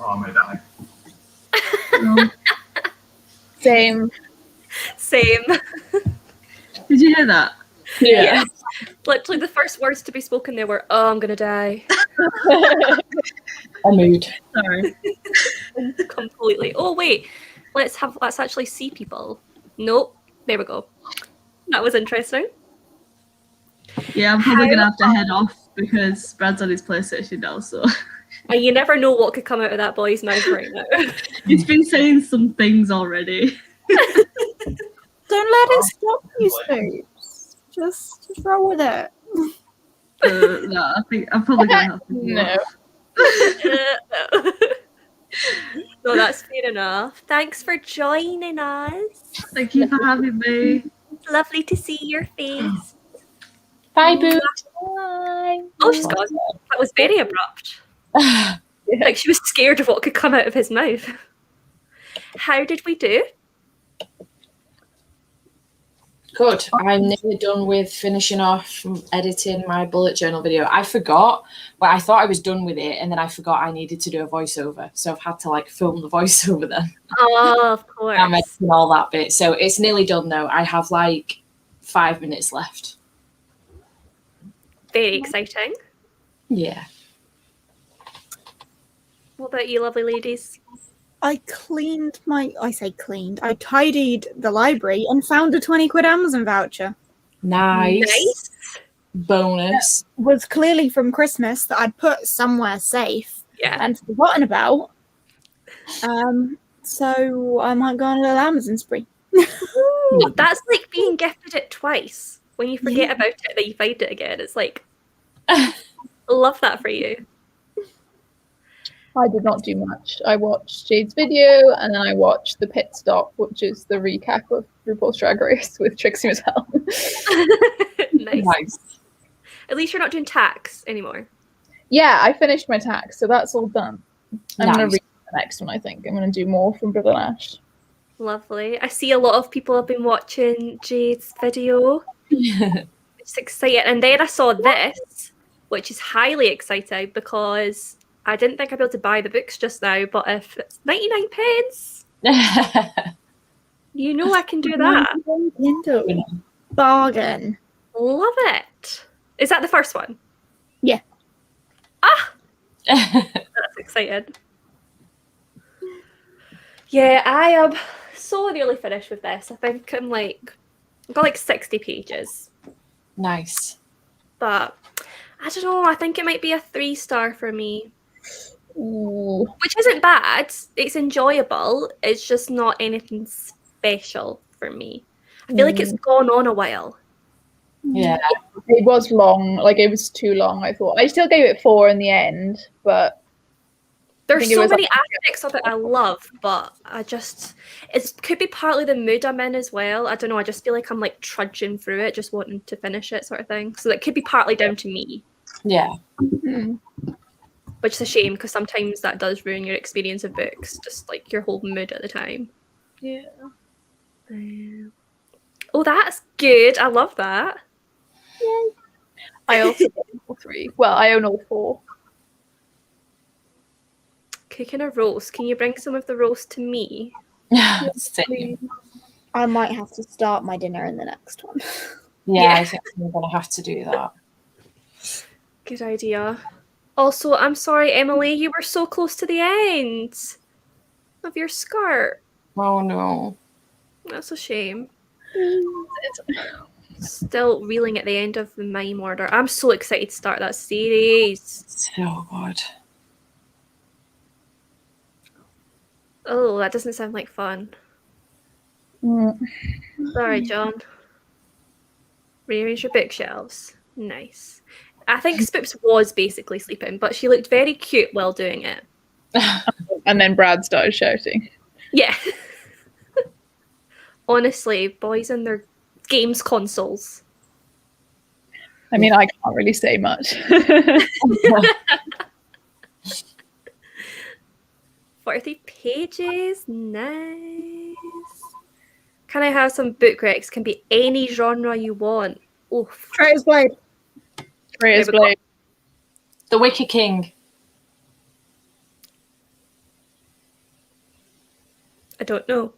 Oh, I might die. No. Same. Same. Did you hear that? Yeah. Literally the first words to be spoken there were, "Oh, I'm gonna die." A mood. Sorry. Completely. Oh wait, let's actually see people. Nope. There we go. That was interesting. Yeah, I'm probably gonna have to head off because Brad's on his PlayStation now, so And you never know what could come out of that boy's mouth right now. he's been saying some things already. Don't let it stop you, Spooks. Just roll with it. No, I think I'm probably gonna have to go No. off. No, that's fair enough. Thanks for joining us. Thank you for having me. It's lovely to see your face. Bye, boo. Bye. Oh, she's gone. That was very abrupt. Like she was scared of what could come out of his mouth. How did we do? Good. I'm nearly done with finishing off editing my bullet journal video. I forgot, but I thought I was done with it, and then I forgot I needed to do a voiceover. So I've had to like film the voiceover then. Oh, of course. I'm editing all that bit. So it's nearly done though. I have like 5 minutes left. Very exciting. Yeah. What about you, lovely ladies? I tidied the library and found a 20 quid Amazon voucher. Nice. Bonus. It was clearly from Christmas that I'd put somewhere safe Yeah. and forgotten about. So I might go on a little Amazon spree. Ooh, that's like being gifted it twice. When you forget about it, then you find it again. It's like, I love that for you. I did not do much. I watched Jade's video and then I watched the pit stop, which is the recap of RuPaul's Drag Race with Trixie Mattel. Nice. At least you're not doing tax anymore. Yeah, I finished my tax, so that's all done. I'm Nice. going to read the next one, I think. I'm going to do more from Brother Ash. Lovely. I see a lot of people have been watching Jade's video. It's exciting. And then I saw this, which is highly exciting because I didn't think I'd be able to buy the books just now, but if it's 99 pence, you know I can do that. Kindle. Bargain. Love it. Is that the first one? Yeah. Ah! That's exciting. Yeah, I am so nearly finished with this. I think I've got like 60 pages. Nice. But I don't know, I think it might be a 3-star for me. Ooh. Which isn't bad. It's enjoyable. It's just not anything special for me. I feel like it's gone on a while. Yeah. It was long. Like, it was too long, I thought. I still gave it 4 in the end, but There's think it so was many aspects of it I love, but it could be partly the mood I'm in as well. I don't know, I just feel like I'm like trudging through it, just wanting to finish it sort of thing. So that could be partly down to me. Yeah. Which is a shame because sometimes that does ruin your experience of books, just like your whole mood at the time. yeah. Oh, that's good. I love that. I also own all 3. Well, I own all 4. Cooking a roast. Can you bring some of the roast to me? Same. I might have to start my dinner in the next one. Yeah, I think I'm going to have to do that. Good idea. Also, I'm sorry, Emily, you were so close to the end of your skirt. Oh, no. That's a shame. Still reeling at the end of the mime order. I'm so excited to start that series. So good. Oh, that doesn't sound like fun. Sorry, John. Rearrange your bookshelves. Nice. I think Spoops was basically sleeping, but she looked very cute while doing it. And then Brad started shouting. Yeah. Honestly, boys and their games consoles. I mean, I can't really say much. 40 pages. Nice. Can I have some book recs? Can be any genre you want. Oof. Traitor's Blade. Traitor's Blade. The Wicked King. I don't know.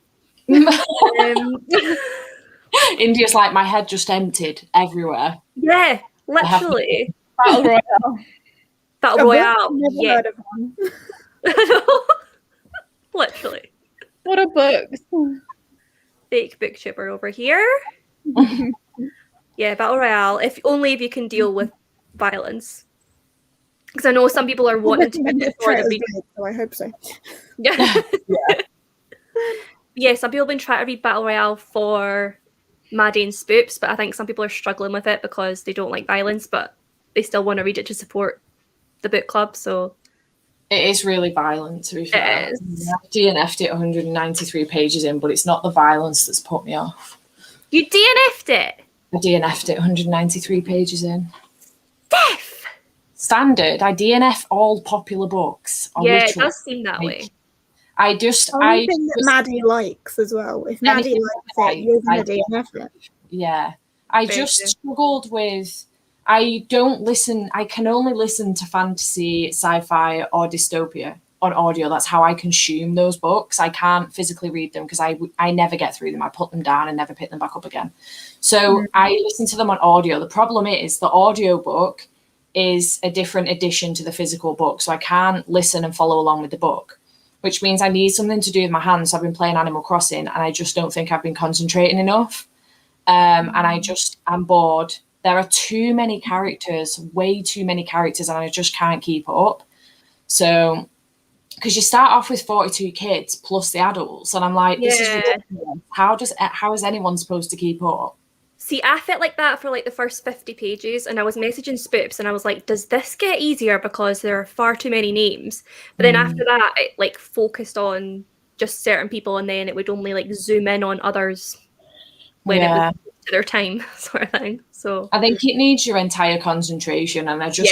India's like, my head just emptied everywhere. Yeah, literally. Battle Royale. Battle A book? Royale. Never Yeah. heard of one. Literally. What a book. Fake booktuber over here. Yeah, Battle Royale. If you can deal with violence. Because I know some people are wanting to read it for the read. So I hope so. Yeah. Yeah, some people have been trying to read Battle Royale for Maddie and Spoops, but I think some people are struggling with it because they don't like violence, but they still want to read it to support the book club. So it is really violent, to be fair. It is. I've DNF'd it 193 pages in, but it's not the violence that's put me off. You DNF'd it? I DNF'd it 193 pages in. Death! Standard. I DNF all popular books. Yeah, it does seem that way. Anything that Maddie likes as well. If Maddie likes it, you're going to DNF it. Yeah. I just struggled with... I can only listen to fantasy, sci-fi, or dystopia on audio. That's how I consume those books. I can't physically read them because I never get through them. I put them down and never pick them back up again. So I listen to them on audio. The problem is the audio book is a different edition to the physical book. So I can't listen and follow along with the book, which means I need something to do with my hands. So I've been playing Animal Crossing and I just don't think I've been concentrating enough. And I'm bored. There are too many characters, way too many characters, and I just can't keep up. So, because you start off with 42 kids plus the adults, and I'm like, this is ridiculous. How is anyone supposed to keep up? See, I felt like that for like the first 50 pages, and I was messaging Spoops, and I was like, does this get easier because there are far too many names? But then after that, it like focused on just certain people, and then it would only like zoom in on others when it was to their time, sort of thing. So I think it needs your entire concentration, and I just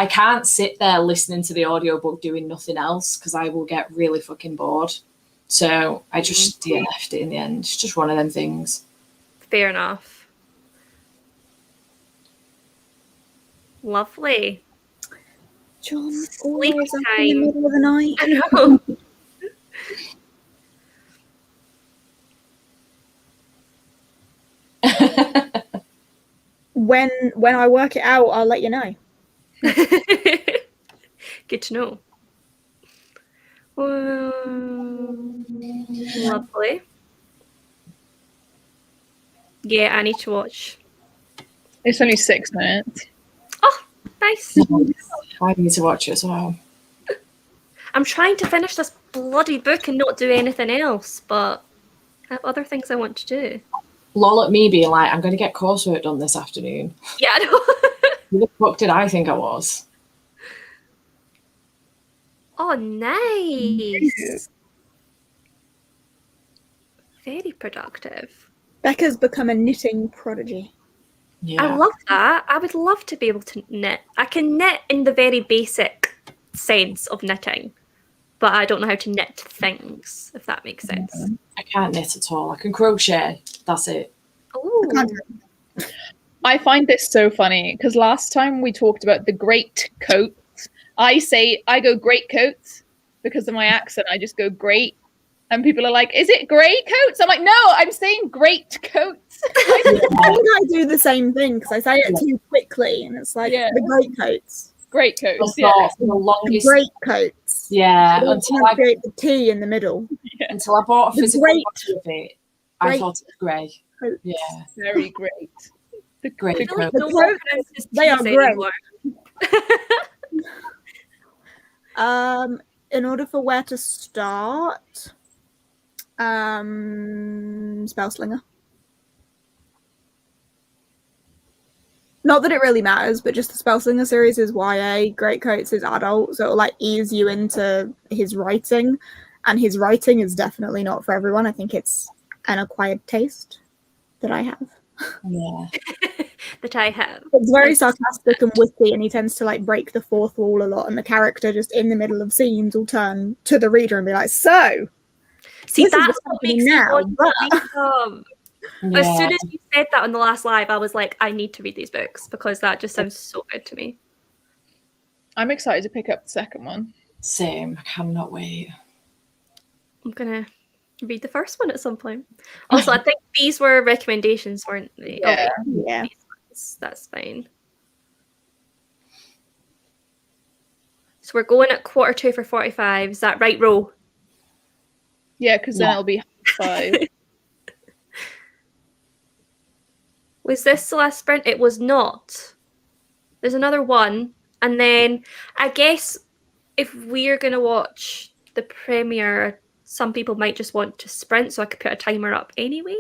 can't sit there listening to the audiobook doing nothing else because I will get really fucking bored. So I just DNF'd it in the end. It's just one of them things. Fair enough. Lovely. John, Sleep always up time. in the middle of the night. I know. When I work it out, I'll let you know. Good to know. Lovely. Yeah, I need to watch. It's only 6 minutes. Oh, nice. I need to watch it as well. I'm trying to finish this bloody book and not do anything else, but I have other things I want to do. Lol at me being like, I'm going to get coursework done this afternoon. Yeah, I know. Who the fuck did I think I was? Oh, nice. Very productive. Becca's become a knitting prodigy. Yeah. I love that. I would love to be able to knit. I can knit in the very basic sense of knitting, but I don't know how to knit things, if that makes sense. I can't knit at all. I can crochet. That's it. Oh, I find this so funny because last time we talked about the great coats. I go great coats because of my accent. I just go great. And people are like, is it grey coats? I'm like, no, I'm saying great coats. I think I do the same thing because I say it too quickly and it's like the great coats. Great coats. For the longest. Great coats. Yeah. Until I create the T in the middle. Yeah. Until I bought a physical copy of it, I great thought it was grey. coats. Yeah. Very great. The great I feel like coat. no one pronounces They are T's great. anymore. In order for where to start, Spellslinger. Not that it really matters, but just the Spellslinger series is YA, Greatcoats is adult, so it'll like ease you into his writing, and his writing is definitely not for everyone. I think it's an acquired taste that I have. Yeah. That I have. It's very sarcastic and witty, and he tends to like break the fourth wall a lot, and the character just in the middle of scenes will turn to the reader and be like, so See, this is that's what's what happening makes me now, want but- to read them. Yeah. As soon as you said that on the last live, I was like, I need to read these books because that just sounds so good to me. I'm excited to pick up the second one. Same. I cannot wait. I'm gonna read the first one at some point. Also, I think these were recommendations, weren't they? Yeah. Yeah. That's fine. So we're going at 2:45 for 45. Is that right, Ro? Yeah, because then Yeah. it'll be 5. Was this the last sprint? It was not. There's another one. And then I guess if we're going to watch the premiere, some people might just want to sprint, so I could put a timer up anyway.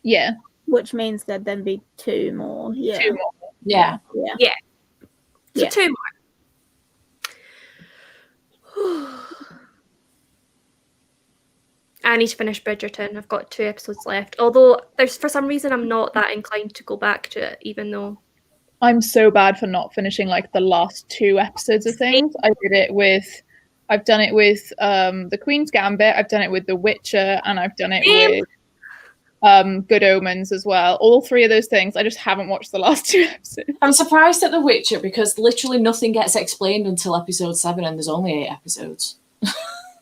Yeah. Which means there'd then be 2 more. Yeah. 2 more. Yeah. Yeah. So Yeah. 2 more. I need to finish Bridgerton. I've got 2 episodes left. Although there's for some reason I'm not that inclined to go back to it, even though I'm so bad for not finishing like the last 2 episodes of things. I've done it with The Queen's Gambit, I've done it with The Witcher, and I've done it with Good Omens as well. All 3 of those things. I just haven't watched the last 2 episodes. I'm surprised at The Witcher because literally nothing gets explained until episode 7, and there's only 8 episodes.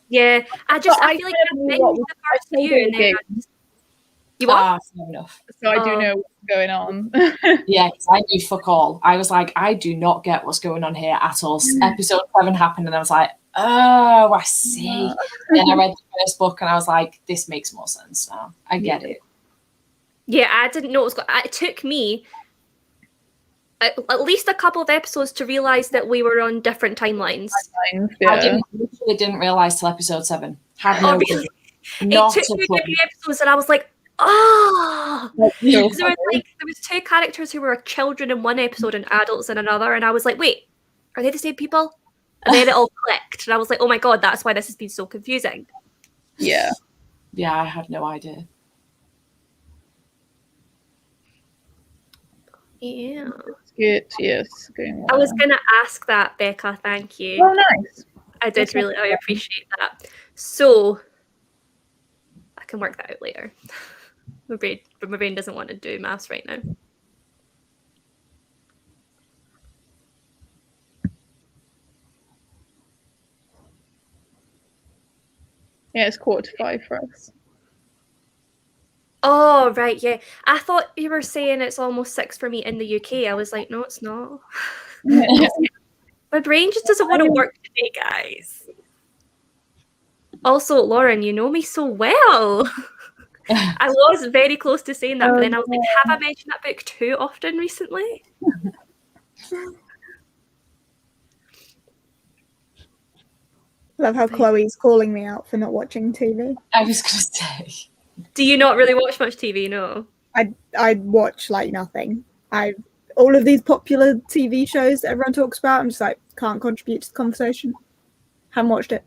yeah, I feel like I know binged what the first few and then you what? Ah, fair enough. So I do Oh. know what's going on. Yeah, 'cause I knew fuck all. I was like, I do not get what's going on here at all. Episode 7 happened, and I was like, oh, I see. Then I read the first book, and I was like, this makes more sense now. I get it. Yeah, I didn't know it was. It took me at least a couple of episodes to realize that we were on different timelines. I literally didn't realize till episode 7. Had no clue. It took me a few episodes, and I was like, oh, there was 2 characters who were children in one episode and adults in another, and I was like, wait, are they the same people? And then it all clicked, and I was like, oh my god, that's why this has been so confusing. Yeah. Yeah, I had no idea. Yeah. Good. Yes. Going well. I was gonna ask that, Becca. Thank you. Oh, nice. I did really. I appreciate that. So I can work that out later. My brain doesn't want to do maths right now. Yeah, it's 4:45 for us. Oh, right, yeah. I thought you were saying it's almost 6 for me in the UK. I was like, no, it's not. My brain just doesn't want to work today, guys. Also, Lauren, you know me so well. I was very close to saying that, but then I was like, have I mentioned that book too often recently? Love how Chloe's calling me out for not watching TV. I was going to say. Do you not really watch much TV? No. I watch like nothing. All of these popular TV shows that everyone talks about, I'm just like, can't contribute to the conversation. Haven't watched it.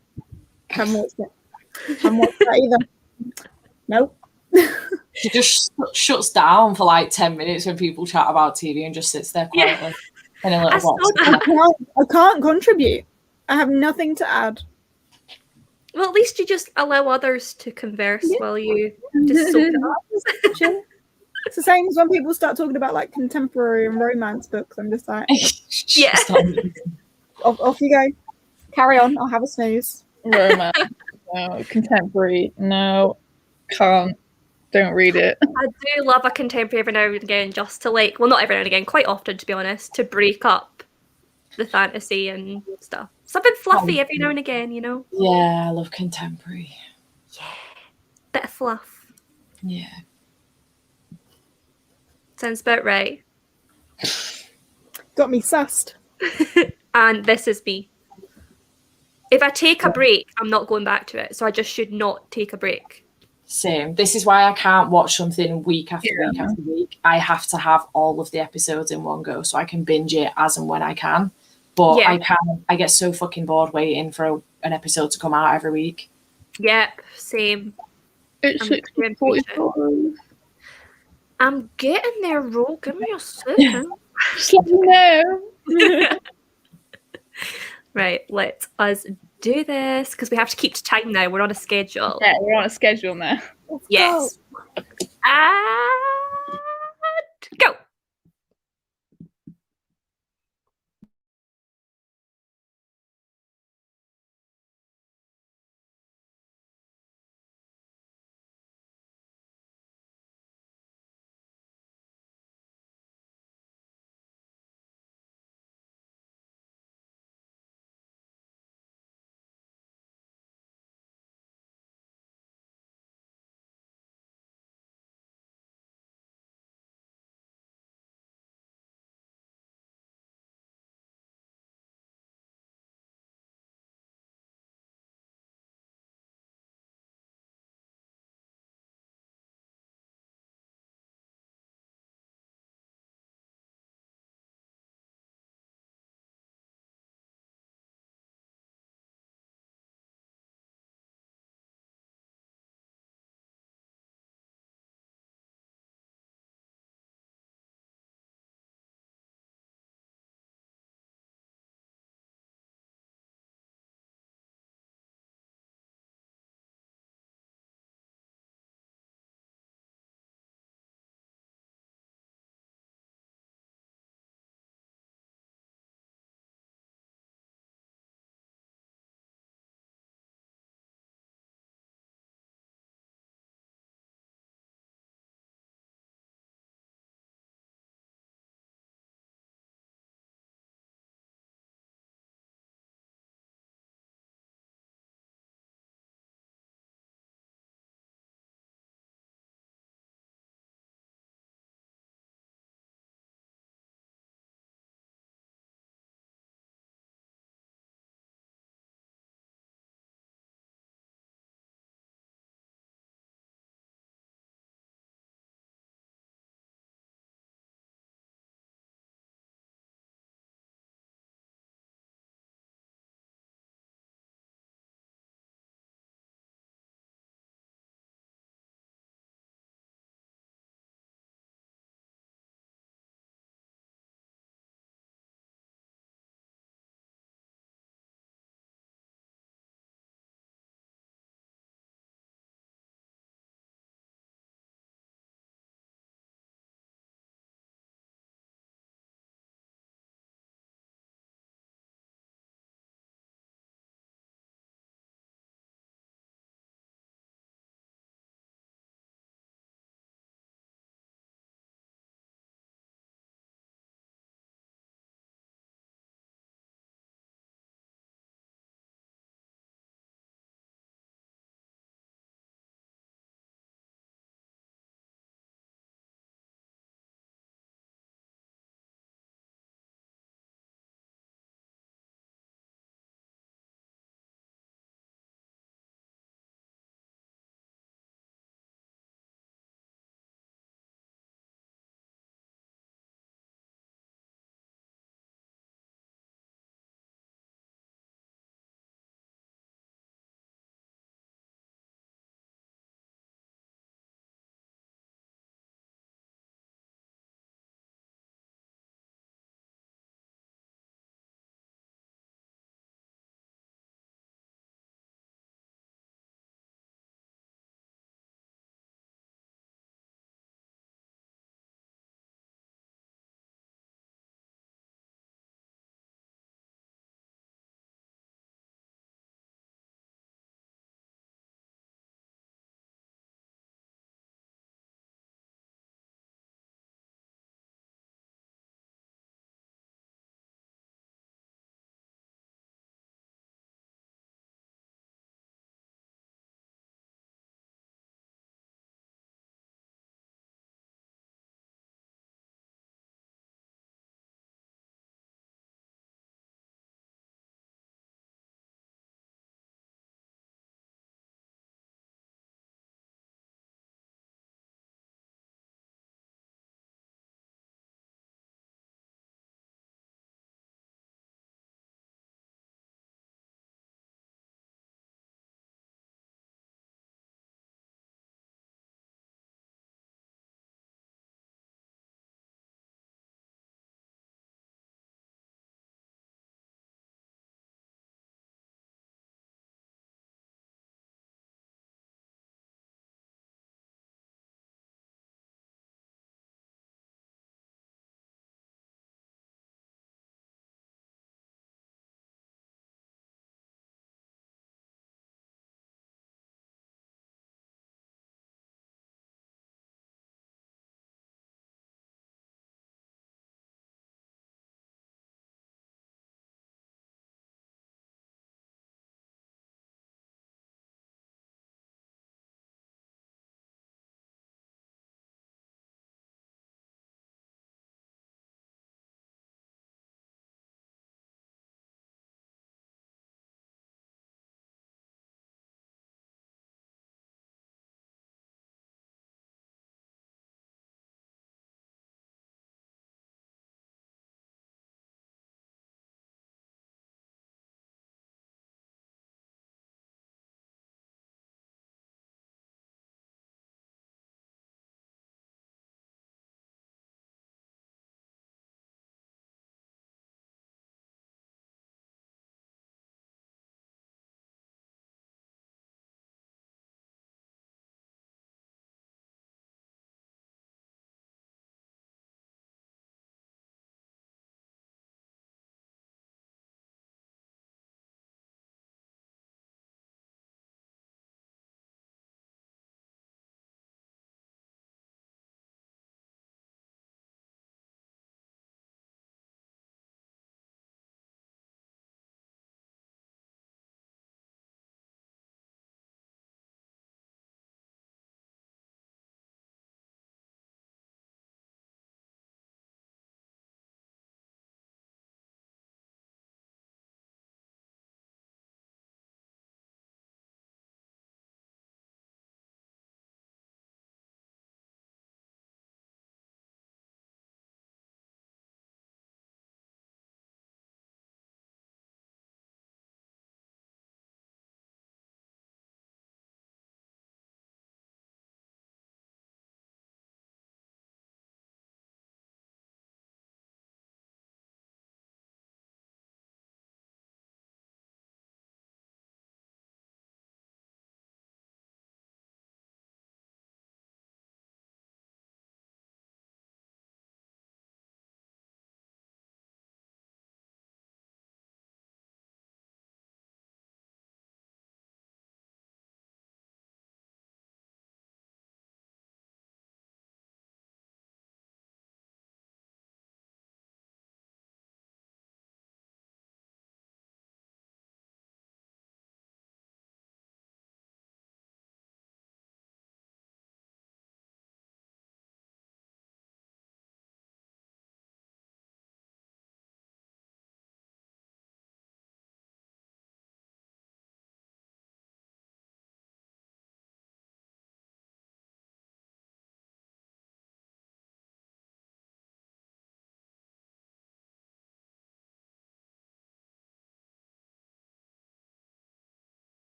Haven't watched that either. Nope. She just shuts down for like 10 minutes when people chat about TV and just sits there quietly in a little box. I can't contribute. I have nothing to add. Well, at least you just allow others to converse while you just soak it up. Sure. It's the same as when people start talking about like contemporary and romance books. I'm just like, Yeah. off you go. Carry on. I'll have a snooze. Romance. No. Contemporary. No. Can't. Don't read it. I do love a contemporary every now and again, just to like, well, not every now and again, quite often, to be honest, to break up the fantasy and stuff. Something fluffy every now and again, you know? Yeah, I love contemporary. Yeah. Bit of fluff. Yeah. Sounds about right. Got me sussed. And this is me. If I take a break, I'm not going back to it. So I just should not take a break. Same. This is why I can't watch something week after week after week. I have to have all of the episodes in one go so I can binge it as and when I can. But I get so fucking bored waiting for an episode to come out every week. Yep, same. It's 6:45. I'm getting there, Ro. Give me a second. Just let me know. Right, let us do this because we have to keep to time now. We're on a schedule. Yeah, we're on a schedule now. Yes. And go.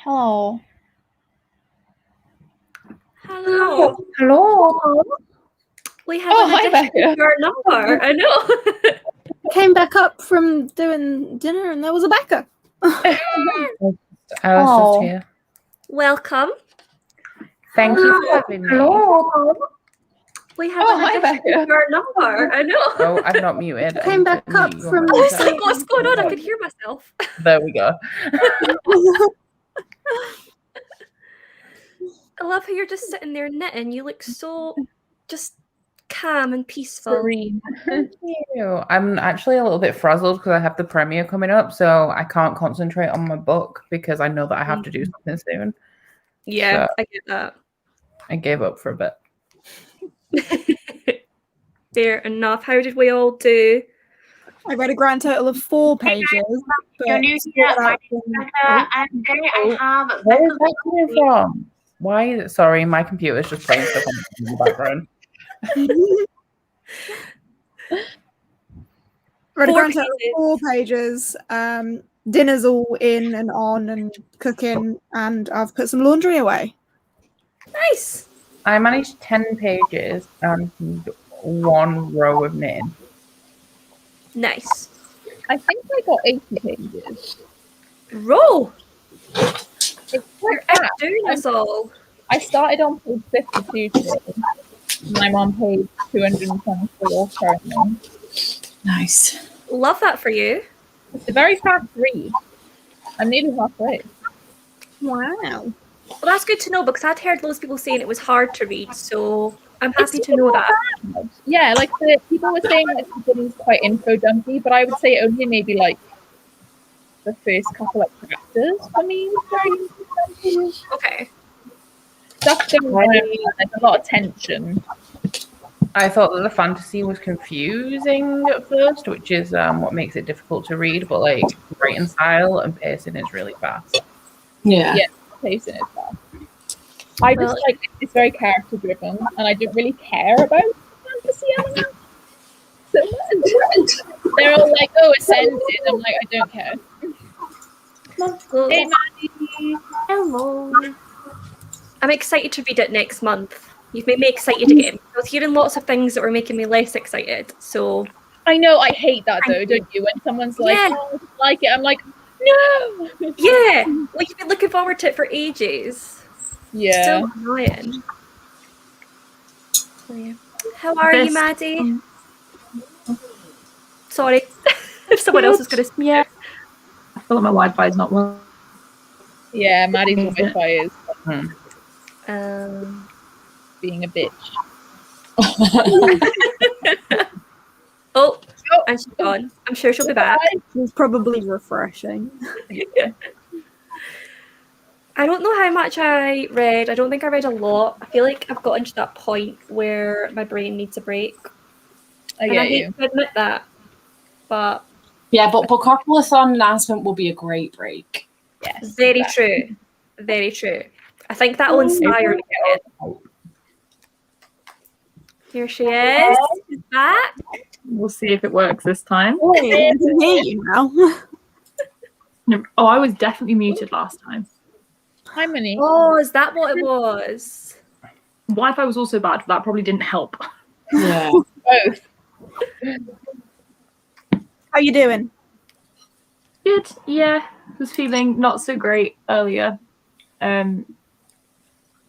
Hello. Hello. Hello. We have Oh, an hi, addition Becca. to our number. I know. Came back up from doing dinner and there was a Becca. I was Oh. just here. Welcome. Thank you for having me. Hello. We have Oh, an hi, addition Becca. to our number. I know. Oh, I'm not muted. I Came need back to up mute you from- on my I was side. like, what's going on? I could hear myself. There we go. I love how you're just sitting there knitting. You look so just calm and peaceful. Serene. Thank you. I'm actually a little bit frazzled because I have the premiere coming up, so I can't concentrate on my book because I know that I have to do something soon. Yeah, So- I get that. I gave up for a bit. Fair enough. How did we all do? I read a grand total of 4 pages. But You're new split here, out my from- and today I have Where is that coming from? Why? Sorry, my computer's just playing stuff on in the background. read a 4 grand total of 4 pages. Dinner's all in and on and cooking, and I've put some laundry away. Nice. I managed 10 pages and 1 row of knitting. Nice. I think I got 80 pages. Roll. It's You're quite fast. outdoing us all. I started on page 52 today, and I'm on page 224 currently. Nice. Love that for you. It's a very fast read. I'm nearly halfway. Wow. Well, that's good to know because I'd heard loads of people saying it was hard to read, so I'm happy to know that. Yeah, like the people were saying like the beginning's quite info dumpy, but I would say only maybe like the first couple of chapters for me was very info dumpy. Okay. Stuff going on, there's a lot of tension. I thought that the fantasy was confusing at first, which is what makes it difficult to read, but like writing style and pacing is really fast. Yeah. Yeah. Pacing is fast. I just Well- like it's very character driven, and I don't really care about fantasy elements so much. They're all like, "Oh, ascended." I'm like, I don't care. Well, Hey, Maddie. hello. I'm excited to read it next month. You've made me excited again. I was hearing lots of things that were making me less excited. So I know I hate that though, Thank you. don't you? When someone's like, Yeah. "Oh, I don't like it," I'm like, "No." yeah, well, you've been looking forward to it for ages. Yeah. So annoying. So, yeah. How are you, This- Maddie? Sorry, if someone else is going to speak. Yeah. I feel like my Wi-Fi is not well. Yeah, Maddie's Wi-Fi is being a bitch. Oh, Oh. and she's gone. I'm sure she'll be back. It's probably refreshing. I don't know how much I read. I don't think I read a lot. I feel like I've gotten to that point where my brain needs a break. I And I get hate you. to admit that. But Yeah, but Bookopolis-thon announcement will be a great break. Yes. very exactly. true. Very true. I think that will inspire me again. Here she is. She's back. We'll see if it works this time. Oh, I can hear you now. Oh, I was definitely muted last time. Hi, Minnie. Oh, is that what it was? Wi-Fi was also bad, but that probably didn't help. Yeah. Both. How you doing? Good, yeah. Was feeling not so great earlier.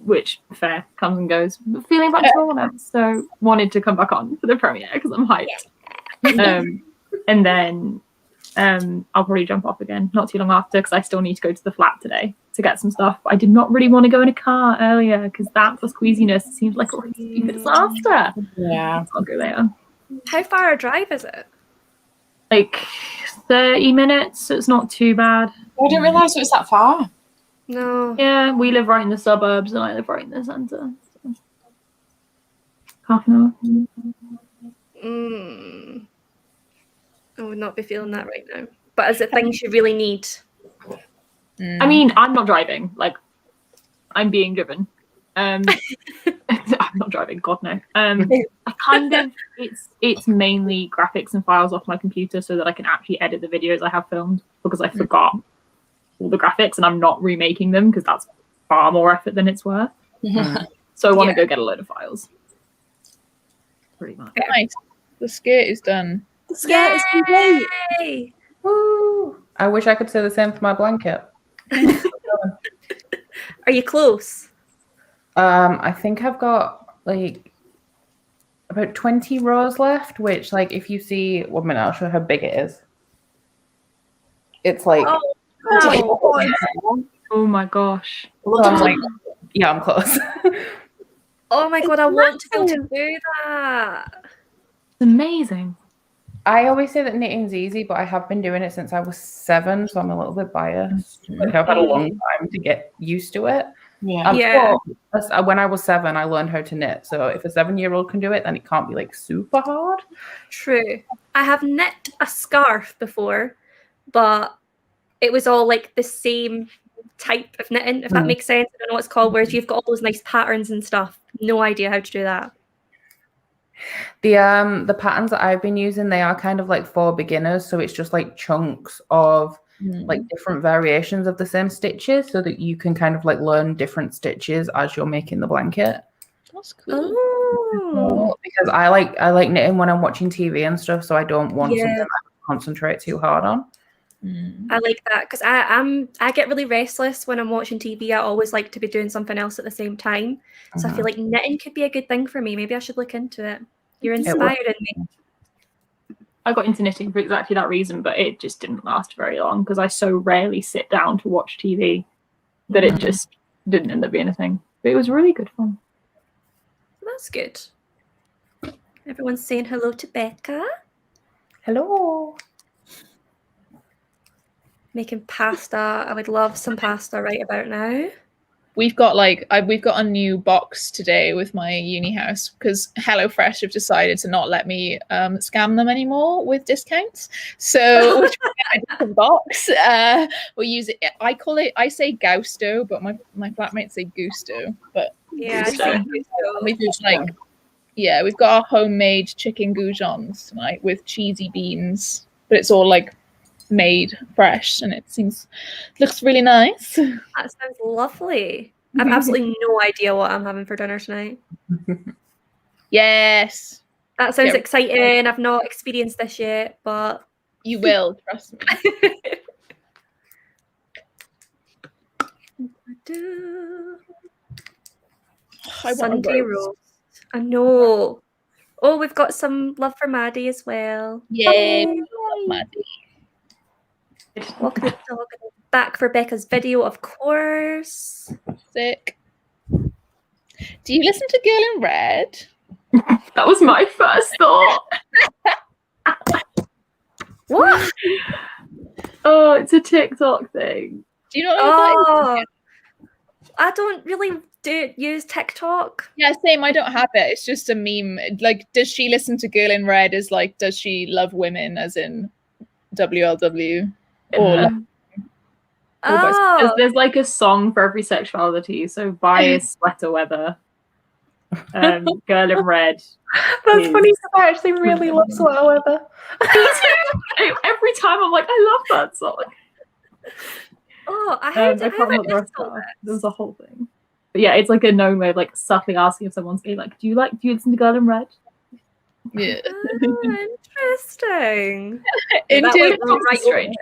Which fair comes and goes. But feeling back to normal now, so wanted to come back on for the premiere because I'm hyped. And then I'll probably jump off again not too long after because I still need to go to the flat today to get some stuff. I did not really want to go in a car earlier because that for squeeziness seems like a recipe for disaster. Yeah. I'll go later. How far a drive is it? Like 30 minutes, so it's not too bad. I didn't realise it was that far. No. Yeah, we live right in the suburbs and I live right in the centre. So. Half an hour. I would not be feeling that right now. But is it things you really need? I mean, I'm not driving. Like, I'm being driven. I'm not driving. God no. I kind of. It's mainly graphics and files off my computer so that I can actually edit the videos I have filmed because I forgot all the graphics, and I'm not remaking them because that's far more effort than it's worth. So I want to go get a load of files. Pretty much. Nice. The skirt is done. The skirt is complete. Yay! Woo! I wish I could say the same for my blanket. Are you close? I think I've got like about 20 rows left, which like if you see 1 minute, I'll show how big it is. It's like Oh my gosh. so I'm like, yeah, I'm close. Oh my god, I want to be able to do that. It's amazing. I always say that knitting's easy, but I have been doing it since I was 7, so I'm a little bit biased. Like I've had a long time to get used to it. Yeah. But when I was 7, I learned how to knit. So if a 7-year-old can do it, then it can't be like super hard. True. I have knit a scarf before, but it was all like the same type of knitting, if that makes sense. I don't know what it's called, whereas you've got all those nice patterns and stuff. No idea how to do that. The patterns that I've been using, they are kind of like for beginners. So it's just like chunks of like different variations of the same stitches so that you can kind of like learn different stitches as you're making the blanket. That's cool. Oh. Because I like knitting when I'm watching TV and stuff, so I don't want something I concentrate too hard on. I like that because I get really restless when I'm watching TV. I always like to be doing something else at the same time. So I feel like knitting could be a good thing for me. Maybe I should look into it. You're inspiring me. I got into knitting for exactly that reason, but it just didn't last very long because I so rarely sit down to watch TV that it just didn't end up being a thing. But it was really good fun. That's good. Everyone's saying hello to Becca. Hello. Making pasta. I would love some pasta right about now. We've got we've got a new box today with my uni house because HelloFresh have decided to not let me scam them anymore with discounts. So we're trying to get a different box. We'll use it. I say Gusto, but my flatmates say Gusto. But yeah, Gusto. We've got our homemade chicken goujons tonight with cheesy beans, but it's all like made fresh and it looks really nice. That sounds lovely. I have absolutely no idea what I'm having for dinner tonight. Yes, that sounds exciting. I've not experienced this yet, but you will, trust me. Sunday roast. I know. Oh, we've got some love for Maddie as well. Yay, we love Maddie. Welcome to the back for Becca's video, of course. Sick. Do you listen to Girl in Red? That was my first thought. What? Oh, it's a TikTok thing. Do you not know that? I don't really use TikTok. Yeah, same. I don't have it. It's just a meme. Like, does she listen to Girl in Red as like, does she love women as in WLW? Or there's like a song for every sexuality. So bias, sweater weather, Girl in Red. That's funny because I actually really love sweater weather. Every time I'm like, I love that song. Oh, I heard it. There's a whole thing. But yeah, it's like a known way of like subtly asking if someone's gay, like, do you listen to Girl in Red? Yeah. Interesting. Strange.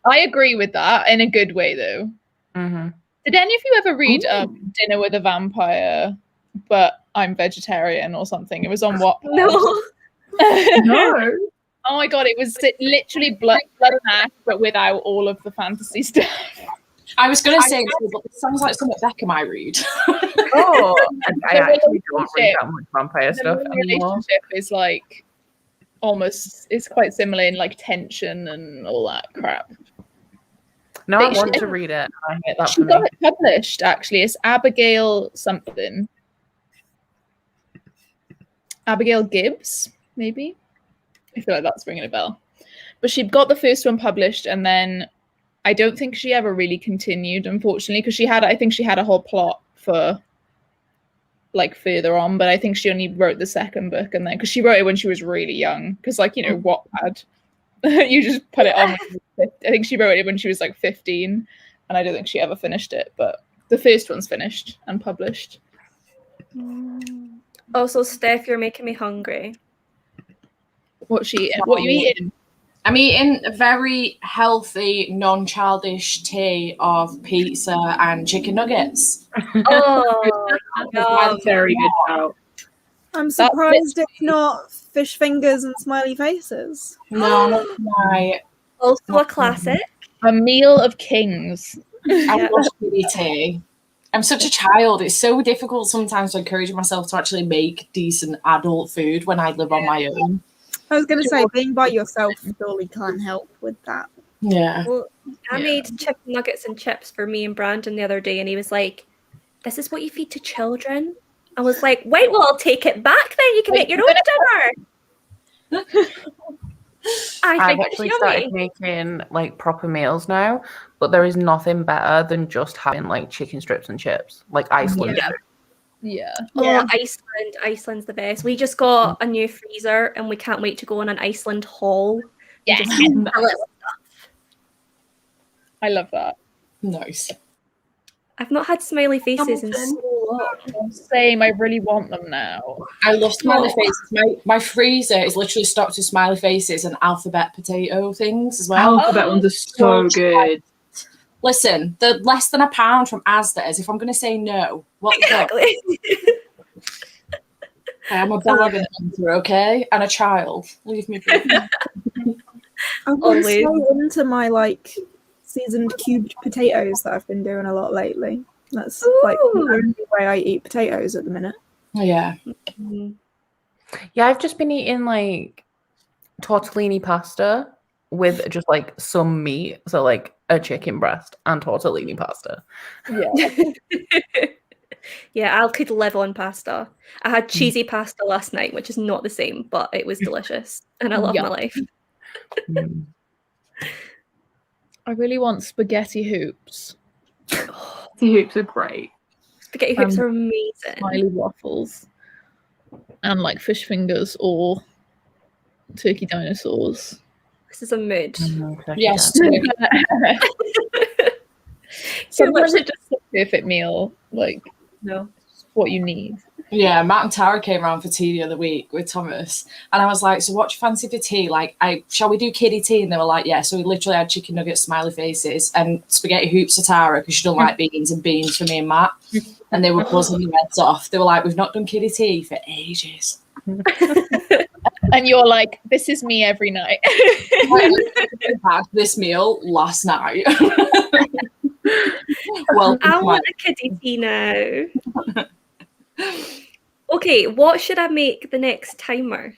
I agree with that in a good way, though. Did any of you ever read Dinner with a Vampire, but I'm vegetarian or something? It was on Wattpad. No. No. Oh my god, it was literally blood and ash, but without all of the fantasy stuff. I was going to say, but it sounds like something Becca might read. Oh, I actually don't read that much vampire stuff anymore. The relationship is like it's quite similar in like tension and all that crap. No, I want to read it. I hate that. She got it published, actually. It's Abigail something. Abigail Gibbs, maybe? I feel like that's ringing a bell. But she got the first one published, and then I don't think she ever really continued, unfortunately, because I think she had a whole plot for like further on, but I think she only wrote the second book, and then because she wrote it when she was really young, because like, you know, Wattpad You just put it on. I think she wrote it when she was like 15, and I don't think she ever finished it. But the first one's finished and published. Also, Steph, you're making me hungry. What you eating? I'm eating a very healthy, non-childish tea of pizza and chicken nuggets. Oh, That's very good shout. I'm surprised it's not fish fingers and smiley faces. No, not tonight. Also a classic. A meal of kings. I love kitty tea. I'm such a child. It's so difficult sometimes to encourage myself to actually make decent adult food when I live on my own. I was going to say, being by yourself surely can't help with that. Yeah. Well, I made chicken nuggets and chips for me and Brandon the other day, and he was like, "This is what you feed to children." I was like, "Wait, well, I'll take it back then. You can make your own dinner." I've actually started making like proper meals now, but there is nothing better than just having like chicken strips and chips, like Iceland. Yeah. Oh, Iceland's the best. We just got a new freezer, and we can't wait to go on an Iceland haul. Yeah. Just fill it with stuff. I love that. Nice. I've not had smiley faces in so long. Same. I really want them now. I love smiley faces. My freezer is literally stocked with smiley faces and alphabet potato things as well. Alphabet ones are so good. Listen, they're less than £1 from Asda's. If I'm going to say no, what Exactly. I'm a dog and an hunter, okay? And a child. Leave me be. I've been so into my like seasoned cubed potatoes that I've been doing a lot lately. That's like the only way I eat potatoes at the minute. Yeah. Yeah, I've just been eating like tortellini pasta with just like some meat. So like a chicken breast and tortellini pasta. Yeah. Yeah, I could live on pasta. I had cheesy pasta last night, which is not the same, but it was delicious. And I love my life. I really want spaghetti hoops. Spaghetti hoops are great. Spaghetti hoops are amazing. Smiley waffles. And like fish fingers or turkey dinosaurs. This is a mood. Yes. Sometimes it's just a perfect meal. Like, no, it's what you need. Yeah, Matt and Tara came around for tea the other week with Thomas, and I was like, "So, what do you fancy for tea? Like, shall we do kiddie tea?" And they were like, "Yeah." So we literally had chicken nuggets, smiley faces, and spaghetti hoops for Tara because she don't like beans, and beans for me and Matt. And they were buzzing their heads off. They were like, "We've not done kiddie tea for ages." And you're like, "This is me every night." I had this meal last night. Well, I want a kiddie tea now. Okay, what should I make the next timer?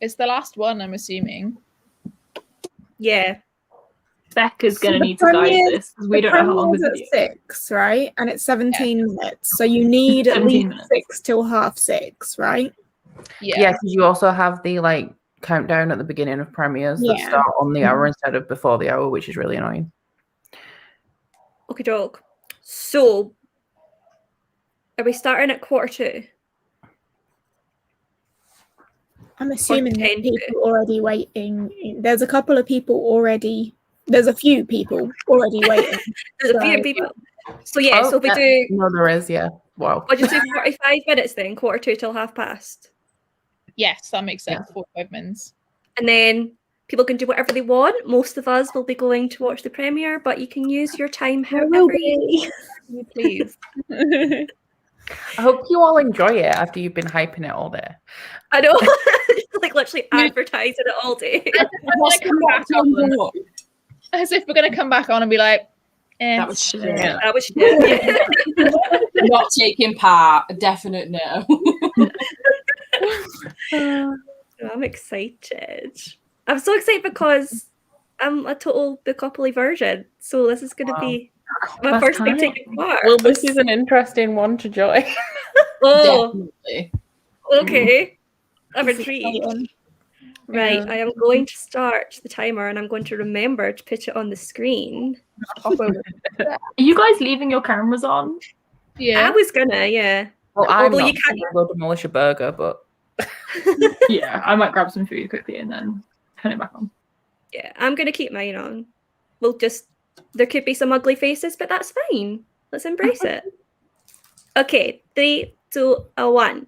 It's the last one, I'm assuming. Yeah. Becca's going to need to guide this because we don't know how long this is. It's at 6, right? And it's 17 minutes. So you need at least 6 till 6:30, right? Yeah, because you also have the like countdown at the beginning of premieres that start on the hour instead of before the hour, which is really annoying. Okay, dog. So, are we starting at 2:45? I'm assuming that people already waiting. There's a couple of people already. There's a few people already waiting. There's a few people. So yeah, so we do. No, there is. Yeah. Wow. I'll just do 45 minutes then, 2:45 till 2:30. Yes, that makes sense. 45 minutes. And then people can do whatever they want. Most of us will be going to watch the premiere, but you can use your time however you please. I hope you all enjoy it after you've been hyping it all day. I know, like literally advertising it all day. As if we're going to come back on and be like, that was shit. That was shit. Not taking part. A definite no. I'm excited. I'm so excited because I'm a total Bookopoly virgin. So this is going to be my first time taking part. Well, this is an interesting one to join. Oh, definitely. Okay. I'm intrigued. Right, I am going to start the timer and I'm going to remember to put it on the screen. Are you guys leaving your cameras on? Yeah. I was gonna, yeah. Well, although you can't go demolish a burger, but yeah, I might grab some food quickly and then turn it back on. Yeah, I'm gonna keep mine on. There could be some ugly faces, but that's fine. Let's embrace it. Okay, 3, 2, 1.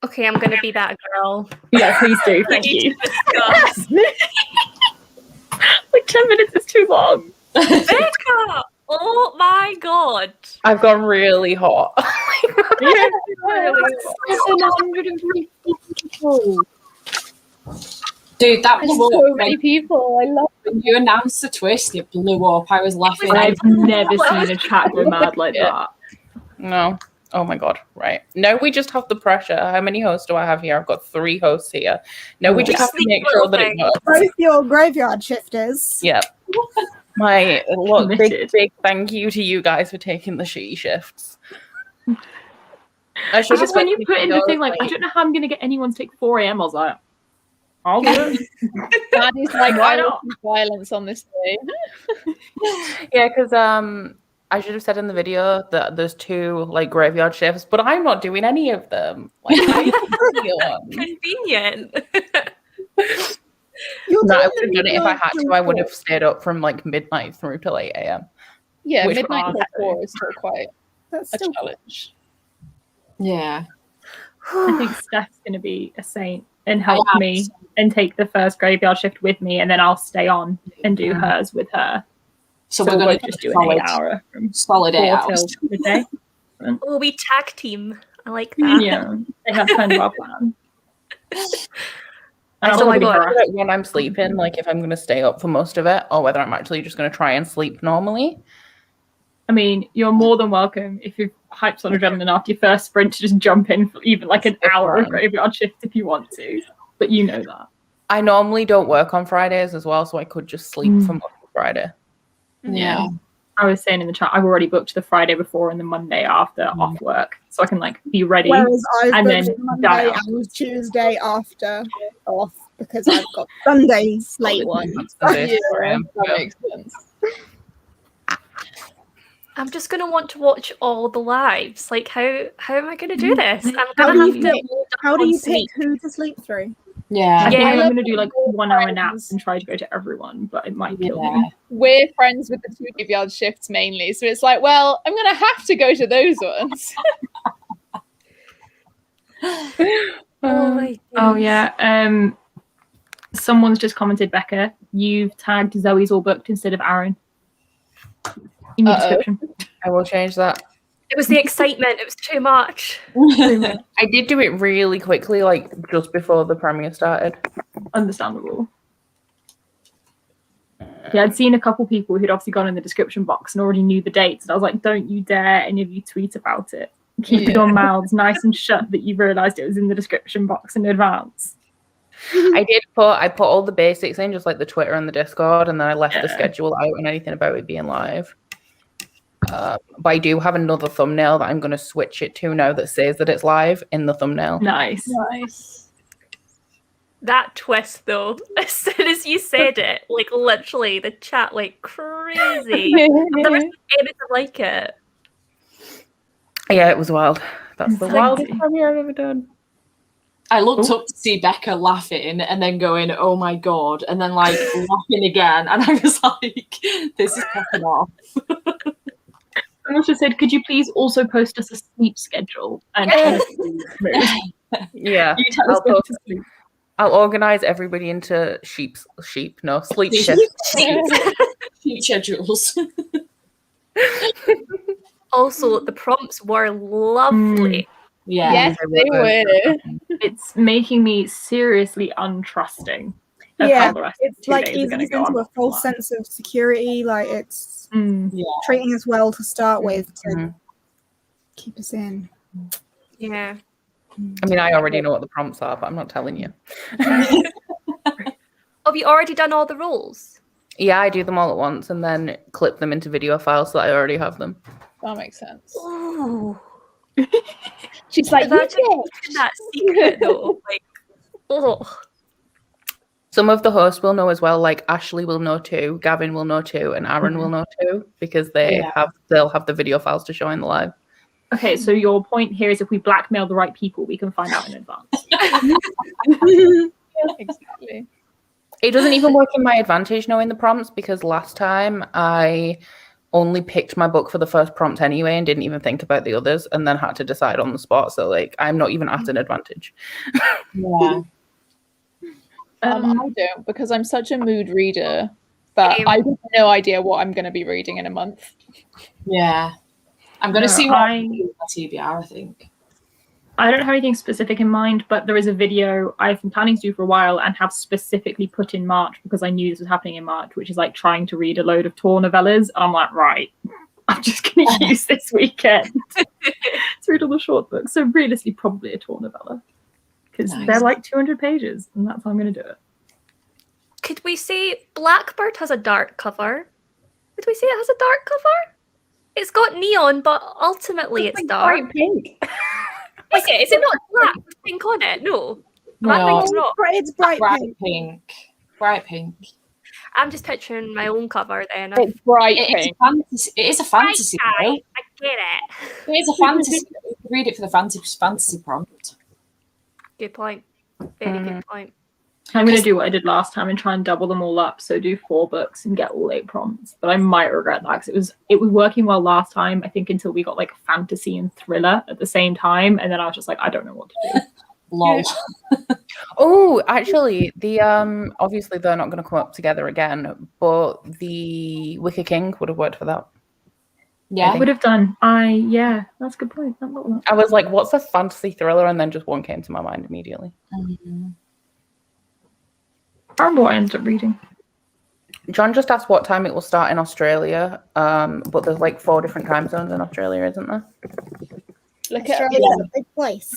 Okay, I'm gonna be that girl. Yeah, please do. Thank We need you. to discuss. Like 10 minutes is too long. Becca! Oh my god. I've gone really hot. Yeah. Really? 703 people. Dude, that There's blew so up. many people. I love When you announced the twist, it blew up. I was laughing. I've never seen a chat go mad like that. No. Oh my god. Right. No, we just have the pressure. How many hosts do I have here? I've got 3 hosts here. No, we just have to make sure that it works. Both your graveyard shifters. Yeah. My look, Committed. big thank you to you guys for taking the she shifts. I should Just when you put in the thing, like, I don't know how I'm going to get anyone to take 4 a.m. I was like, I'll do it. Daddy's like, Why I not? want violence on this day. Yeah, because I should have said in the video that there's 2 like graveyard shifts, but I'm not doing any of them. Like, Convenient. No, I would have done it if I had to. I would have stayed up from like midnight through till 8 a.m. Yeah, Which midnight one? till 4 is still quite That's a still challenge. Yeah. I think Steph's going to be a saint and help am. me and take the first graveyard shift with me, and then I'll stay on and do hers with her. So So we're we'll going to just do an 8-hour from solid 8 4 hours. till midday. Oh, we tag team. I like that. Yeah, they have kind of our plan. I I'll still my think God. that when I'm sleeping, like if I'm going to stay up for most of it, or whether I'm actually just going to try and sleep normally. I mean, you're more than welcome if you're hyped on adrenaline after your first sprint to just jump in for even like an hour of graveyard shift if you want to. But you know that. I normally don't work on Fridays as well, so I could just sleep for most of Friday. Yeah. I was saying in the chat, I've already booked the Friday before and the Monday after off work, so I can like be ready. Whereas I've and booked then Monday die and Tuesday after off because I've got Sunday's late one. Sunday, That makes sense. I'm just gonna want to watch all the lives. Like, how am I gonna do this? I'm How gonna do have you to. pick? How do you sleep. pick who to sleep through? Yeah. I think Yeah. I'm going to do like 1 hour naps and try to go to everyone, but it might kill me. We're friends with the 2 graveyard shifts mainly, so it's like, well, I'm going to have to go to those ones. Oh my. Oh yeah. Someone's just commented, Becca, you've tagged Zoe's all booked instead of Aaron in your description. I will change that. It was the excitement. It was too much. I did do it really quickly, like just before the premiere started. Understandable. Yeah, I'd seen a couple people who'd obviously gone in the description box and already knew the dates, and I was like, don't you dare any of you tweet about it. Keep your mouths nice and shut that you realised it was in the description box in advance. I put all the basics in, just like the Twitter and the Discord, and then I left the schedule out and anything about it being live. But I do have another thumbnail that I'm going to switch it to now that says that it's live in the thumbnail. Nice. That twist, though, as soon as you said it, like literally, the chat went crazy. I've never seen anything like it. Yeah, it was wild. That's the Like- wildest premiere I've ever done. I looked up to see Becca laughing and then going, oh my God, and then like laughing again. And I was like, this is popping off. Someone just said, could you please also post us a sleep schedule? And Yeah. you tell us when to sleep. I'll organize everybody into sleep shifts. Sleep schedules. Also, the prompts were lovely. Yeah. Yes, they were. It's making me seriously untrusting of Yeah, how the rest of It's the 2 like days are easing going to us go into on. a false sense of security. Like it's treating us well to start with to keep us in. Yeah. I mean, I already know what the prompts are, but I'm not telling you. Have you already done all the roles? Yeah, I do them all at once and then clip them into video files so that I already have them. That makes sense. Ooh. She's like, Imagine keeping that secret though. Like, oh. Some of the hosts will know as well, like Ashley will know too, Gavin will know too, and Aaron will know too, because they'll have the video files to show in the live. Okay, so your point here is if we blackmail the right people, we can find out in advance. Exactly. It doesn't even work in my advantage knowing the prompts, because last time I only picked my book for the first prompt anyway and didn't even think about the others, and then had to decide on the spot. So like, I'm not even at an advantage. Yeah. I don't, because I'm such a mood reader that I have no idea what I'm going to be reading in a month. Yeah. I'm going to see what I do with my TBR, I think. I don't have anything specific in mind, but there is a video I've been planning to do for a while and have specifically put in March because I knew this was happening in March, which is like trying to read a load of Tor novellas. And I'm like, right, I'm just going to use this weekend to read all the short books. So realistically, probably a Tor novella because they're like 200 pages and that's how I'm going to do it. Could we say Blackbird has a dark cover? Could we say it has a dark cover? It's got neon, but ultimately it's dark. Bright pink. Is it? Is it not black with pink on it? No. Black No. pink's not. It's bright pink. Bright pink. I'm just picturing my own cover then. It's bright pink. It is a fantasy. I Though. get it. It is a fantasy. You can read it for the fantasy prompt. Good point. Very good point. I'm going to do what I did last time and try and double them all up. So do 4 books and get all 8 prompts. But I might regret that because it was working well last time, I think, until we got like fantasy and thriller at the same time. And then I was just like, I don't know what to do. Lol. Oh, actually, the obviously they're not going to come up together again, but the Wicker King would have worked for that. Yeah, I would have done. Yeah, that's a good point. I was like, what's a fantasy thriller? And then just one came to my mind immediately. Mm-hmm. I remember what I ended up reading. John just asked what time it will start in Australia, but there's like 4 different time zones in Australia, isn't there? Look at Australia's a big place.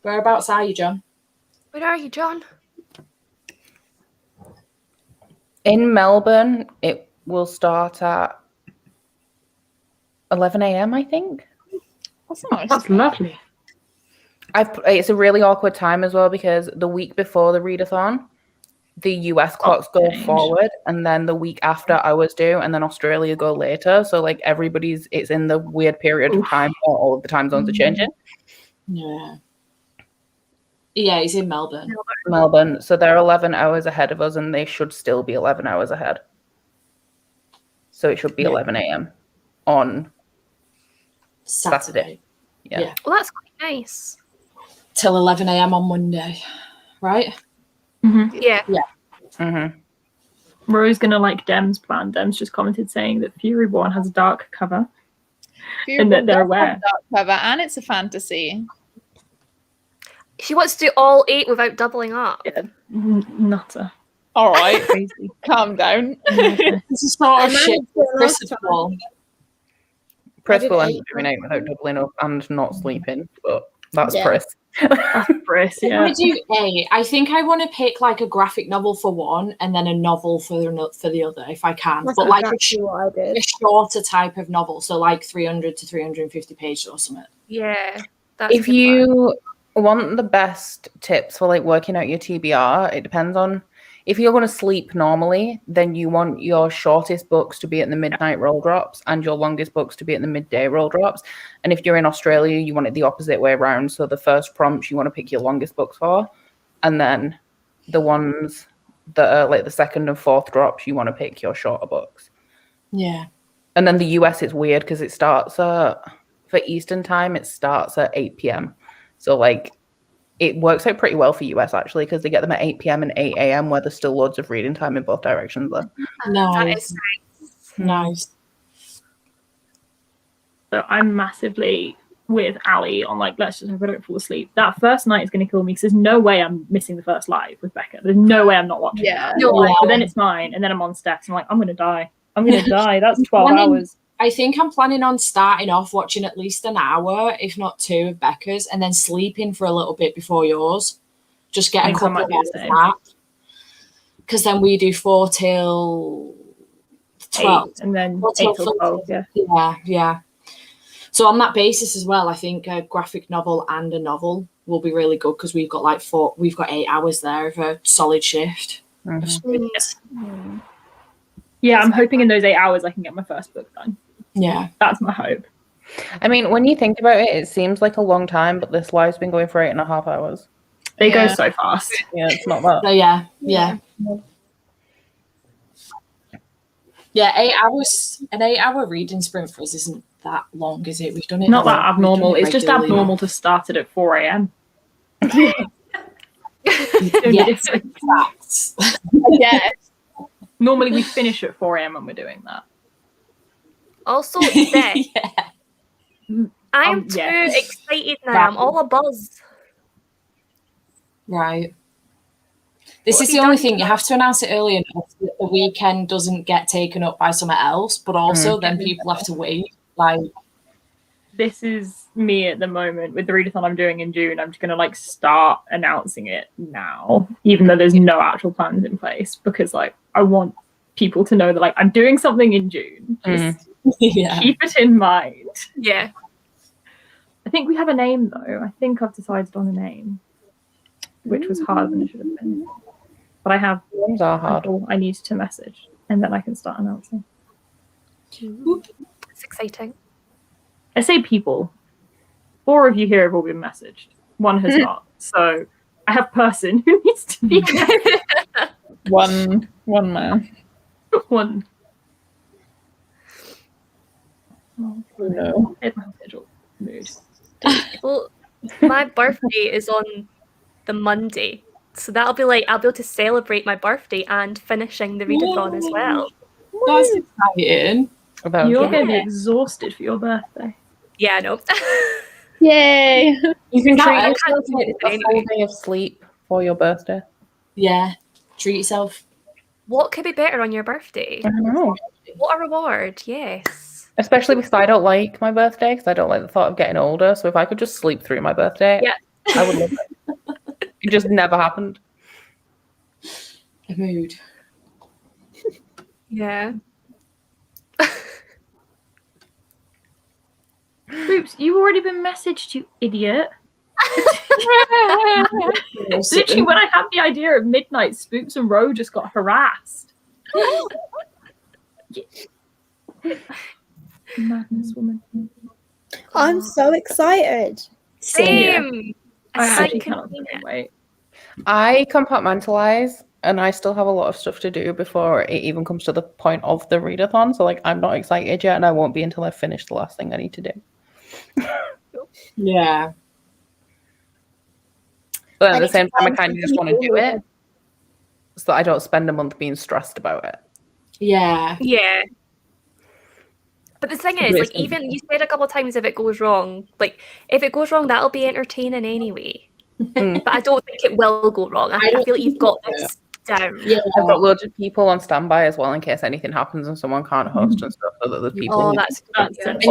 Whereabouts are you, John? Where are you, John? In Melbourne, it will start at 11 a.m., I think. That's nice. That's lovely. It's a really awkward time as well because the week before the readathon, the US clocks go forward, and then the week after ours do, and then Australia go later. So like it's in the weird period of time where all of the time zones are changing. Yeah. Yeah, he's in Melbourne. Melbourne. So they're 11 hours ahead of us, and they should still be 11 hours ahead. So it should be 11 a.m. on Saturday. Yeah. Well, that's quite nice. Till 11 a.m. on Monday, right? Mm-hmm. Yeah. Yeah. Mm-hmm. Rose gonna like Dem's plan. Dem's just commented saying that Fury Born has a dark cover, and that they're aware. Dark cover, and it's a fantasy. She wants to do all 8 without doubling up. Yeah. Nutter. All right, calm down. This is sort of shit. Principal and doing 8 without doubling up and not sleeping, but that's Chris. That's Chris, yeah. I do 8. I think I want to pick like a graphic novel for one and then a novel for the other if I can. That's but like exactly what I did. a shorter type of novel, so like 300 to 350 pages or something. Yeah. That's if you want the best tips for like working out your TBR, it depends on if you're going to sleep normally, then you want your shortest books to be at the midnight roll drops and your longest books to be at the midday roll drops. And if you're in Australia, you want it the opposite way around. So the first prompts you want to pick your longest books for, and then the ones that are like the second and fourth drops, you want to pick your shorter books. Yeah. And then the US, it's weird because it starts for Eastern time, it starts at 8 p.m. So like it works out pretty well for US actually because they get them at 8 p.m. and 8 a.m. where there's still loads of reading time in both directions though. Nice. Nice. So I'm massively with Ali on like, let's just hope I don't fall asleep. That first night is going to kill me because there's no way I'm missing the first live with Becca. There's no way I'm not watching that. No way. But then it's mine, and then I'm on steps. I'm like, I'm going to die. I'm going to die. That's 12 hours. I think I'm planning on starting off watching at least an hour, if not 2, of Becca's, and then sleeping for a little bit before yours. Just get a couple of hours of that. Because then we do 4 till 12. 8, and then 8 till 12, yeah. So on that basis as well, I think a graphic novel and a novel will be really good because we've got like 8 hours there of a solid shift. Mm-hmm. Yeah, I'm hoping in those 8 hours I can get my first book done. Yeah. That's my hope. I mean, when you think about it, it seems like a long time, but this live's been going for 8.5 hours. They go so fast. Yeah, it's not that. So yeah. Yeah, 8 hours. An 8-hour reading sprint for us isn't that long, is it? We've done it. Not that we've done abnormal. it It's just regularly. abnormal to start it at 4 a.m. Yes, facts. Yes. Normally we finish at 4 a.m. when we're doing that. Also, this, Yeah. I'm too yeah. excited now. I'm all a buzz. Right. This What is have the you only done? thing. You have to announce it early enough so that the weekend doesn't get taken up by something else, but also then people have to wait. Like, This is me at the moment with the readathon I'm doing in June. I'm just going to like start announcing it now, even though there's no actual plans in place, because like I want people to know that like I'm doing something in June. Just yeah. keep it in mind. Yeah. I think we have a name though. I think I've decided on a name, which was harder than it should have been. But I have Names are hard. people I need to message, and then I can start announcing. It's exciting. I say people. 4 of you here have all been messaged. 1 has not. So I have person who needs to be One man. 1. Oh no. In my schedule mood. Well, my birthday is on the Monday, so that'll be like I'll be able to celebrate my birthday and finishing the readathon as well. That's exciting. You're going to be exhausted for your birthday. Yeah, I know. Yay! You can I treat can't yourself do it to a full day of sleep for your birthday. Yeah. Treat yourself. What could be better on your birthday? I don't know. What a reward! Yes. Especially because I don't like my birthday, because I don't like the thought of getting older. So if I could just sleep through my birthday, Yeah. I would love it. It just never happened. A mood. Yeah. Oops, you've already been messaged, you idiot. Literally, when I had the idea of midnight, Spooks and Ro just got harassed. Madness, woman. I'm so excited. Same. I I actually can cannot wait. I compartmentalize, and I still have a lot of stuff to do before it even comes to the point of the readathon. So, like, I'm not excited yet, and I won't be until I finish the last thing I need to do. Yeah. But at I the need same to time, I find kind of some just want to people do who it so that I don't spend a month being stressed about it. Yeah. Yeah. But the thing is, like, even you said a couple of times if it goes wrong, like, if it goes wrong, that'll be entertaining anyway. But I don't think it will go wrong. I feel like you've got this down. Yeah. I've got loads of people on standby as well in case anything happens and someone can't host and stuff, so that there's people. Oh, who- that's And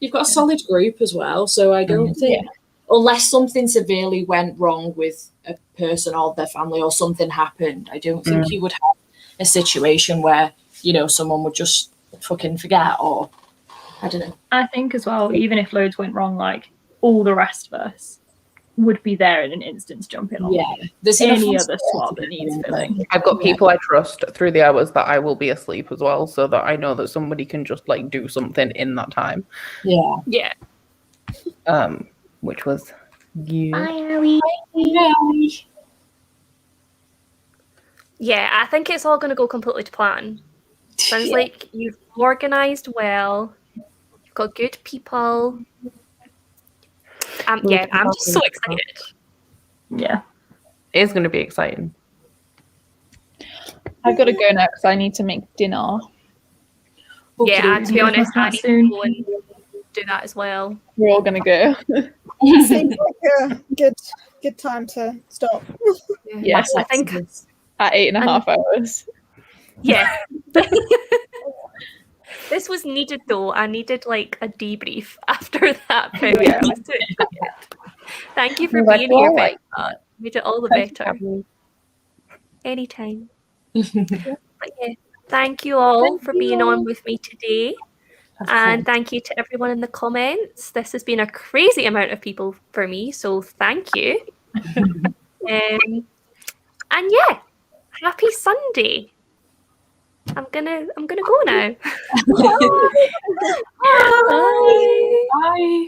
You've got a solid group as well, so I don't think, unless something severely went wrong with a person or their family or something happened, I don't think you would have a situation where, you know, someone would just fucking forget, or I don't know. I think as well, even if loads went wrong, like all the rest of us would be there in an instant to jump in on There's any enough other slot that needs filling. I've got people I trust through the hours that I will be asleep as well, so that I know that somebody can just like do something in that time. Yeah. Yeah. Which was you. Yeah, I think it's all going to go completely to plan. Sounds like you've organised well. You've got good people. Yeah, I'm just so excited. Yeah. It is going to be exciting. I've got to go now because I need to make dinner. Yeah, and to be honest, I need soon. to go and do that as well. We're all going to go. Seems like a good time to stop. Yes, I think. at 8.5 hours. Yeah. This was needed though. I needed like a debrief after that premiere. I was too excited. Thank you for You're being like, here, "Well, Becca. Made it all the Thanks for better. having me." Anytime. But yeah, thank you all for being on with me today. And thank you to everyone in the comments. This has been a crazy amount of people for me, so thank you. And yeah, happy Sunday. I'm gonna go now. Bye. Bye.